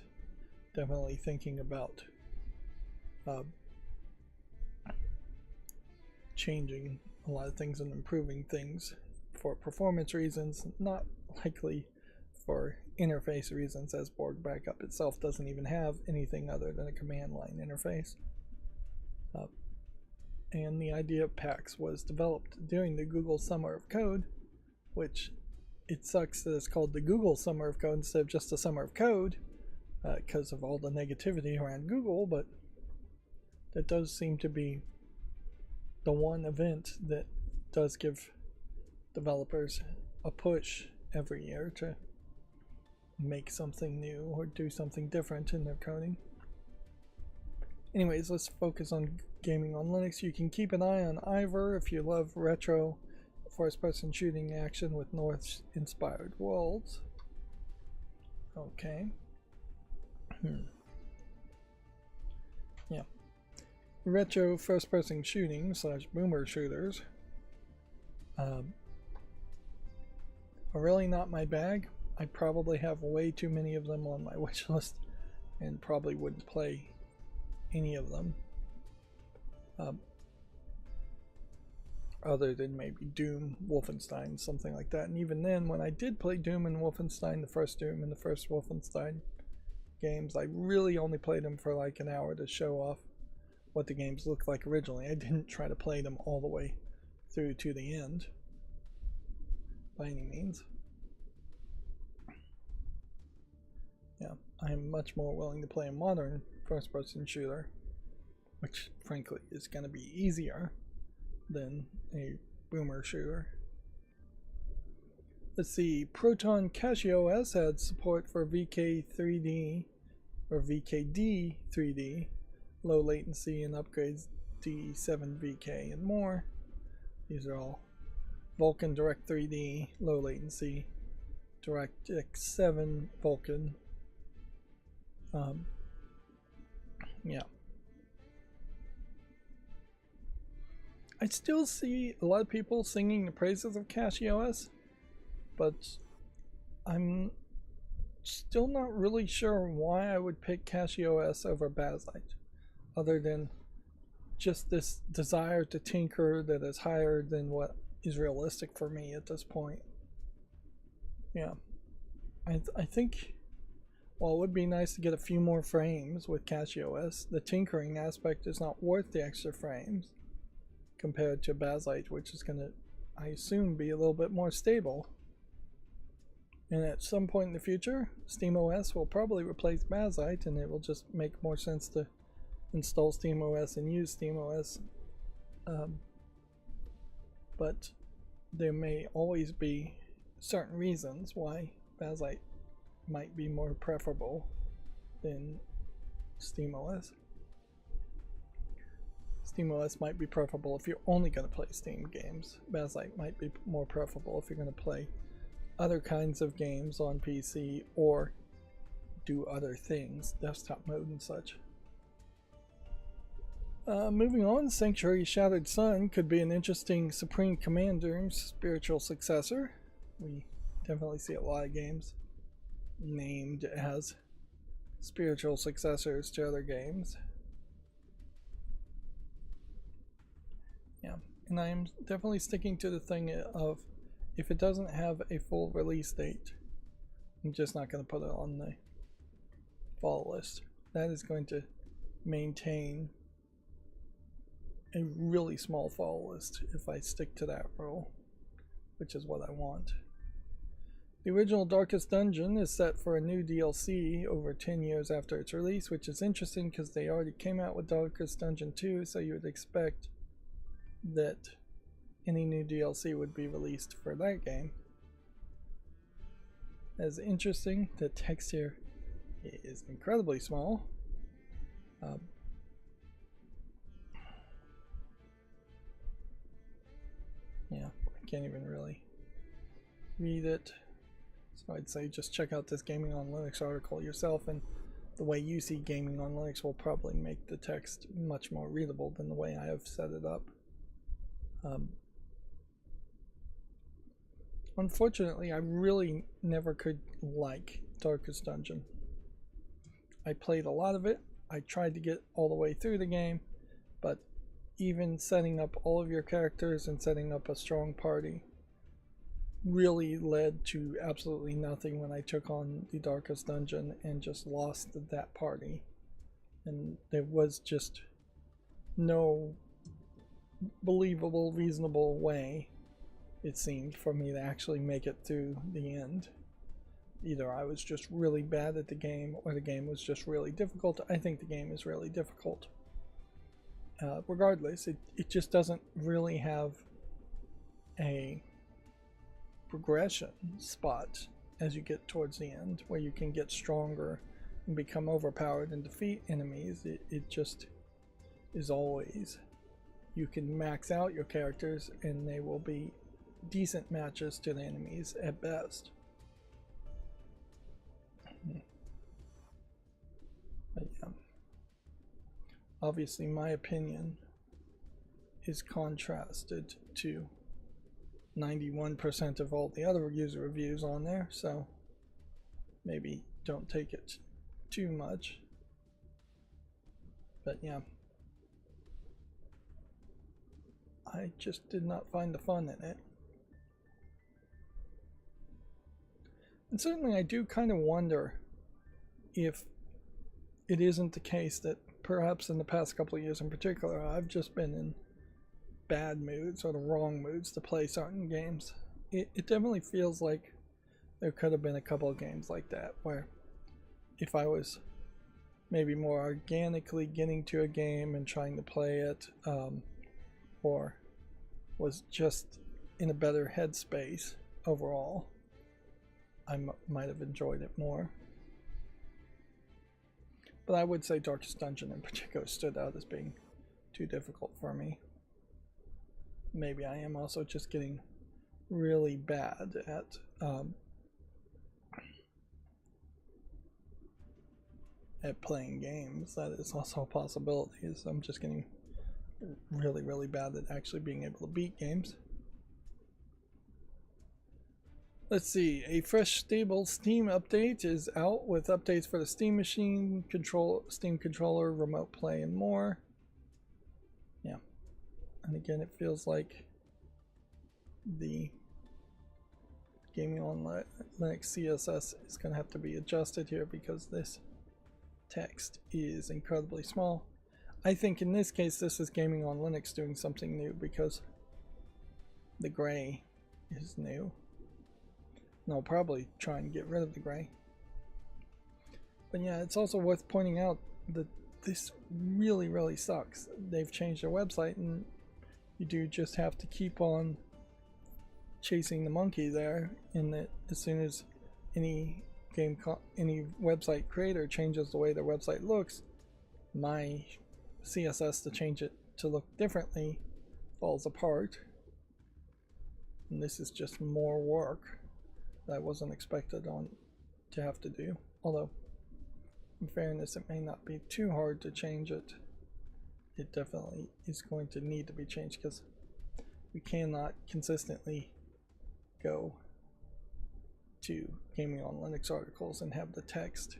S1: definitely thinking about changing a lot of things and improving things for performance reasons, not likely for interface reasons, as Borg Backup itself doesn't even have anything other than a command line interface. And the idea of packs was developed during the Google Summer of Code, which it sucks that it's called the Google Summer of Code instead of just the Summer of Code, because of all the negativity around Google, but that does seem to be the one event that does give developers a push every year to make something new or do something different in their coding. Anyways, let's focus on Gaming on Linux. You can keep an eye on Ivor if you love retro first-person shooting action with Norse-inspired worlds. Okay. Yeah. Retro first-person shooting / boomer shooters are really not my bag. I probably have way too many of them on my wish list and probably wouldn't play any of them. Other than maybe Doom, Wolfenstein, something like that. And even then, when I did play Doom and Wolfenstein, the first Doom and the first Wolfenstein games, I really only played them for like an hour to show off what the games looked like originally. I didn't try to play them all the way through to the end by any means. Yeah, I'm much more willing to play a modern first-person shooter, which frankly is going to be easier than a boomer shooter. Let's see, Proton CashieOS had support for VK3D or VKD 3D, low latency and upgrades D7VK and more. These are all Vulkan Direct 3D, low latency, DirectX 7 Vulkan. Yeah. I still see a lot of people singing the praises of CashieOS, but I'm still not really sure why I would pick CashieOS over Bazzite, other than just this desire to tinker that is higher than what is realistic for me at this point. Yeah, I think While it would be nice to get a few more frames with CachyOS, the tinkering aspect is not worth the extra frames compared to Bakelite, which is going to, I assume, be a little bit more stable. And at some point in the future, SteamOS will probably replace Bakelite, and it will just make more sense to install SteamOS and use SteamOS. But there may always be certain reasons why Bakelite might be more preferable than SteamOS. SteamOS might be preferable if you're only going to play Steam games. Bakelite might be more preferable if you're going to play other kinds of games on PC or do other things, desktop mode and such. Moving on, Sanctuary Shattered Sun could be an interesting Supreme Commander's spiritual successor. We definitely see a lot of games named as spiritual successors to other games. Yeah, and I am definitely sticking to the thing of if it doesn't have a full release date, I'm just not going to put it on the fall list. That is going to maintain a really small fall list if I stick to that rule, which is what I want. The original Darkest Dungeon is set for a new DLC over 10 years after its release, which is interesting because they already came out with Darkest Dungeon 2, so you would expect that any new DLC would be released for that game. That's interesting. The text here is incredibly small. Yeah, I can't even really read it. So I'd say just check out this Gaming on Linux article yourself, and the way you see Gaming on Linux will probably make the text much more readable than the way I have set it up. Unfortunately, I really never could like Darkest Dungeon. I played a lot of it. I tried to get all the way through the game, but even setting up all of your characters and setting up a strong party really led to absolutely nothing when I took on the Darkest Dungeon and just lost that party. And there was just no believable, reasonable way, it seemed, for me to actually make it through the end. Either I was just really bad at the game or the game was just really difficult. I think the game is really difficult. Regardless, it just doesn't really have a progression spot as you get towards the end where you can get stronger and become overpowered and defeat enemies. It just is always, you can max out your characters and they will be decent matches to the enemies at best. But yeah, obviously my opinion is contrasted to 91% of all the other user reviews on there, so maybe don't take it too much. But yeah, I just did not find the fun in it. And certainly I do kind of wonder if it isn't the case that perhaps in the past couple of years in particular, I've just been in bad moods or the wrong moods to play certain games. It definitely feels like there could have been a couple of games like that where if I was maybe more organically getting to a game and trying to play it, or was just in a better headspace overall, I might have enjoyed it more. But I would say Darkest Dungeon in particular stood out as being too difficult for me. Maybe I am also just getting really bad at playing games. That is also a possibility. Is I'm just getting really, really bad at actually being able to beat games. Let's see, a fresh stable Steam update is out with updates for the Steam Machine, Steam Controller, Remote Play, and more. Yeah. And again, it feels like the Gaming on Linux CSS is going to have to be adjusted here because this text is incredibly small. I think in this case this is Gaming on Linux doing something new because the gray is new. And I'll probably try and get rid of the gray. But yeah, it's also worth pointing out that this really sucks. They've changed their website and you do just have to keep on chasing the monkey there, in that as soon as any website creator changes the way their website looks, my CSS to change it to look differently falls apart. And this is just more work that I wasn't expected to have to do. Although, in fairness, it may not be too hard to change it. It definitely is going to need to be changed because we cannot consistently go to Gaming on Linux articles and have the text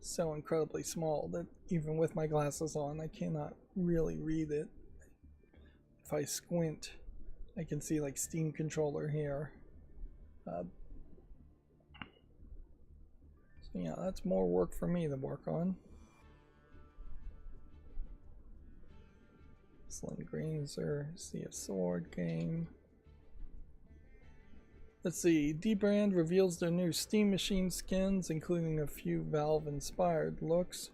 S1: so incredibly small that even with my glasses on I cannot really read it. If I squint, I can see like Steam controller here. So yeah, that's more work for me to work on. Slim Greens or Sea of Sword game. Let's see, Dbrand reveals their new Steam Machine skins, including a few Valve-inspired looks.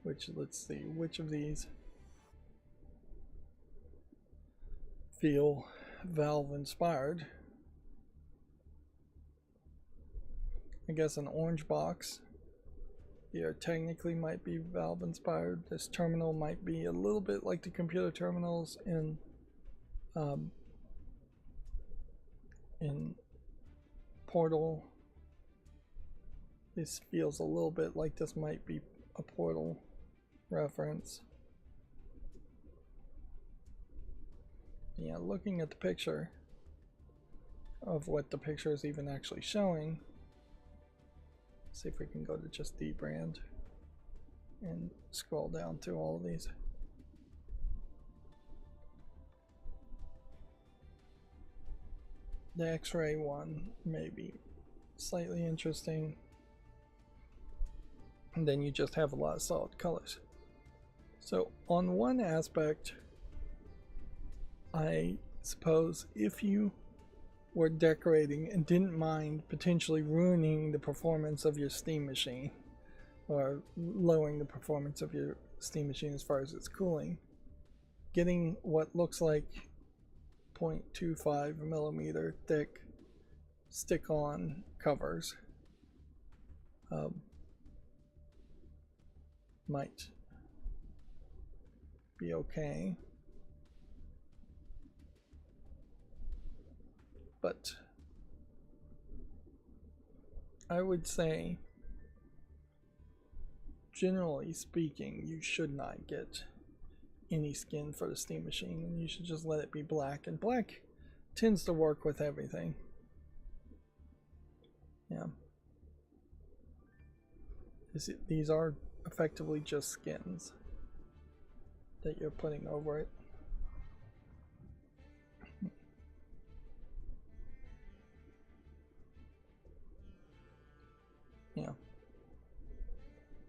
S1: Let's see, which of these feel Valve-inspired? I guess an orange box here technically might be Valve-inspired. This terminal might be a little bit like the computer terminals in Portal. This feels a little bit like this might be a Portal reference. Yeah, looking at the picture of what the picture is even actually showing. See if we can go to just Dbrand and scroll down through all of these. The X-ray one may be slightly interesting. And then you just have a lot of solid colors. So on one aspect, I suppose if you were decorating and didn't mind potentially ruining the performance of your Steam machine or lowering the performance of your Steam machine as far as its cooling, getting what looks like 0.25 millimeter thick stick-on covers might be okay. But I would say, generally speaking, you should not get any skin for the Steam machine, and you should just let it be black. And black tends to work with everything. Yeah. These are effectively just skins that you're putting over it. Yeah.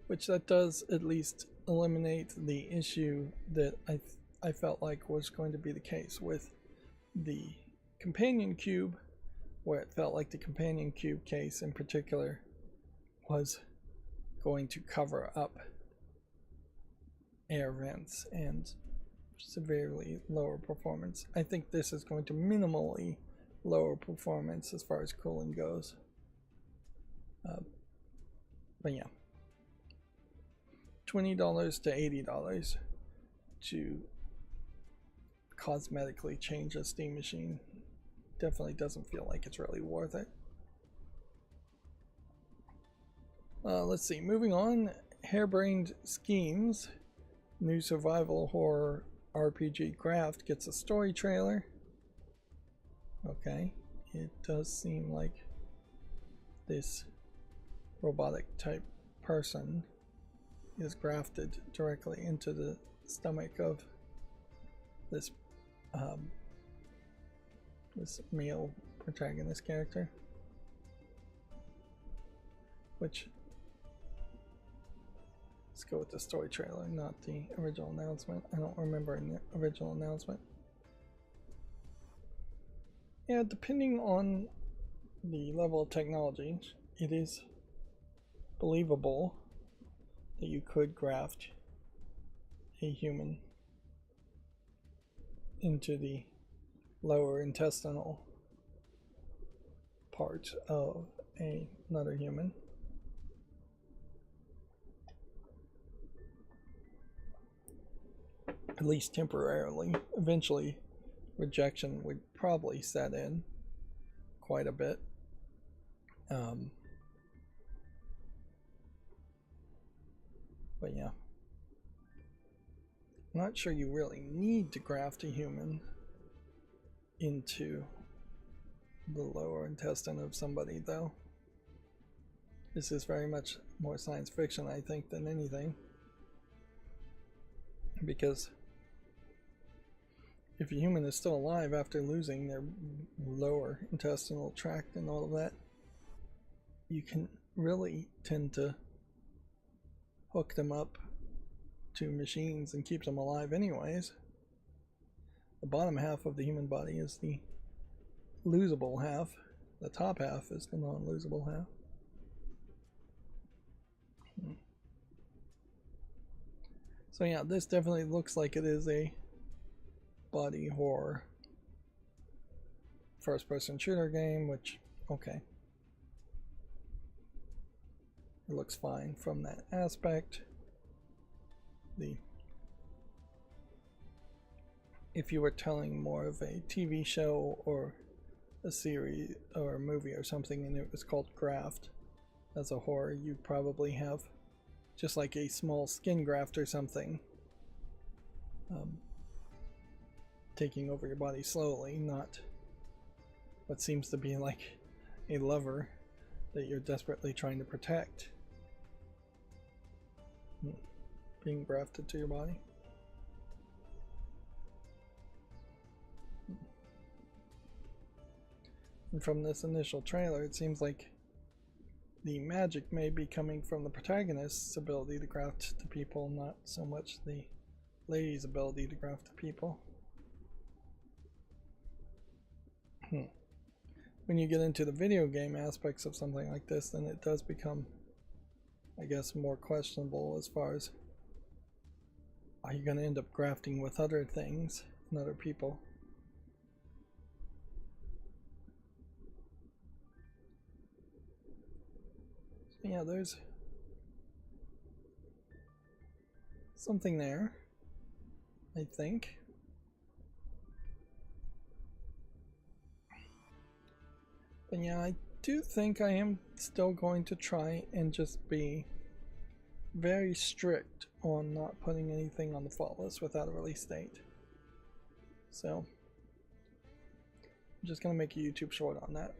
S1: Which that does at least eliminate the issue that I felt like was going to be the case with the companion cube, where it felt like the companion cube case in particular was going to cover up air vents and severely lower performance. I think this is going to minimally lower performance as far as cooling goes. But yeah, $20 to $80 to cosmetically change a Steam machine definitely doesn't feel like it's really worth it. Let's see, moving on. Harebrained Schemes, new survival horror RPG Graft gets a story trailer. Okay, it does seem like this robotic type person is grafted directly into the stomach of this this male protagonist character, which, let's go with the story trailer, not the original announcement. I don't remember in the original announcement. Yeah, depending on the level of technology, it is believable that you could graft a human into the lower intestinal part of another human. At least temporarily. Eventually, rejection would probably set in quite a bit. But yeah, I'm not sure you really need to graft a human into the lower intestine of somebody, though. This is very much more science fiction, I think, than anything. Because if a human is still alive after losing their lower intestinal tract and all of that, you can really tend to hook them up to machines and keep them alive anyways. The bottom half of the human body is the losable half. The top half is the non-losable half. So yeah, this definitely looks like it is a body horror first-person shooter game, which, okay. It looks fine from that aspect. If you were telling more of a TV show or a series or a movie or something and it was called Graft as a horror, you'd probably have just like a small skin graft or something taking over your body slowly, not what seems to be like a lover that you're desperately trying to protect being grafted to your body. And from this initial trailer, it seems like the magic may be coming from the protagonist's ability to graft to people, not so much the lady's ability to graft to people. When you get into the video game aspects of something like this, then it does become, I guess, more questionable as far as, are you going to end up grafting with other things and other people? So yeah, there's something there, I think. But yeah, I do think I am still going to try and just be very strict on not putting anything on the fall list without a release date. So I'm just going to make a YouTube short on that.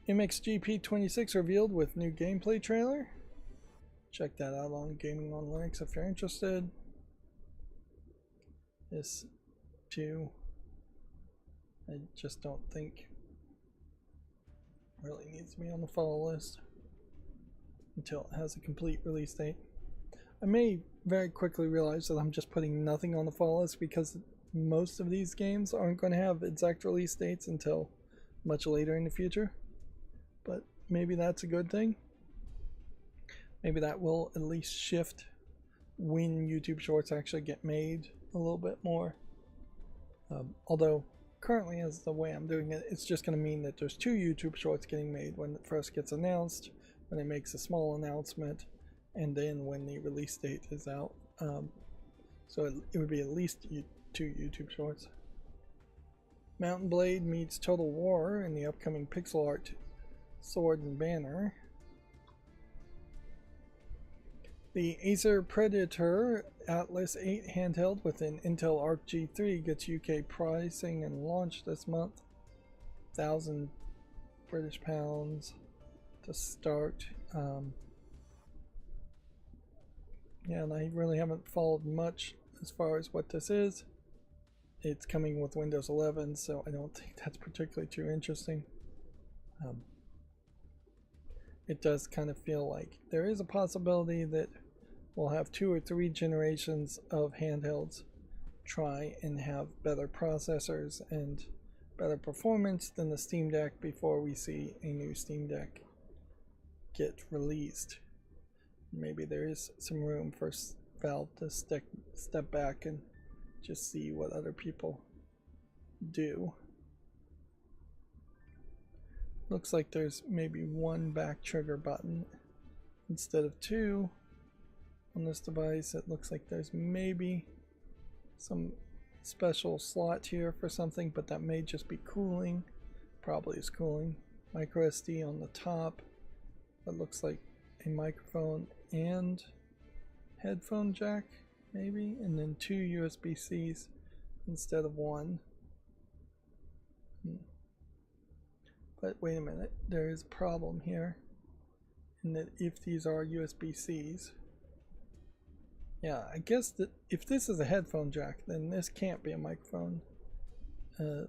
S1: MXGP26 revealed with new gameplay trailer. Check that out on Gaming on Linux if you're interested. This too, I just don't think really needs to be on the follow list until it has a complete release date. I may very quickly realize that I'm just putting nothing on the follow list because most of these games aren't going to have exact release dates until much later in the future. But maybe that's a good thing. Maybe that will at least shift when YouTube Shorts actually get made a little bit more. Although currently, as the way I'm doing it, it's just going to mean that there's 2 YouTube Shorts getting made when it first gets announced, when it makes a small announcement, and then when the release date is out. So it would be at least 2 YouTube Shorts. Mountain Blade meets Total War in the upcoming pixel art sword and banner. The Acer Predator Atlas 8 handheld with an Intel Arc G3 gets UK pricing and launch this month. 1,000 British pounds to start. Yeah, and I really haven't followed much as far as what this is. it's coming with Windows 11, so I don't think that's particularly too interesting. It does kind of feel like there is a possibility that we'll have 2 or 3 generations of handhelds try and have better processors and better performance than the Steam Deck before we see a new Steam Deck get released. Maybe there is some room for Valve to step back and just see what other people do. Looks like there's maybe 1 back trigger button instead of 2 on this device. It looks like there's maybe some special slot here for something, but that may just be cooling. Probably is cooling. Micro SD on the top. That looks like a microphone and headphone jack, maybe, and then 2 USB-Cs instead of 1. But wait a minute, there is a problem here, in that if these are USB-Cs, yeah, I guess that if this is a headphone jack, then this can't be a microphone or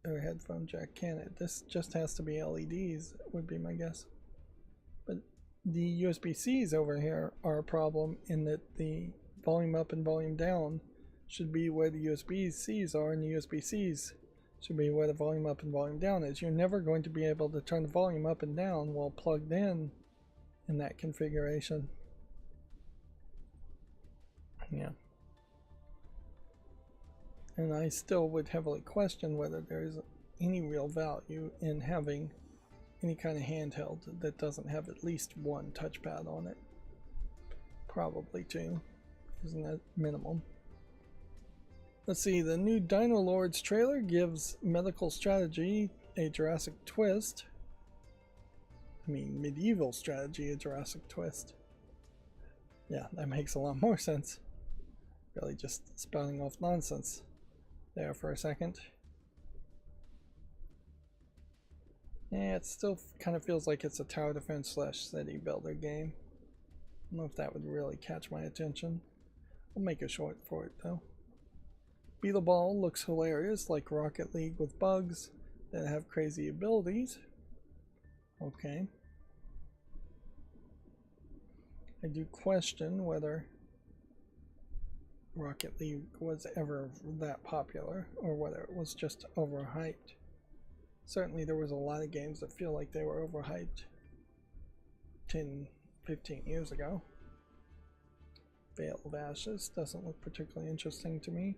S1: headphone jack, can it? This just has to be LEDs, would be my guess. But the USB-Cs over here are a problem in that the volume up and volume down should be where the USB-Cs are, and the USB-Cs should be where the volume up and volume down is. You're never going to be able to turn the volume up and down while plugged in that configuration. Yeah. And I still would heavily question whether there's any real value in having any kind of handheld that doesn't have at least 1 touchpad on it. Probably 2. Isn't that minimum? Let's see, the new Dino Lords trailer gives medical strategy a Jurassic twist. I mean, medieval strategy a Jurassic twist. Yeah, that makes a lot more sense. Really just spouting off nonsense there for a second. Yeah, it still kind of feels like it's a tower defense / city builder game. I don't know if that would really catch my attention. I'll make a short for it though. Beetle Ball looks hilarious, like Rocket League with bugs that have crazy abilities. Okay. I do question whether Rocket League was ever that popular or whether it was just overhyped. Certainly there was a lot of games that feel like they were overhyped 10, 15 years ago. Veil of Ashes doesn't look particularly interesting to me.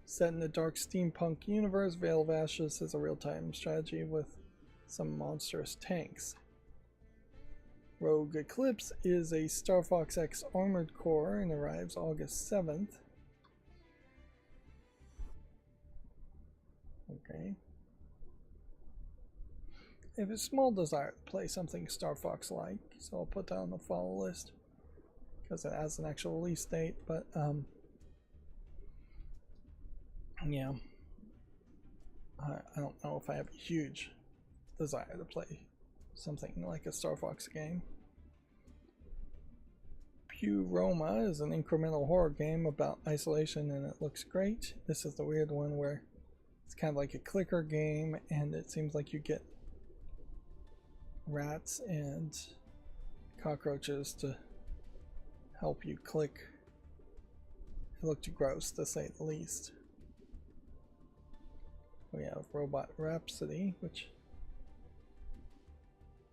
S1: Set in the dark steampunk universe, Veil of Ashes is a real-time strategy with some monstrous tanks. Rogue Eclipse is a Star Fox X Armored Core and arrives August 7th. Okay. I have a small desire to play something Star Fox-like, so I'll put that on the follow list because it has an actual release date, but yeah. I don't know if I have a huge desire to play something like a Star Fox game. Pew Roma is an incremental horror game about isolation and it looks great. This is the weird one where it's kind of like a clicker game and it seems like you get rats and cockroaches to help you click. It looked gross to say the least. We have Robot Rhapsody, which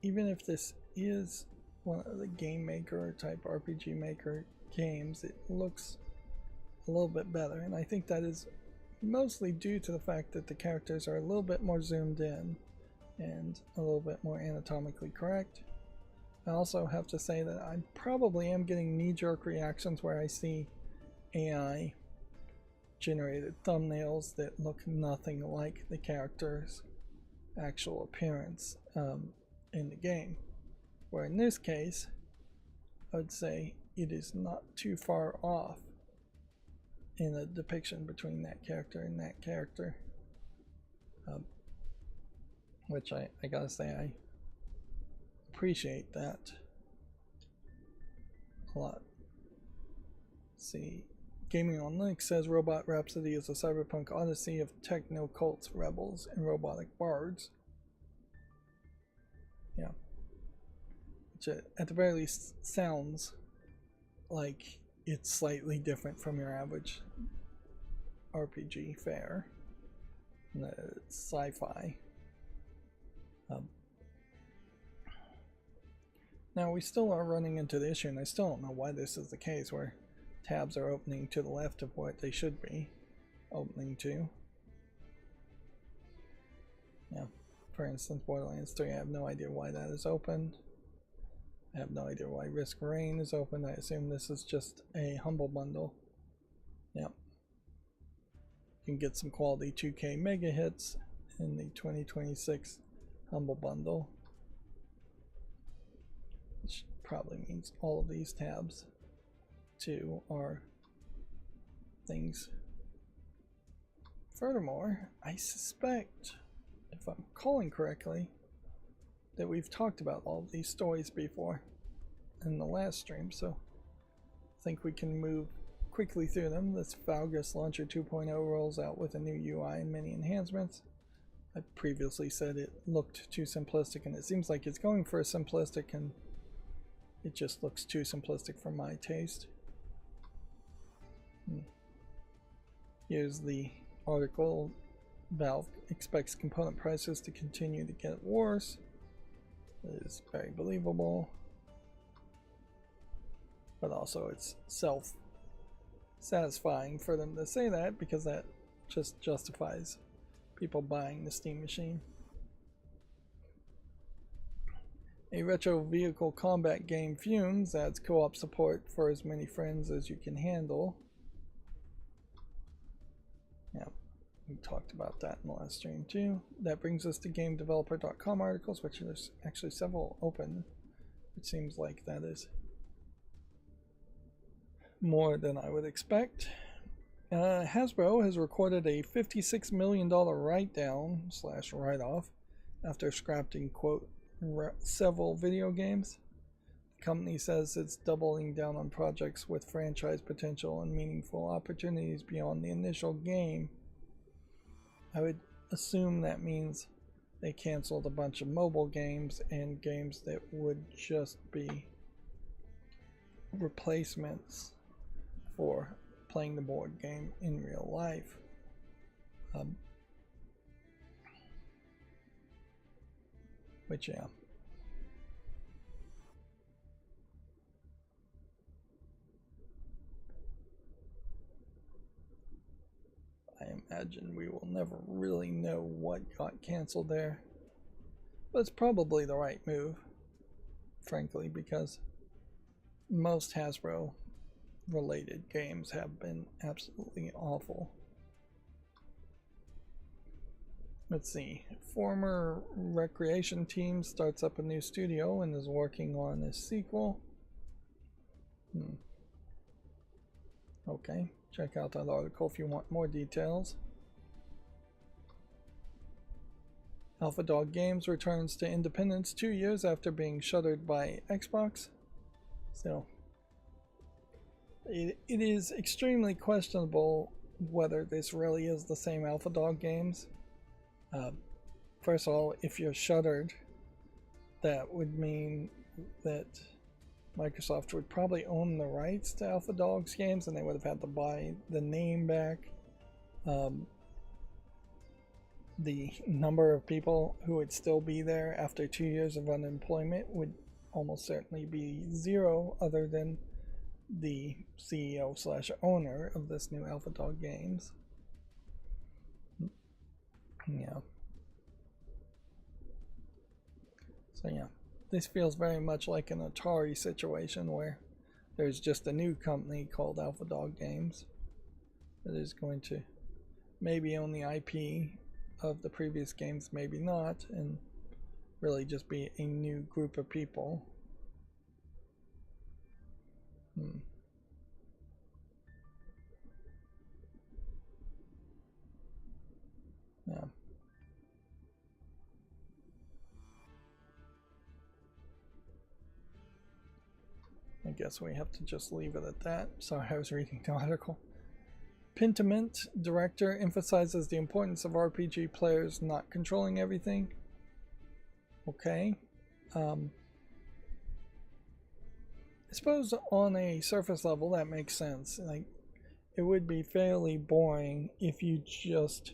S1: even if this is one of the game maker type RPG maker games, it looks a little bit better, and I think that is mostly due to the fact that the characters are a little bit more zoomed in and a little bit more anatomically correct. I also have to say that I probably am getting knee-jerk reactions where I see AI generated thumbnails that look nothing like the character's actual appearance in the game, where in this case I would say it is not too far off in a depiction between that character and that character, which I gotta say I appreciate that a lot. Let's see, Gaming on Linux says Robot Rhapsody is a cyberpunk odyssey of techno cults, rebels, and robotic bards. Yeah. Which at the very least sounds like it's slightly different from your average RPG fare. It's sci-fi. Now we still are running into the issue, and I still don't know why this is the case, where tabs are opening to the left of what they should be opening to. Yeah, for instance, Borderlands 3, I have no idea why that is open. I have no idea why Risk Rain is open. I assume this is just a Humble Bundle. Yep. You can get some quality 2K mega hits in the 2026 Humble Bundle. Which probably means all of these tabs too are things. Furthermore, I suspect, if I'm calling correctly, that we've talked about all of these stories before in the last stream, so I think we can move quickly through them. This Valgus Launcher 2.0 rolls out with a new UI and many enhancements. I previously said it looked too simplistic, and it seems like it's going for a simplistic, and it just looks too simplistic for my taste. Here's the article. Valve expects component prices to continue to get worse. It is very believable, but also it's self-satisfying for them to say that, because that just justifies people buying the Steam machine. A retro vehicle combat game, Fumes, adds co-op support for as many friends as you can handle. Yeah, we talked about that in the last stream too. That brings us to GameDeveloper.com articles, which there's actually several open. It seems like that is more than I would expect. Hasbro has recorded a $56 million write-down / write-off after scrapping, quote, several video games. The company says it's doubling down on projects with franchise potential and meaningful opportunities beyond the initial game. I would assume that means they canceled a bunch of mobile games and games that would just be replacements for playing the board game in real life. Which, yeah. I imagine we will never really know what got canceled there. But it's probably the right move, frankly, because most Hasbro related games have been absolutely awful. Let's see. Former Recreation team starts up a new studio and is working on a sequel. Okay, check out that article if you want more details. Alpha Dog Games returns to independence 2 years after being shuttered by Xbox. So it is extremely questionable whether this really is the same Alpha Dog Games. First of all, if you're shuttered, that would mean that Microsoft would probably own the rights to Alpha Dogs games, and they would have had to buy the name back. The number of people who would still be there after 2 years of unemployment would almost certainly be zero, other than the CEO / owner of this new Alpha Dog Games. Yeah. So yeah, this feels very much like an Atari situation where there's just a new company called Alpha Dog Games that is going to maybe own the IP of the previous games, maybe not, and really just be a new group of people. Yeah. I guess we have to just leave it at that. Sorry, I was reading the article. Pentiment director emphasizes the importance of RPG players not controlling everything. Okay. I suppose on a surface level that makes sense. Like, it would be fairly boring if you just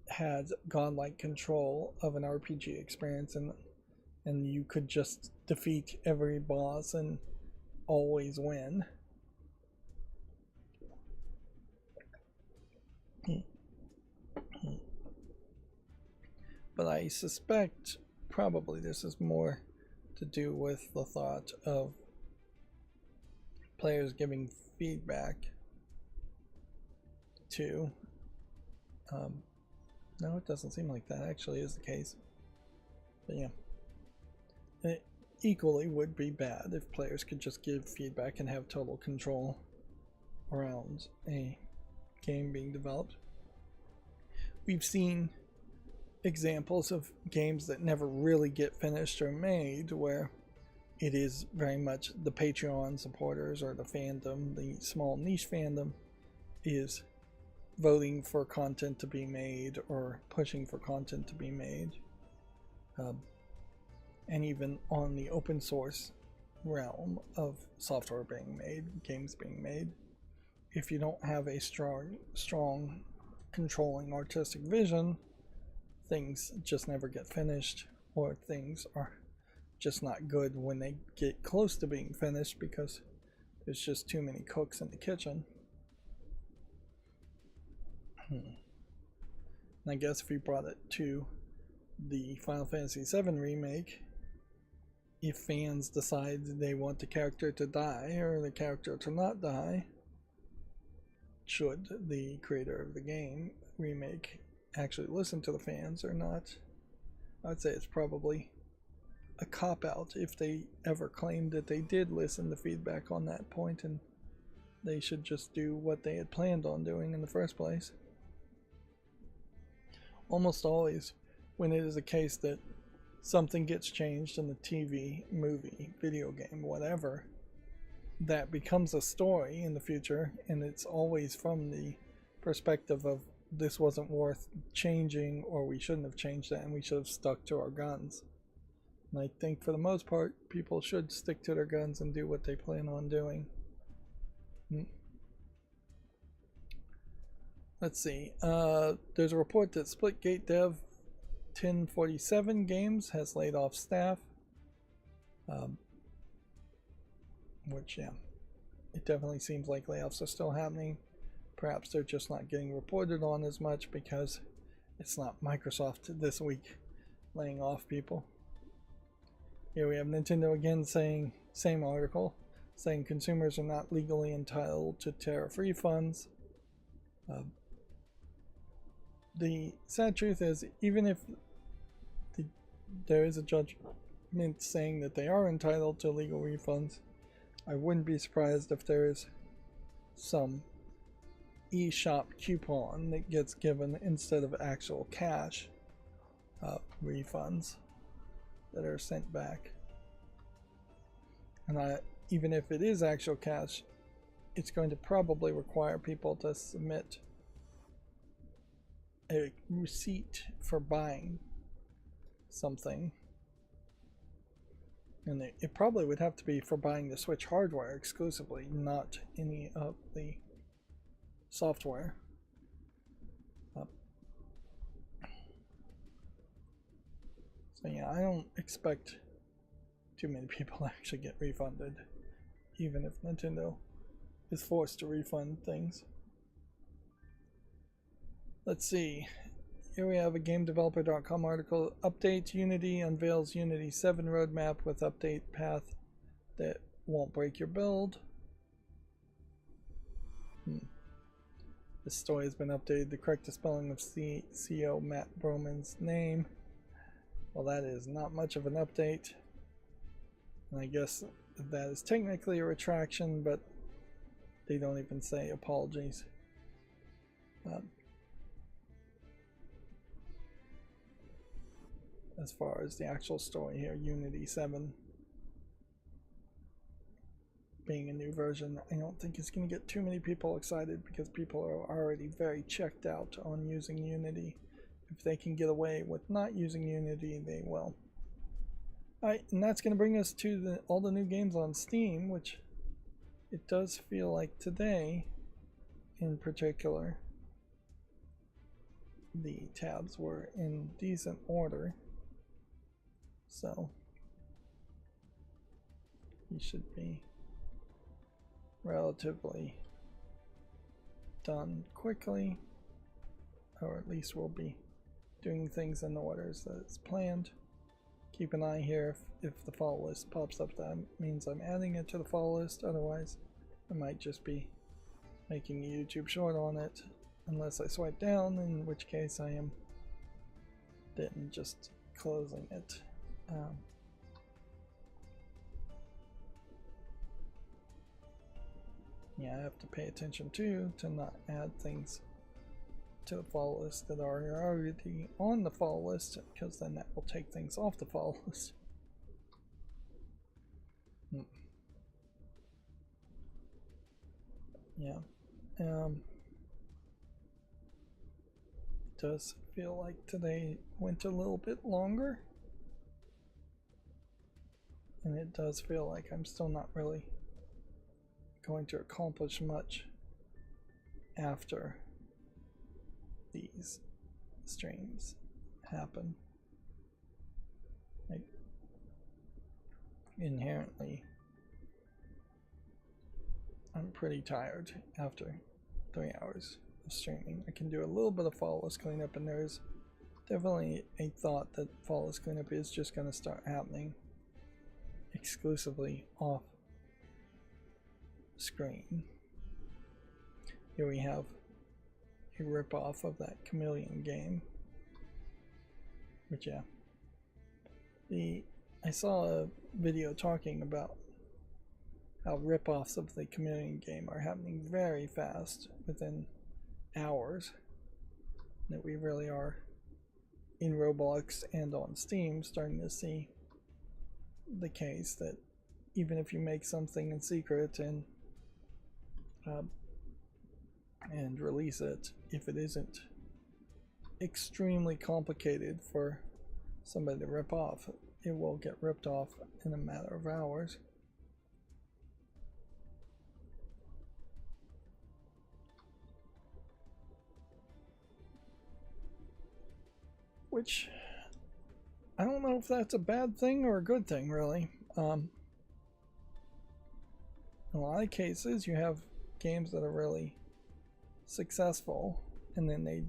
S1: had godlike control of an RPG experience and you could just defeat every boss and always win. But I suspect probably this is more to do with the thought of players giving feedback to no, it doesn't seem like that actually is the case. But yeah, it equally would be bad if players could just give feedback and have total control around a game being developed. We've seen examples of games that never really get finished or made where it is very much the Patreon supporters or the fandom, the small niche fandom, is voting for content to be made or pushing for content to be made. And even on the open source realm of software being made, games being made, if you don't have a strong controlling artistic vision, things just never get finished, or things are just not good when they get close to being finished because there's just too many cooks in the kitchen. And I guess if we brought it to the Final Fantasy VII remake, if fans decide they want the character to die or the character to not die, should the creator of the game remake actually listen to the fans or not? I'd say it's probably a cop-out if they ever claimed that they did listen to feedback on that point, and they should just do what they had planned on doing in the first place. Almost always, when it is a case that something gets changed in the TV, movie, video game, whatever, that becomes a story in the future, and it's always from the perspective of this wasn't worth changing, or we shouldn't have changed that and we should have stuck to our guns. And I think for the most part people should stick to their guns and do what they plan on doing. Let's see, there's a report that Splitgate Dev 1047 Games has laid off staff, which, yeah, it definitely seems like layoffs are still happening. Perhaps they're just not getting reported on as much because it's not Microsoft this week laying off people. Here we have Nintendo again saying, same article, saying consumers are not legally entitled to tariff refunds. The sad truth is, even if there is a judgment saying that they are entitled to legal refunds, I wouldn't be surprised if there is some eShop coupon that gets given instead of actual cash refunds that are sent back. And even if it is actual cash, it's going to probably require people to submit a receipt for buying something, and it probably would have to be for buying the Switch hardware exclusively, not any of the software. So yeah, I don't expect too many people to actually get refunded, even if Nintendo is forced to refund things. Let's see. Here we have a GameDeveloper.com article. Update Unity unveils Unity 7 roadmap with update path that won't break your build. This story has been updated to correct the spelling of CEO Matt Broman's name. Well, that is not much of an update. And I guess that is technically a retraction, but they don't even say apologies. As far as the actual story here, Unity 7 being a new version, I don't think it's going to get too many people excited because people are already very checked out on using Unity. If they can get away with not using Unity, they will. Alright, and that's going to bring us to all the new games on Steam, which it does feel like today, in particular, the tabs were in decent order. So you should be relatively done quickly, or at least we'll be doing things in the orders that it's planned. Keep an eye here if the follow list pops up. That means I'm adding it to the follow list. Otherwise, I might just be making a YouTube short on it, unless I swipe down, in which case I am then just closing it. Yeah, I have to pay attention too to not add things to the follow list that are already on the follow list, because then that will take things off the follow list. Yeah. It does feel like today went a little bit longer, and it does feel like I'm still not really going to accomplish much after these streams happen. Like, inherently, I'm pretty tired after 3 hours of streaming. I can do a little bit of follow list cleanup, and there's definitely a thought that follow list cleanup is just going to start happening exclusively off screen. Here we have a rip-off of that Chameleon game, which, yeah, I saw a video talking about how rip-offs of the Chameleon game are happening very fast, within hours, that we really are in Roblox and on Steam starting to see the case that even if you make something in secret and release it, if it isn't extremely complicated for somebody to rip off, it will get ripped off in a matter of hours. Which, I don't know if that's a bad thing or a good thing, really. In a lot of cases, you have games that are really successful, and then they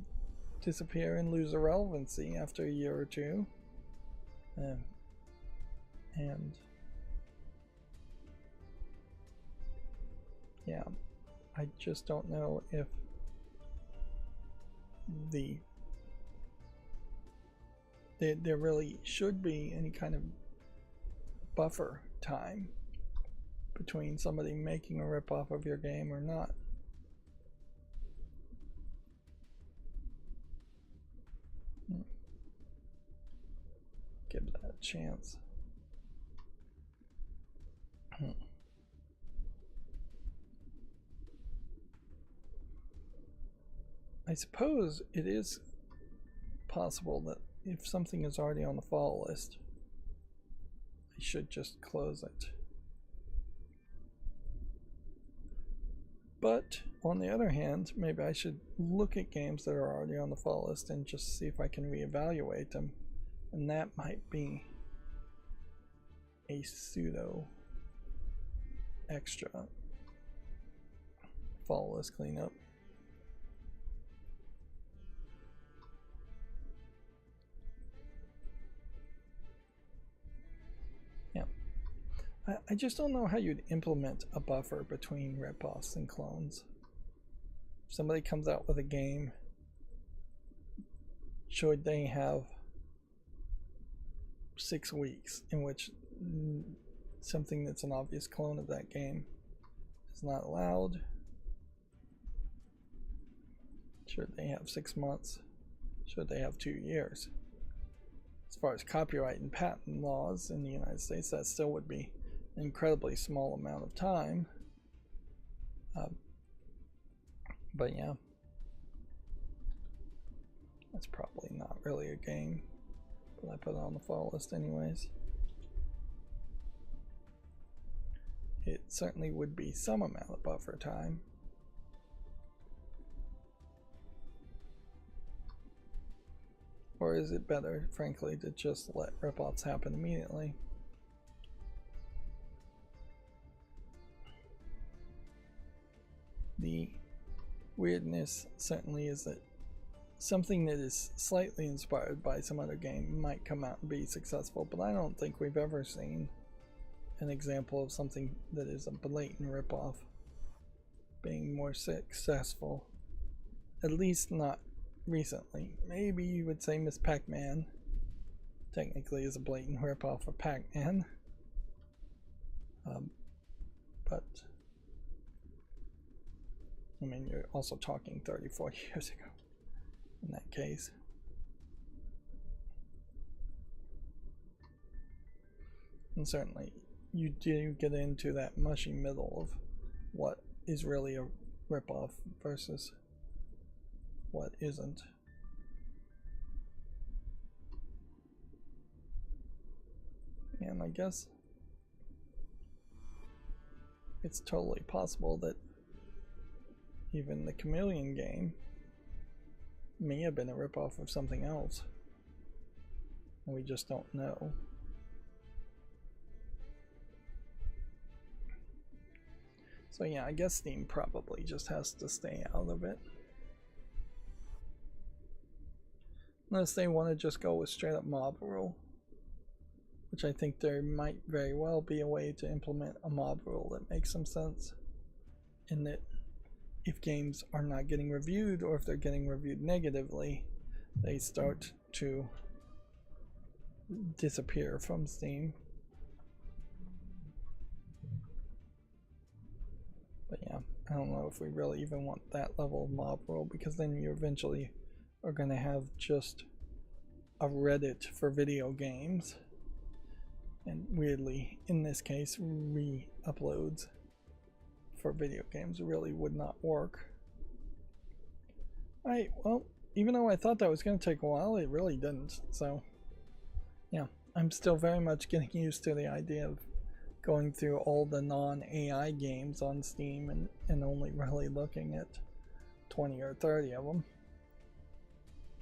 S1: disappear and lose their relevancy after a year or two. And yeah, I just don't know if there really should be any kind of buffer time between somebody making a ripoff of your game or not. Give that a chance. I suppose it is possible that if something is already on the follow list, I should just close it. But on the other hand, maybe I should look at games that are already on the follow list and just see if I can reevaluate them. And that might be a pseudo extra follow list cleanup. Yeah. I just don't know how you'd implement a buffer between ripoffs and clones. If somebody comes out with a game, should they have 6 weeks in which something that's an obvious clone of that game is not allowed? Should they have 6 months? Should they have 2 years? As far as copyright and patent laws in the United States, that still would be incredibly small amount of time. But yeah, that's probably not really a game, but I put it on the file list anyways. It certainly would be some amount of buffer time. Or is it better, frankly, to just let ripoffs happen immediately? The weirdness certainly is that something that is slightly inspired by some other game might come out and be successful, but I don't think we've ever seen an example of something that is a blatant ripoff being more successful, at least not recently. Maybe you would say Miss Pac-Man technically is a blatant ripoff of Pac-Man, but I mean, you're also talking 34 years ago in that case. And certainly you do get into that mushy middle of what is really a ripoff versus what isn't. And I guess it's totally possible that even the Chameleon game may have been a ripoff of something else, and we just don't know. So yeah, I guess Steam probably just has to stay out of it. Unless they want to just go with straight up mob rule, which I think there might very well be a way to implement a mob rule that makes some sense, in that if games are not getting reviewed, or if they're getting reviewed negatively, they start to disappear from Steam. But yeah, I don't know if we really even want that level of mob rule, because then you eventually are going to have just a Reddit for video games, and weirdly, in this case, re-uploads for video games really would not work. Alright, well, even though I thought that was going to take a while, it really didn't. So yeah, I'm still very much getting used to the idea of going through all the non-AI games on Steam and only really looking at 20 or 30 of them.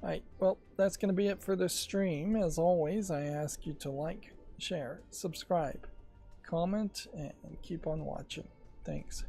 S1: Alright, well, that's going to be it for this stream. As always, I ask you to like, share, subscribe, comment, and keep on watching. Thanks.